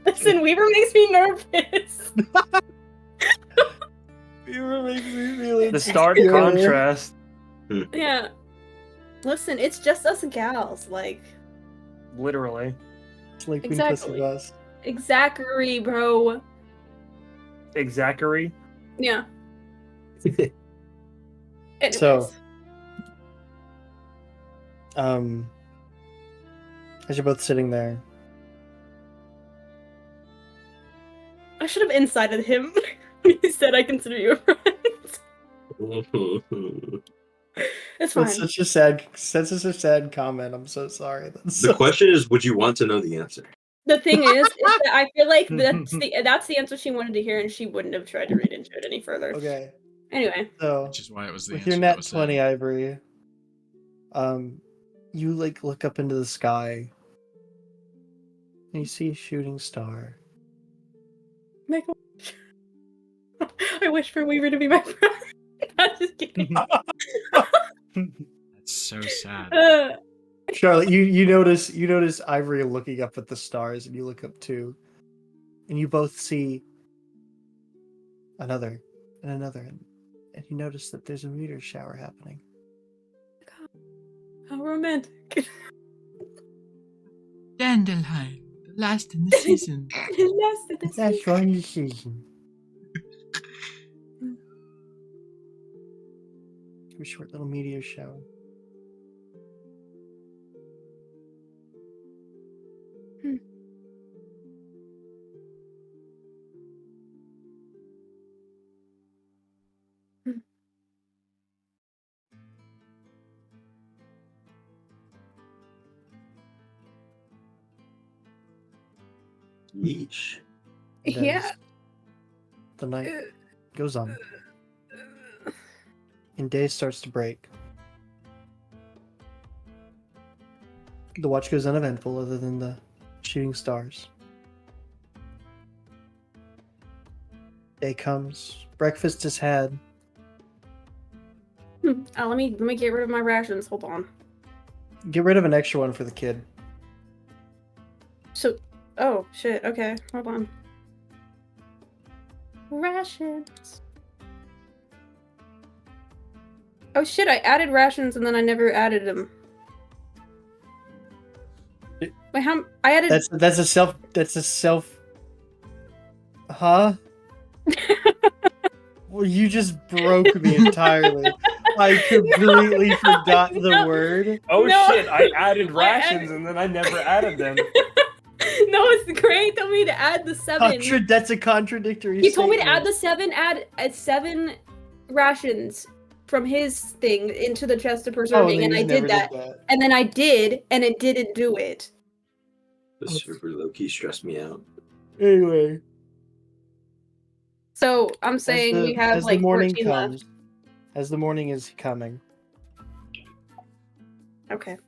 Listen, Weaver makes me nervous. You makes me feel The stark insecure. contrast. Yeah. Listen, it's just us gals. Like, Literally. Sleeping Exactly. pussy bus. exactly, bro. Exactly. Yeah. Anyways. So- As you're both sitting there, I should have incited him when he said I consider you a friend. It's fine. That's such a sad comment. I'm so sorry. The question is, would you want to know the answer? The thing is that I feel like that's the answer she wanted to hear, and she wouldn't have tried to read into it any further. Okay. Anyway. So Which is why it was the with answer your that net was 20, said. Ivory, you like look up into the sky and you see a shooting star. Make a wish. I wish for Weaver to be my friend. I'm just kidding. That's so sad. Charlotte, you notice Ivory looking up at the stars, and you look up too, and you both see another and another, and you notice that there's a meteor shower happening. How romantic. Dandelion, the last in the season. That's one season. A short little meteor shower. Yeesh. And Yeah. as the night goes on, and day starts to break. The watch goes uneventful, other than the shooting stars. Day comes. Breakfast is had. Let me get rid of my rations. Hold on. Get rid of an extra one for the kid. So, oh shit. Okay, hold on. Rations. Oh shit! I added rations and then I never added them. Wait, how? I added. That's a self. Huh? Well, you just broke me entirely. I completely forgot the word. Oh No. shit! I added rations and then I never added them. No, it's great. Told me to add the 7. That's a contradictory. He told me to statement. add the 7. Add 7 rations from his thing into the chest of preserving, and I did that. And then I did, and it didn't do it. This super low key stressed me out. Anyway, So I'm saying we have like 14 left. As the morning is coming, Okay.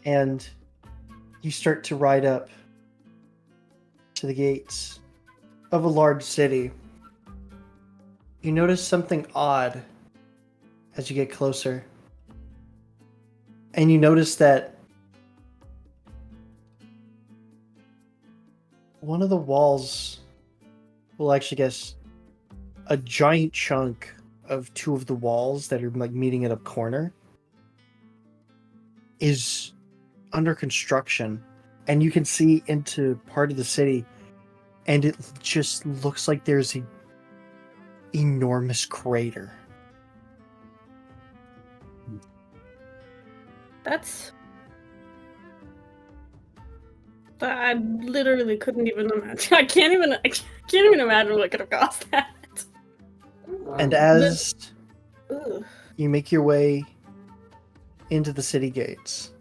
and you start to ride up to the gates of a large city, you notice something odd as you get closer. And you notice that one of the walls, well, actually, guess a giant chunk of 2 of the walls that are like meeting at a corner is under construction, and you can see into part of the city, and it just looks like there's an enormous crater. That's. I literally couldn't even imagine. I can't even imagine what could have caused that. And as Ugh. you make your way into the city gates,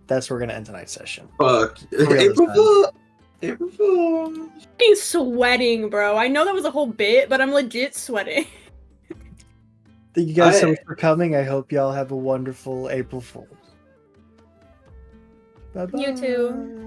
that's where we're gonna end tonight's session. Fuck. real this April time. Fool! April Fool! I'm sweating, bro. I know that was a whole bit, but I'm legit sweating. Thank you guys so much for coming. I hope y'all have a wonderful April Fool's. Bye-bye. You too.